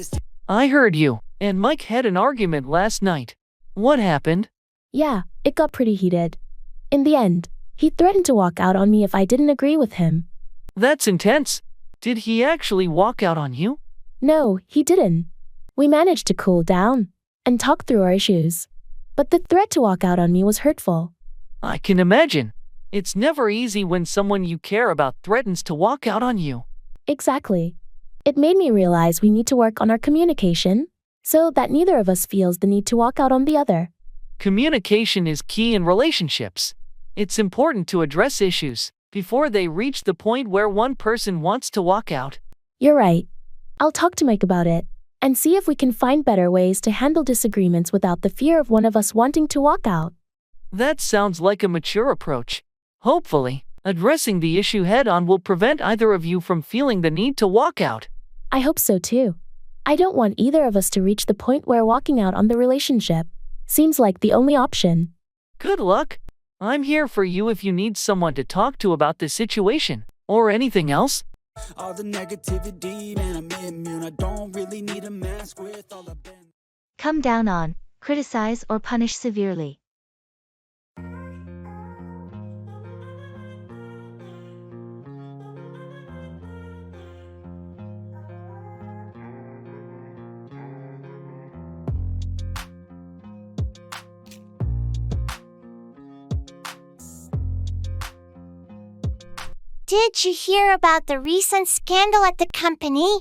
S13: I heard you and Mike had an argument last night. What happened?
S18: Yeah, it got pretty heated. In the end, he threatened to walk out on me if I didn't agree with him.
S13: That's intense. Did he actually walk out on you?
S18: No, he didn't. We managed to cool down and talk through our issues. But the threat to walk out on me was hurtful.
S13: I can imagine. It's never easy when someone you care about threatens to walk out on you.
S18: Exactly. It made me realize we need to work on our communication so that neither of us feels the need to walk out on the other.
S13: Communication is key in relationships. It's important to address issues before they reach the point where one person wants to walk out.
S18: You're right. I'll talk to Mike about it and see if we can find better ways to handle disagreements without the fear of one of us wanting to walk out.
S13: That sounds like a mature approach. Hopefully, addressing the issue head-on will prevent either of you from feeling the need to walk out.
S18: I hope so too. I don't want either of us to reach the point where walking out on the relationship seems like the only option.
S13: Good luck. I'm here for you if you need someone to talk to about this situation or anything else.
S14: All the negativity, man, I'm immune. I don't really need a mask with all the bend.
S1: Come down on, criticize or punish severely.
S3: Did you hear about the recent scandal at the company?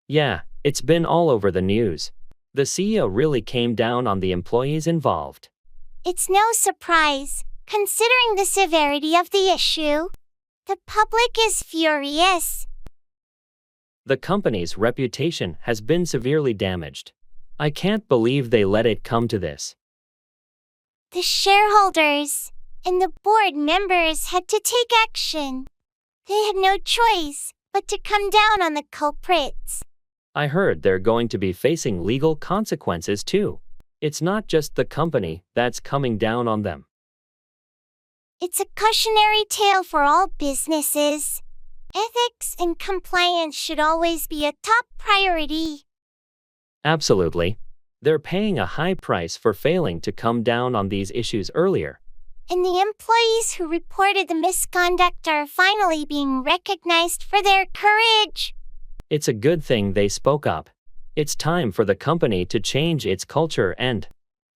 S8: Yeah, it's been all over the news. The CEO really came down on the employees involved.
S3: It's no surprise, considering the severity of the issue. The public is furious.
S8: The company's reputation has been severely damaged. I can't believe they let it come to this.
S3: The shareholders and the board members had to take action. They had no choice but to come down on the culprits.
S8: I heard they're going to be facing legal consequences too. It's not just the company that's coming down on them.
S3: It's a cautionary tale for all businesses. Ethics and compliance should always be a top priority.
S8: Absolutely. They're paying a high price for failing to come down on these issues earlier.
S3: And the employees who reported the misconduct are finally being recognized for their courage.
S8: It's a good thing they spoke up. It's time for the company to change its culture and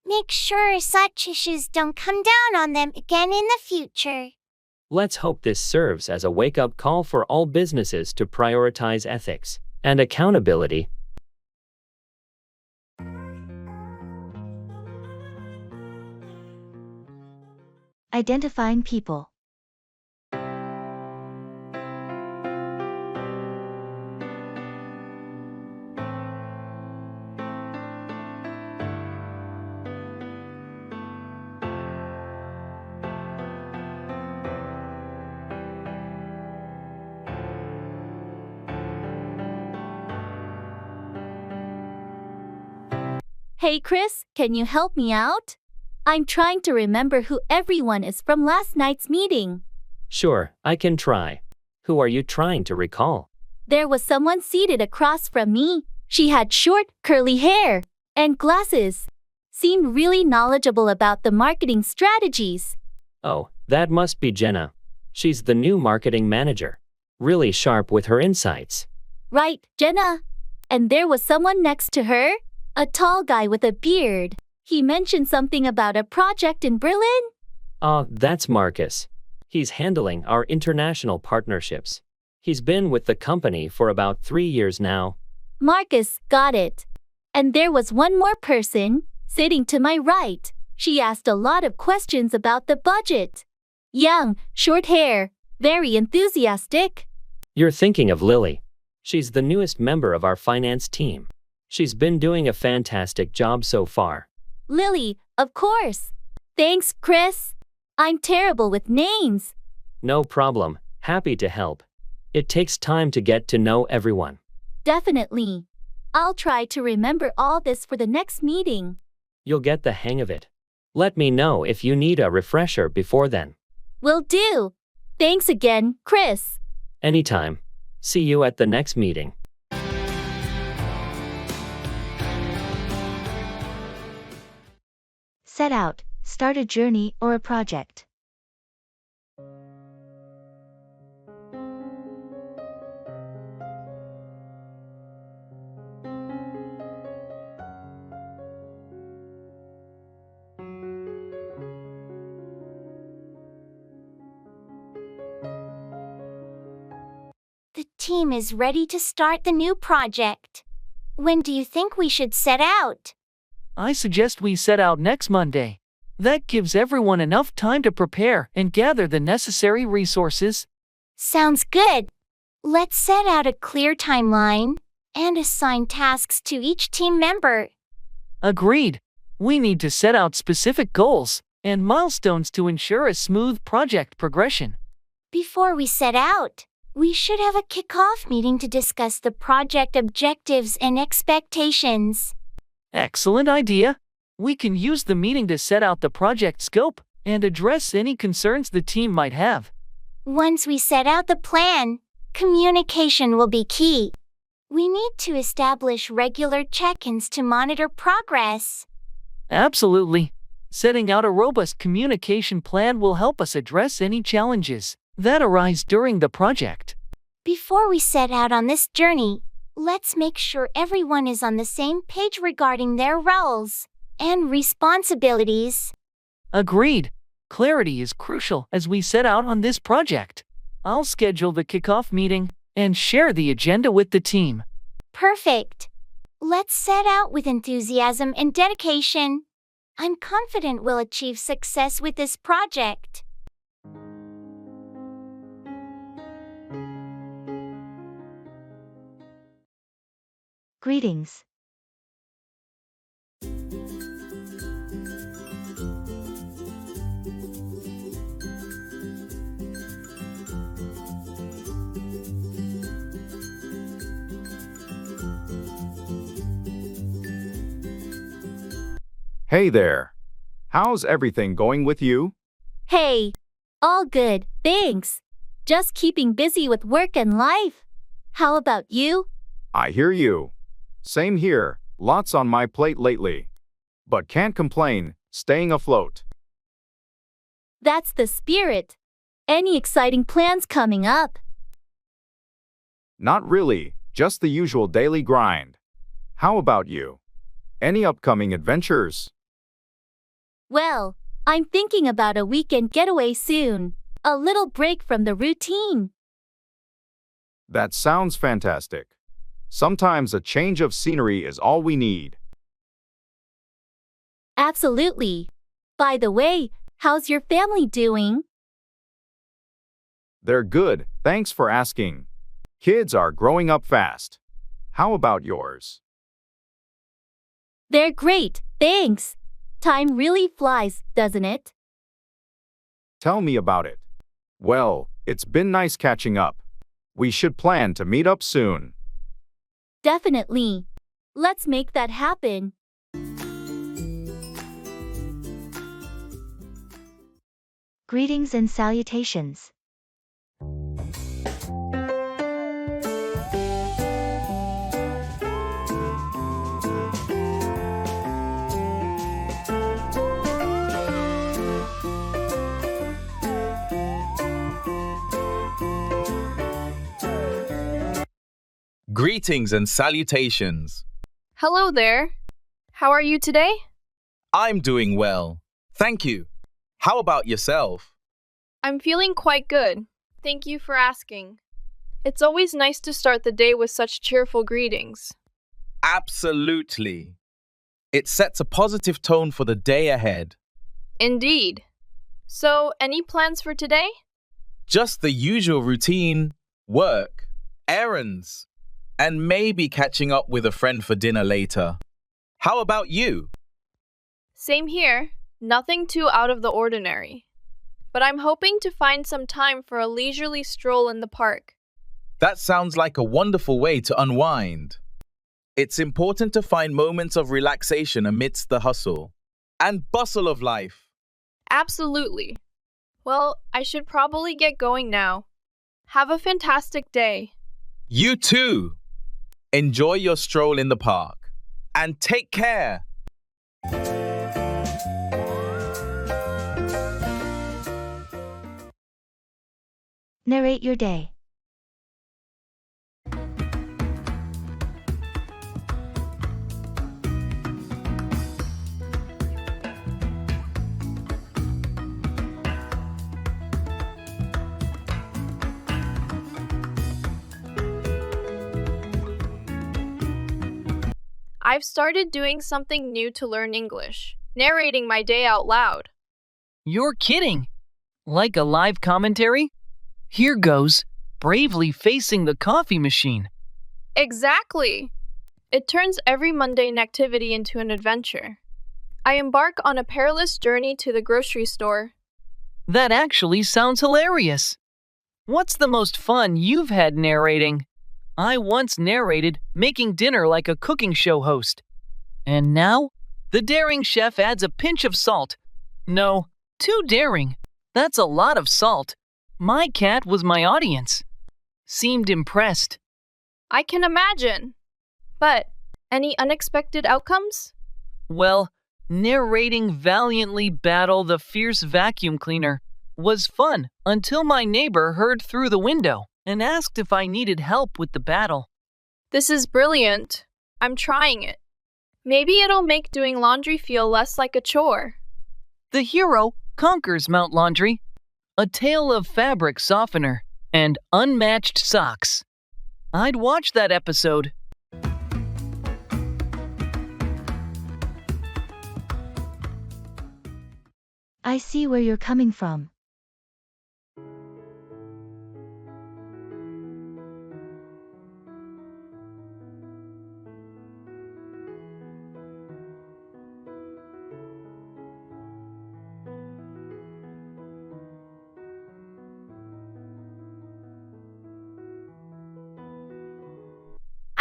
S3: make sure such issues don't come down on them again in the future.
S8: let's hope this serves as a wake-up call for all businesses to prioritize ethics and accountability.
S1: Identifying people.
S20: Hey Chris, can you help me out? I'm trying to remember who everyone is from last night's meeting.
S8: Sure, I can try. Who are you trying to recall?
S20: There was someone seated across from me. She had short, curly hair and glasses. Seemed really knowledgeable about the marketing strategies.
S8: Oh, that must be Jenna. She's the new marketing manager. Really sharp with her insights.
S20: Right, Jenna. And there was someone next to her, a tall guy with a beard. He mentioned something about a project in Berlin.
S8: That's Marcus. He's handling our international partnerships. He's been with the company for about 3 years now.
S20: Marcus, got it. And there was one more person, sitting to my right. She asked a lot of questions about the budget. Young, short hair, very enthusiastic.
S8: You're thinking of Lily. She's the newest member of our finance team. She's been doing a fantastic job so far.
S20: Lily, of course. Thanks, Chris. I'm terrible with names.
S8: No problem. Happy to help. It takes time to get to know everyone.
S20: Definitely. I'll try to remember all this for the next meeting.
S8: You'll get the hang of it. Let me know if you need a refresher before then.
S20: Will do. Thanks again, Chris.
S8: Anytime. See you at the next meeting.
S1: Set out, start a journey or a project.
S3: The team is ready to start the new project. When do you think we should set out?
S13: I suggest we set out next Monday. That gives everyone enough time to prepare and gather the necessary resources.
S3: Sounds good. Let's set out a clear timeline and assign tasks to each team member.
S13: Agreed. We need to set out specific goals and milestones to ensure a smooth project progression.
S3: Before we set out, we should have a kickoff meeting to discuss the project objectives and expectations.
S13: Excellent idea. We can use the meeting to set out the project scope and address any concerns the team might have.
S3: Once we set out the plan, communication will be key. We need to establish regular check-ins to monitor progress.
S13: Absolutely. Setting out a robust communication plan will help us address any challenges that arise during the project.
S3: Before we set out on this journey, let's make sure everyone is on the same page regarding their roles and responsibilities.
S13: Agreed. Clarity is crucial as we set out on this project. I'll schedule the kickoff meeting and share the agenda with the team.
S3: Perfect. Let's set out with enthusiasm and dedication. I'm confident we'll achieve success with this project.
S1: Greetings.
S10: Hey there. How's everything going with you?
S20: Hey, all good, thanks. Just keeping busy with work and life. How about you?
S10: I hear you. Same here. Lots on my plate lately. But can't complain, staying afloat.
S20: That's the spirit. Any exciting plans coming up?
S10: Not really, just the usual daily grind. How about you? Any upcoming adventures?
S20: Well, I'm thinking about a weekend getaway soon. A little break from the routine.
S10: That sounds fantastic. Sometimes a change of scenery is all we need.
S20: Absolutely. By the way, how's your family doing?
S10: They're good, thanks for asking. Kids are growing up fast. How about yours?
S20: They're great, thanks. Time really flies, doesn't it?
S10: Tell me about it. Well, it's been nice catching up. We should plan to meet up soon.
S20: Definitely. Let's make that happen.
S1: Greetings and salutations.
S11: Greetings and salutations.
S9: Hello there. How are you today?
S11: I'm doing well. Thank you. How about yourself?
S9: I'm feeling quite good. Thank you for asking. It's always nice to start the day with such cheerful greetings.
S11: Absolutely. It sets a positive tone for the day ahead.
S9: Indeed. So, any plans for today?
S11: Just the usual routine, work, errands, and maybe catching up with a friend for dinner later. How about you?
S9: Same here. Nothing too out of the ordinary. But I'm hoping to find some time for a leisurely stroll in the park.
S11: That sounds like a wonderful way to unwind. It's important to find moments of relaxation amidst the hustle and bustle of life.
S9: Absolutely. Well, I should probably get going now. Have a fantastic day.
S11: You too. Enjoy your stroll in the park. And take care.
S1: Narrate your day.
S9: I've started doing something new to learn English, narrating my day out loud.
S13: You're kidding! Like a live commentary? Here goes, bravely facing the coffee machine.
S9: Exactly! It turns every mundane activity into an adventure. I embark on a perilous journey to the grocery store.
S13: That actually sounds hilarious. What's the most fun you've had narrating? I once narrated making dinner like a cooking show host. And now, the daring chef adds a pinch of salt. No, too daring. That's a lot of salt. My cat was my audience. Seemed impressed.
S9: I can imagine. But, any unexpected outcomes?
S13: Well, narrating valiantly battle the fierce vacuum cleaner was fun until my neighbor heard through the window and asked if I needed help with the battle.
S9: This is brilliant. I'm trying it. Maybe it'll make doing laundry feel less like a chore.
S13: The hero conquers Mount Laundry, a tale of fabric softener and unmatched socks. I'd watch that episode.
S1: I see where you're coming from.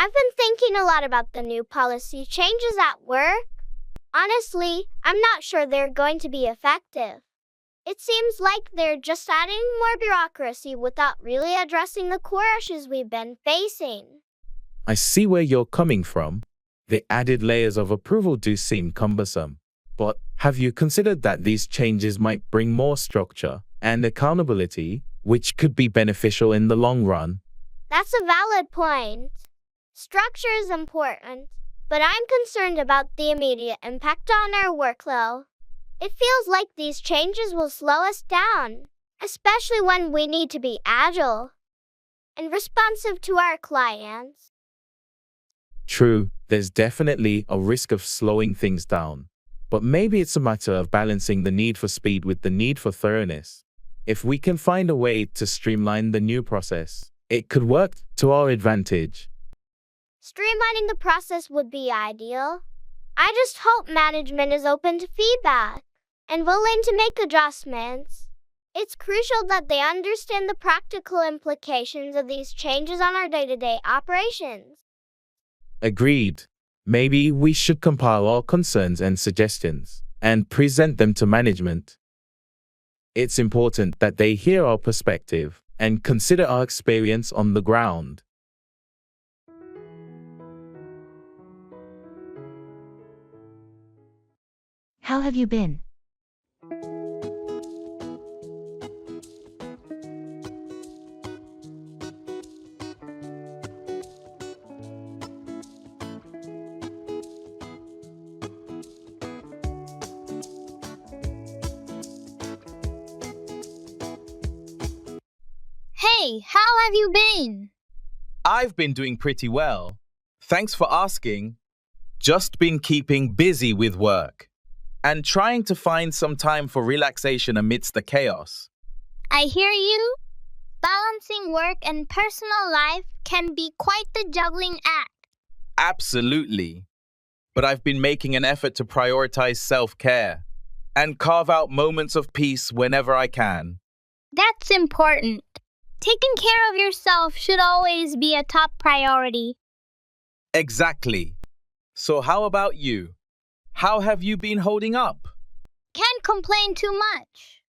S19: I've been thinking a lot about the new policy changes at work. Honestly, I'm not sure they're going to be effective. It seems like they're just adding more bureaucracy without really addressing the core issues we've been facing.
S2: I see where you're coming from. The added layers of approval do seem cumbersome. But have you considered that these changes might bring more structure and accountability, which could be beneficial in the long run?
S19: That's a valid point. Structure is important, but I'm concerned about the immediate impact on our workload. It feels like these changes will slow us down, especially when we need to be agile and responsive to our clients.
S2: True, there's definitely a risk of slowing things down. But maybe it's a matter of balancing the need for speed with the need for thoroughness. If we can find a way to streamline the new process, it could work to our advantage.
S19: Streamlining the process would be ideal. I just hope management is open to feedback and willing to make adjustments. It's crucial that they understand the practical implications of these changes on our day-to-day operations.
S2: Agreed. Maybe we should compile our concerns and suggestions and present them to management. It's important that they hear our perspective and consider our experience on the ground.
S1: How have you been?
S19: Hey, how have you been?
S11: I've been doing pretty well. Thanks for asking. Just been keeping busy with work and trying to find some time for relaxation amidst the chaos.
S19: I hear you. Balancing work and personal life can be quite the juggling act.
S11: Absolutely. But I've been making an effort to prioritize self-care and carve out moments of peace whenever I can.
S19: That's important. Taking care of yourself should always be a top priority.
S11: Exactly. So how about you? How have you been holding up?
S19: Can't complain too much.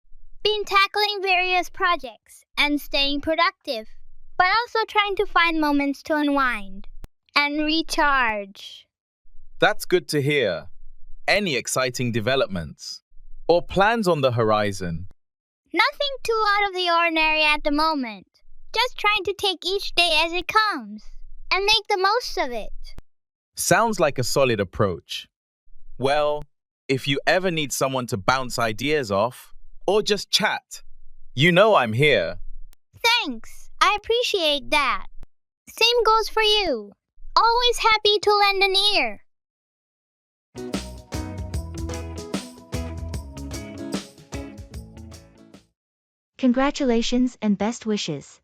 S19: Been tackling various projects and staying productive, but also trying to find moments to unwind and recharge.
S11: That's good to hear. Any exciting developments or plans on the horizon?
S19: Nothing too out of the ordinary at the moment. Just trying to take each day as it comes and make the most of it.
S11: Sounds like a solid approach. Well, if you ever need someone to bounce ideas off or just chat, you know I'm here.
S19: Thanks. I appreciate that. Same goes for you. Always happy to lend an ear.
S1: Congratulations and best wishes.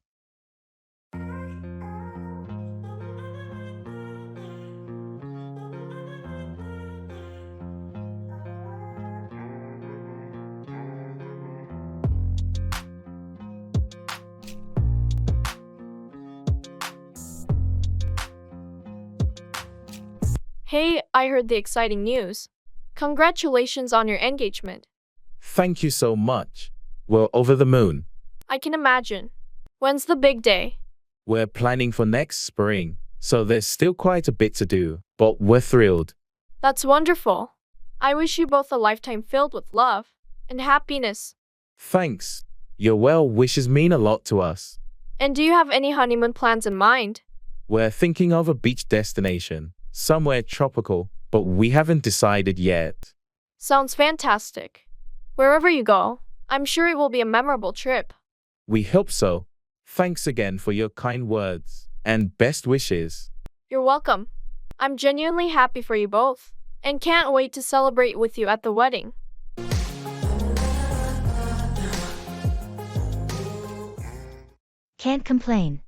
S9: Hey, I heard the exciting news. Congratulations on your engagement.
S2: Thank you so much. We're over the moon.
S9: I can imagine. When's the big day?
S2: We're planning for next spring, so there's still quite a bit to do, but we're thrilled.
S9: That's wonderful. I wish you both a lifetime filled with love and happiness.
S2: Thanks. Your well wishes mean a lot to us.
S9: And do you have any honeymoon plans in mind?
S2: We're thinking of a beach destination, somewhere tropical, but we haven't decided yet.
S9: Sounds fantastic. Wherever you go, I'm sure it will be a memorable trip.
S2: We hope so. Thanks again for your kind words and best wishes.
S9: You're welcome. I'm genuinely happy for you both and can't wait to celebrate with you at the wedding.
S1: Can't complain.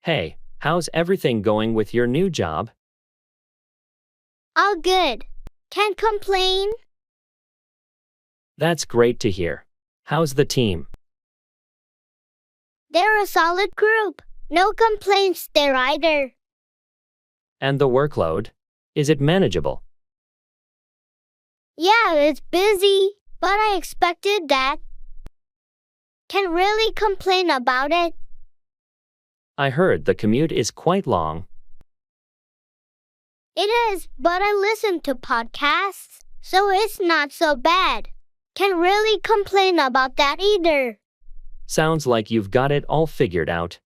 S8: Hey, how's everything going with your new job?
S19: All good. Can't complain.
S8: That's great to hear. How's the team?
S19: They're a solid group. No complaints there either.
S8: And the workload? Is it manageable?
S19: Yeah, it's busy, but I expected that. Can't really complain about it.
S8: I heard the commute is quite long.
S19: It is, but I listen to podcasts, so it's not so bad. Can't really complain about that either.
S8: Sounds like you've got it all figured out.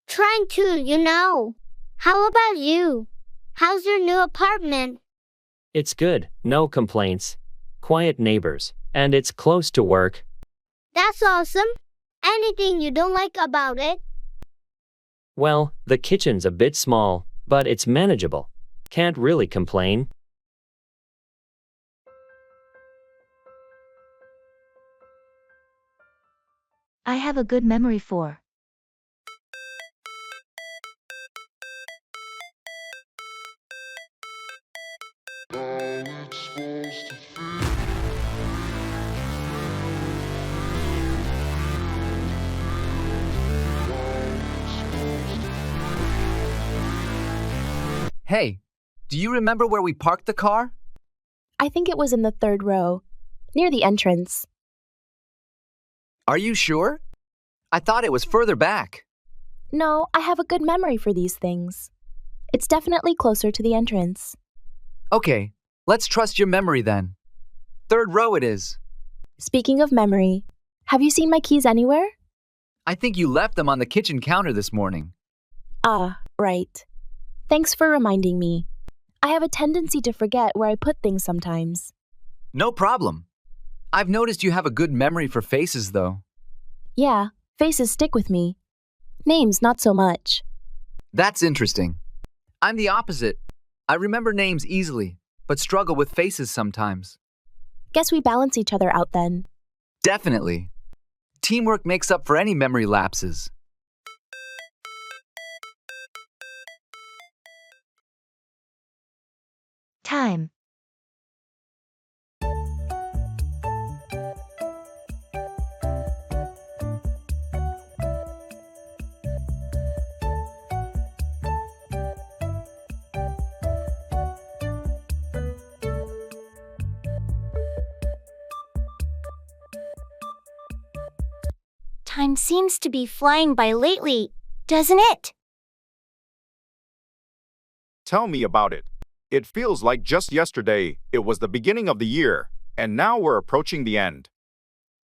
S19: Trying to. How about you? How's your new apartment?
S8: It's good, no complaints. Quiet neighbors, and it's close to work.
S19: That's awesome. Anything you don't like about it?
S8: Well, the kitchen's a bit small, but it's manageable. Can't really complain.
S1: I have a good memory for.
S17: Hey, do you remember where we parked the car?
S18: I think it was in the third row, near the entrance.
S17: Are you sure? I thought it was further back.
S18: No, I have a good memory for these things. It's definitely closer to the entrance.
S17: Okay, let's trust your memory then. Third row it is.
S18: Speaking of memory, have you seen my keys anywhere?
S17: I think you left them on the kitchen counter this morning.
S18: Ah, right. Thanks for reminding me. I have a tendency to forget where I put things sometimes.
S17: No problem. I've noticed you have a good memory for faces, though.
S18: Yeah, faces stick with me. Names, not so much.
S17: That's interesting. I'm the opposite. I remember names easily, but struggle with faces sometimes.
S18: Guess we balance each other out then.
S17: Definitely. Teamwork makes up for any memory lapses.
S1: Time.
S3: Time seems to be flying by lately, doesn't it?
S10: Tell me about it. It feels like just yesterday it was the beginning of the year, and now we're approaching the end.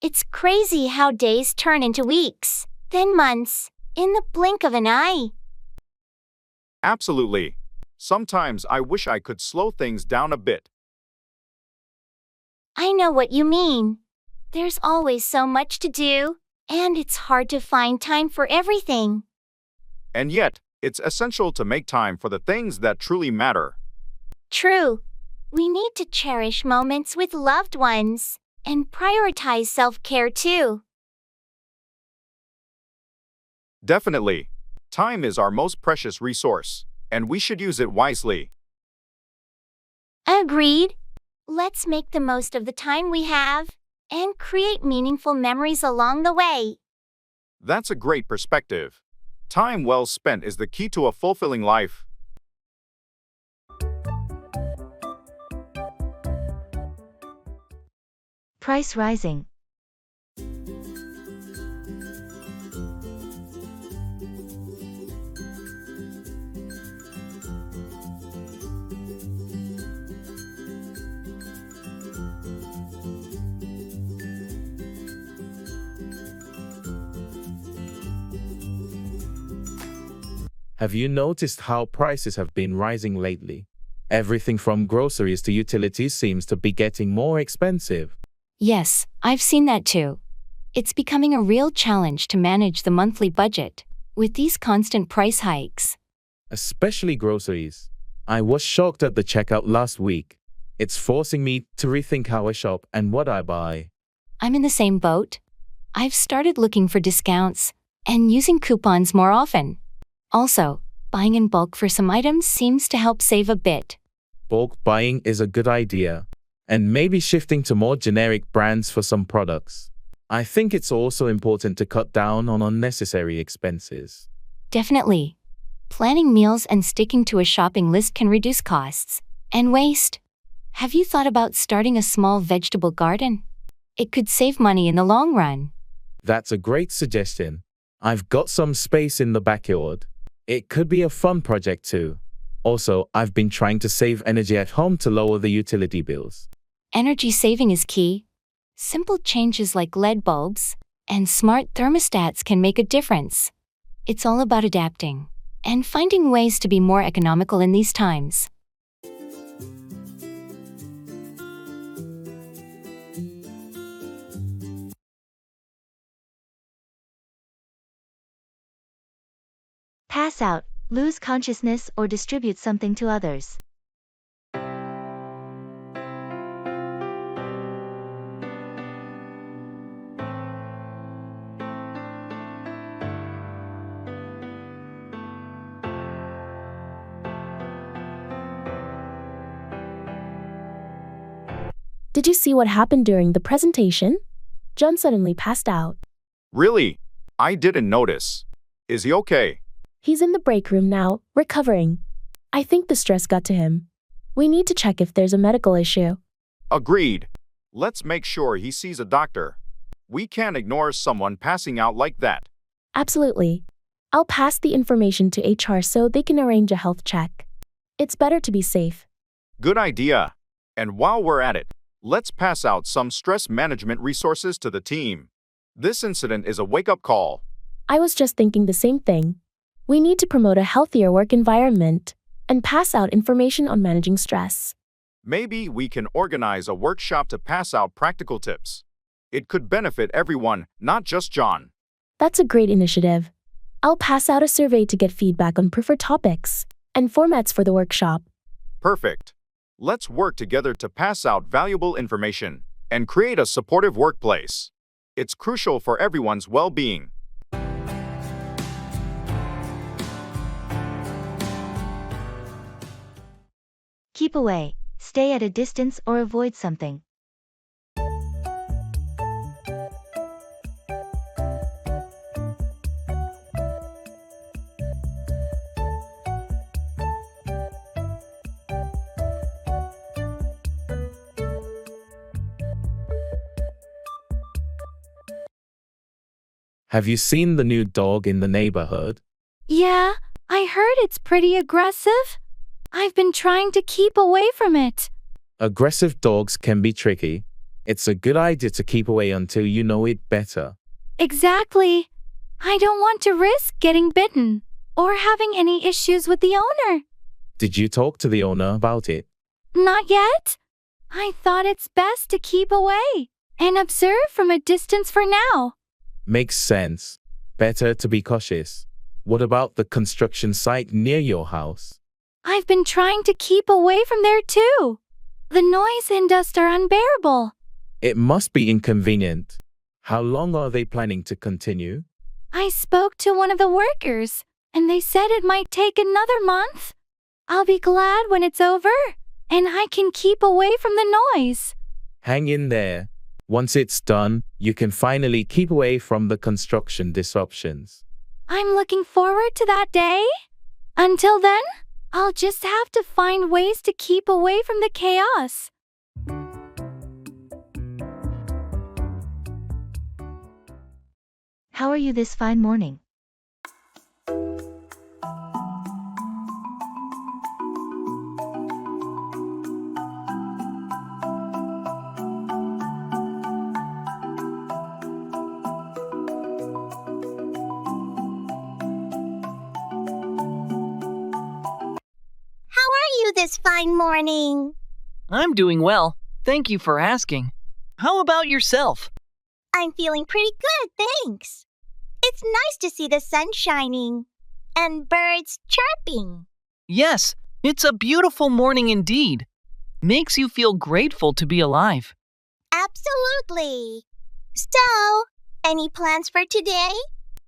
S3: It's crazy how days turn into weeks, then months, in the blink of an eye.
S10: Absolutely. Sometimes I wish I could slow things down a bit.
S3: I know what you mean. There's always so much to do, and it's hard to find time for everything.
S10: And yet, it's essential to make time for the things that truly matter.
S3: True. We need to cherish moments with loved ones and prioritize self-care too.
S10: Definitely. Time is our most precious resource, and we should use it wisely.
S3: Agreed. Let's make the most of the time we have and create meaningful memories along the way.
S10: That's a great perspective. Time well spent is the key to a fulfilling life.
S1: Price rising.
S2: Have you noticed how prices have been rising lately? Everything from groceries to utilities seems to be getting more expensive.
S15: Yes, I've seen that too. It's becoming a real challenge to manage the monthly budget with these constant price hikes.
S2: Especially groceries. I was shocked at the checkout last week. It's forcing me to rethink how I shop and what I buy.
S15: I'm in the same boat. I've started looking for discounts and using coupons more often. Also, buying in bulk for some items seems to help save a bit.
S2: Bulk buying is a good idea, and maybe shifting to more generic brands for some products. I think it's also important to cut down on unnecessary expenses.
S15: Definitely. Planning meals and sticking to a shopping list can reduce costs and waste. Have you thought about starting a small vegetable garden? It could save money in the long run.
S2: That's a great suggestion. I've got some space in the backyard. It could be a fun project too. Also, I've been trying to save energy at home to lower the utility bills.
S15: Energy saving is key. Simple changes like LED bulbs and smart thermostats can make a difference. It's all about adapting and finding ways to be more economical in these times.
S1: Pass out, lose consciousness, or distribute something to others.
S18: Did you see what happened during the presentation? John suddenly passed out.
S10: Really? I didn't notice. Is he okay?
S18: He's in the break room now, recovering. I think the stress got to him. We need to check if there's a medical issue.
S10: Agreed. Let's make sure he sees a doctor. We can't ignore someone passing out like that.
S18: Absolutely. I'll pass the information to HR so they can arrange a health check. It's better to be safe.
S10: Good idea. And while we're at it, let's pass out some stress management resources to the team. This incident is a wake-up call.
S18: I was just thinking the same thing. We need to promote a healthier work environment and pass out information on managing stress.
S10: Maybe we can organize a workshop to pass out practical tips. It could benefit everyone, not just John.
S18: That's a great initiative. I'll pass out a survey to get feedback on preferred topics and formats for the workshop.
S10: Perfect. Let's work together to pass out valuable information and create a supportive workplace. It's crucial for everyone's well-being.
S1: Keep away, stay at a distance, or avoid something.
S2: Have you seen the new dog in the neighborhood?
S6: Yeah, I heard it's pretty aggressive. I've been trying to keep away from it.
S2: Aggressive dogs can be tricky. It's a good idea to keep away until you know it better.
S6: Exactly. I don't want to risk getting bitten or having any issues with the owner.
S2: Did you talk to the owner about it?
S6: Not yet. I thought it's best to keep away and observe from a distance for now.
S2: Makes sense. Better to be cautious. What about the construction site near your house?
S6: I've been trying to keep away from there too. The noise and dust are unbearable.
S2: It must be inconvenient. How long are they planning to continue?
S6: I spoke to one of the workers, and they said it might take another month. I'll be glad when it's over, and I can keep away from the noise.
S2: Hang in there. Once it's done, you can finally keep away from the construction disruptions.
S6: I'm looking forward to that day. Until then, I'll just have to find ways to keep away from the chaos.
S1: How are you this fine morning?
S3: This fine morning.
S13: I'm doing well. Thank you for asking. How about yourself?
S3: I'm feeling pretty good, thanks. It's nice to see the sun shining and birds chirping.
S13: Yes, it's a beautiful morning indeed. Makes you feel grateful to be alive.
S3: Absolutely. So, any plans for today?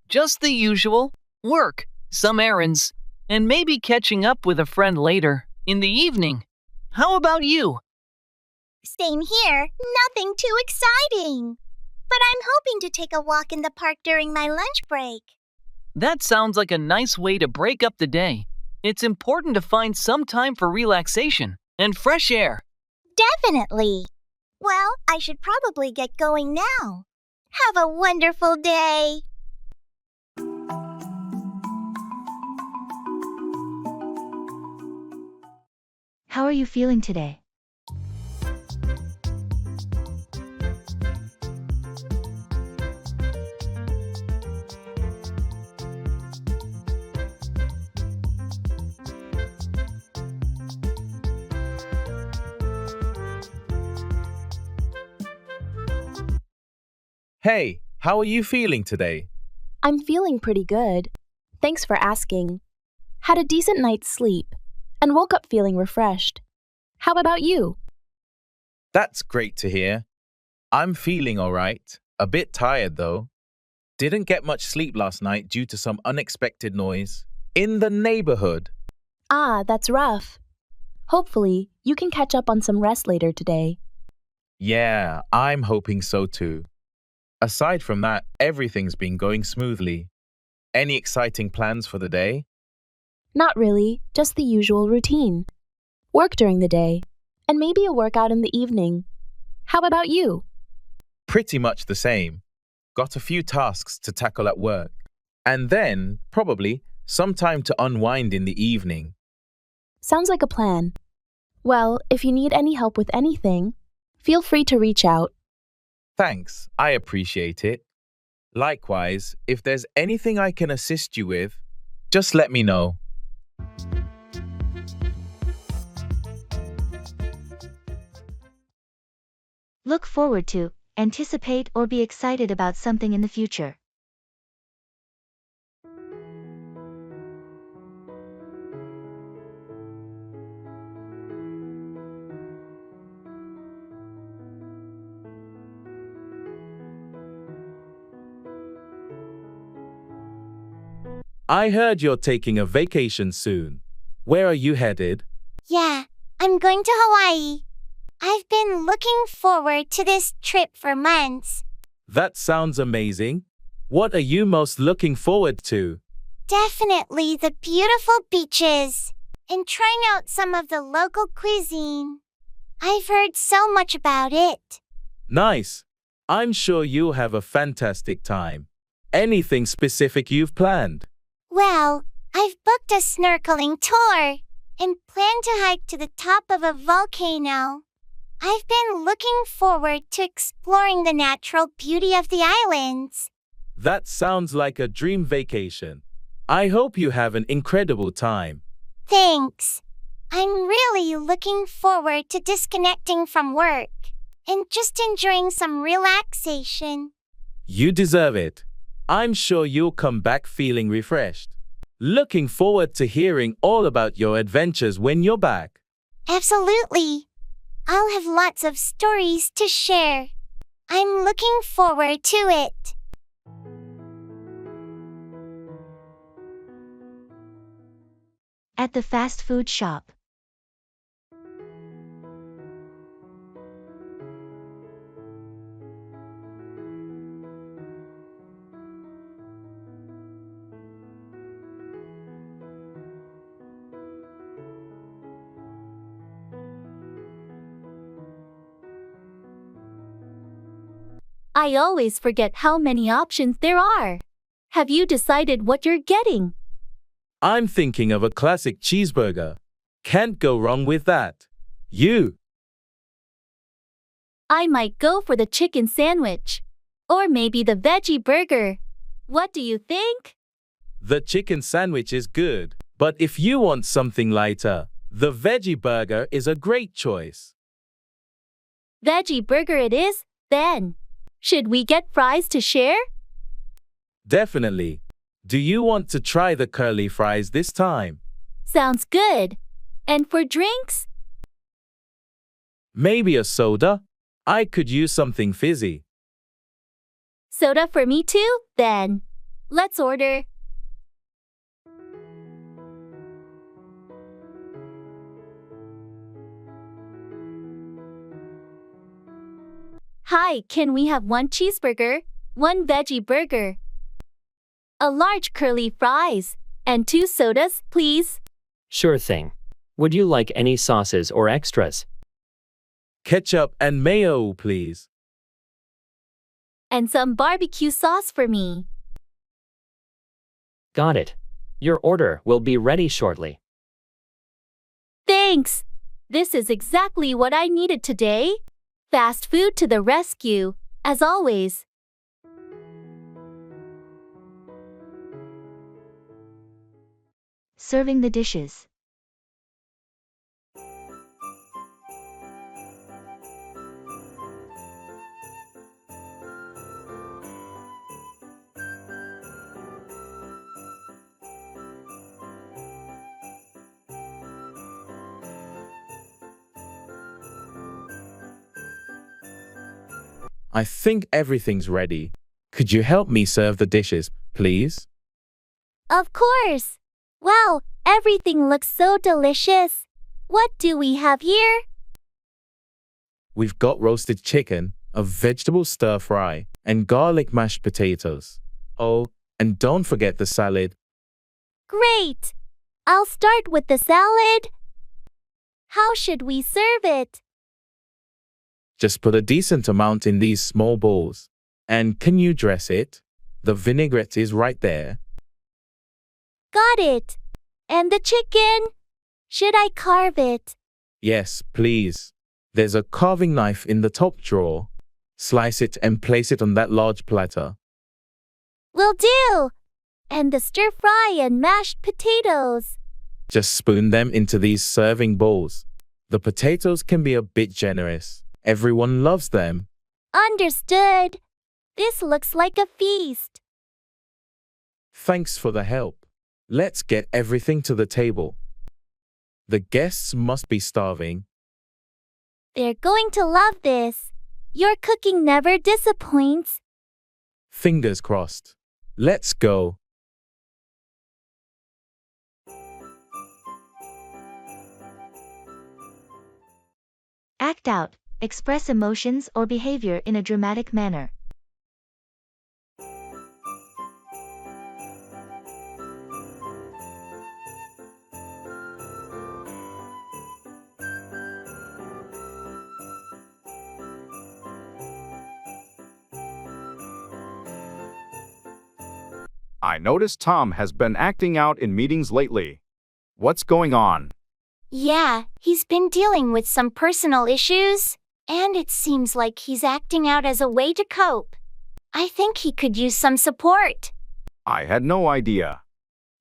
S13: Just the usual. Work, some errands, and maybe catching up with a friend later. In the evening. How about you?
S3: Same here. Nothing too exciting. but I'm hoping to take a walk in the park during my lunch break.
S13: That sounds like a nice way to break up the day. It's important to find some time for relaxation and fresh air.
S3: Definitely. Well, I should probably get going now. Have a wonderful day.
S1: How are you feeling today?
S11: Hey, how are you feeling today?
S18: I'm feeling pretty good. Thanks for asking. Had a decent night's sleep and woke up feeling refreshed. How about you?
S11: That's great to hear. I'm feeling all right. A bit tired though. Didn't get much sleep last night due to some unexpected noise in the neighborhood.
S18: Ah, that's rough. Hopefully, you can catch up on some rest later today.
S11: Yeah, I'm hoping so too. Aside from that, everything's been going smoothly. Any exciting plans for the day?
S18: Not really, just the usual routine. Work during the day, and maybe a workout in the evening. How about you?
S11: Pretty much the same. Got a few tasks to tackle at work. And then, probably, some time to unwind in the evening.
S18: Sounds like a plan. Well, if you need any help with anything, feel free to reach out.
S11: Thanks, I appreciate it. Likewise, if there's anything I can assist you with, just let me know.
S1: Look forward to, anticipate or be excited about something in the future.
S2: I heard you're taking a vacation soon. Where are you headed?
S3: Yeah, I'm going to Hawaii. I've been looking forward to this trip for months.
S2: That sounds amazing. What are you most looking forward to?
S3: Definitely the beautiful beaches and trying out some of the local cuisine. I've heard so much about it.
S2: Nice. I'm sure you'll have a fantastic time. Anything specific you've planned?
S3: Well, I've booked a snorkeling tour and plan to hike to the top of a volcano. I've been looking forward to exploring the natural beauty of the islands.
S2: That sounds like a dream vacation. I hope you have an incredible time.
S3: Thanks. I'm really looking forward to disconnecting from work and just enjoying some relaxation.
S2: You deserve it. I'm sure you'll come back feeling refreshed. Looking forward to hearing all about your adventures when you're back.
S3: Absolutely. I'll have lots of stories to share. I'm looking forward to it.
S1: At the fast food shop.
S20: I always forget how many options there are. Have you decided what you're getting?
S2: I'm thinking of a classic cheeseburger. Can't go wrong with that. You?
S20: I might go for the chicken sandwich. Or maybe the veggie burger. What do you think?
S2: The chicken sandwich is good, but if you want something lighter, the veggie burger is a great choice.
S20: Veggie burger it is, then. Should we get fries to share?
S2: Definitely. Do you want to try the curly fries this time?
S20: Sounds good. And for drinks?
S2: Maybe a soda? I could use something fizzy.
S20: Soda for me too, then. Let's order. Hi, can we have 1 cheeseburger, 1 veggie burger, a large curly fries, and 2 sodas, please?
S8: Sure thing. Would you like any sauces or extras?
S2: Ketchup and mayo, please.
S20: And some barbecue sauce for me.
S8: Got it. Your order will be ready shortly.
S20: Thanks. This is exactly what I needed today. Fast food to the rescue, as always.
S1: Serving the dishes.
S2: I think everything's ready. Could you help me serve the dishes, please?
S20: Of course. Wow, everything looks so delicious. What do we have here?
S2: We've got roasted chicken, a vegetable stir fry, and garlic mashed potatoes. Oh, and don't forget the salad.
S20: Great. I'll start with the salad. How should we serve it?
S2: Just put a decent amount in these small bowls. And can you dress it? The vinaigrette is right there.
S20: Got it. And the chicken? Should I carve it?
S2: Yes, please. There's a carving knife in the top drawer. Slice it and place it on that large platter.
S20: Will do. And the stir fry and mashed potatoes.
S2: Just spoon them into these serving bowls. The potatoes can be a bit generous. Everyone loves them.
S20: Understood. This looks like a feast.
S2: Thanks for the help. Let's get everything to the table. The guests must be starving.
S20: They're going to love this. Your cooking never disappoints.
S2: Fingers crossed. Let's go.
S1: Act out. Express emotions or behavior in a dramatic manner.
S10: I noticed Tom has been acting out in meetings lately. What's going on?
S3: Yeah, he's been dealing with some personal issues, and it seems like he's acting out as a way to cope. I think he could use some support.
S10: I had no idea.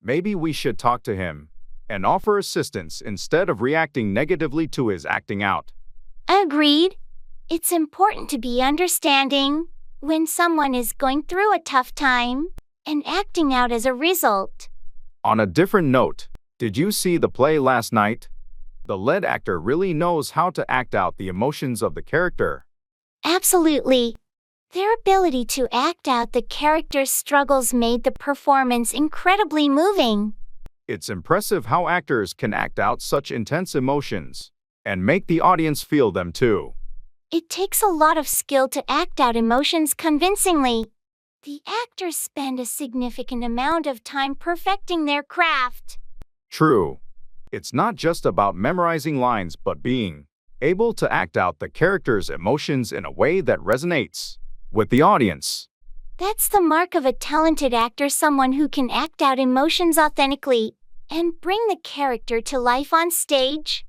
S10: Maybe we should talk to him and offer assistance instead of reacting negatively to his acting out.
S3: Agreed. It's important to be understanding when someone is going through a tough time and acting out as a result.
S10: On a different note, did you see the play last night? The lead actor really knows how to act out the emotions of the character.
S3: Absolutely. Their ability to act out the character's struggles made the performance incredibly moving.
S10: It's impressive how actors can act out such intense emotions and make the audience feel them too.
S3: It takes a lot of skill to act out emotions convincingly. The actors spend a significant amount of time perfecting their craft.
S10: True. It's not just about memorizing lines but being able to act out the character's emotions in a way that resonates with the audience.
S3: That's the mark of a talented actor, someone who can act out emotions authentically and bring the character to life on stage.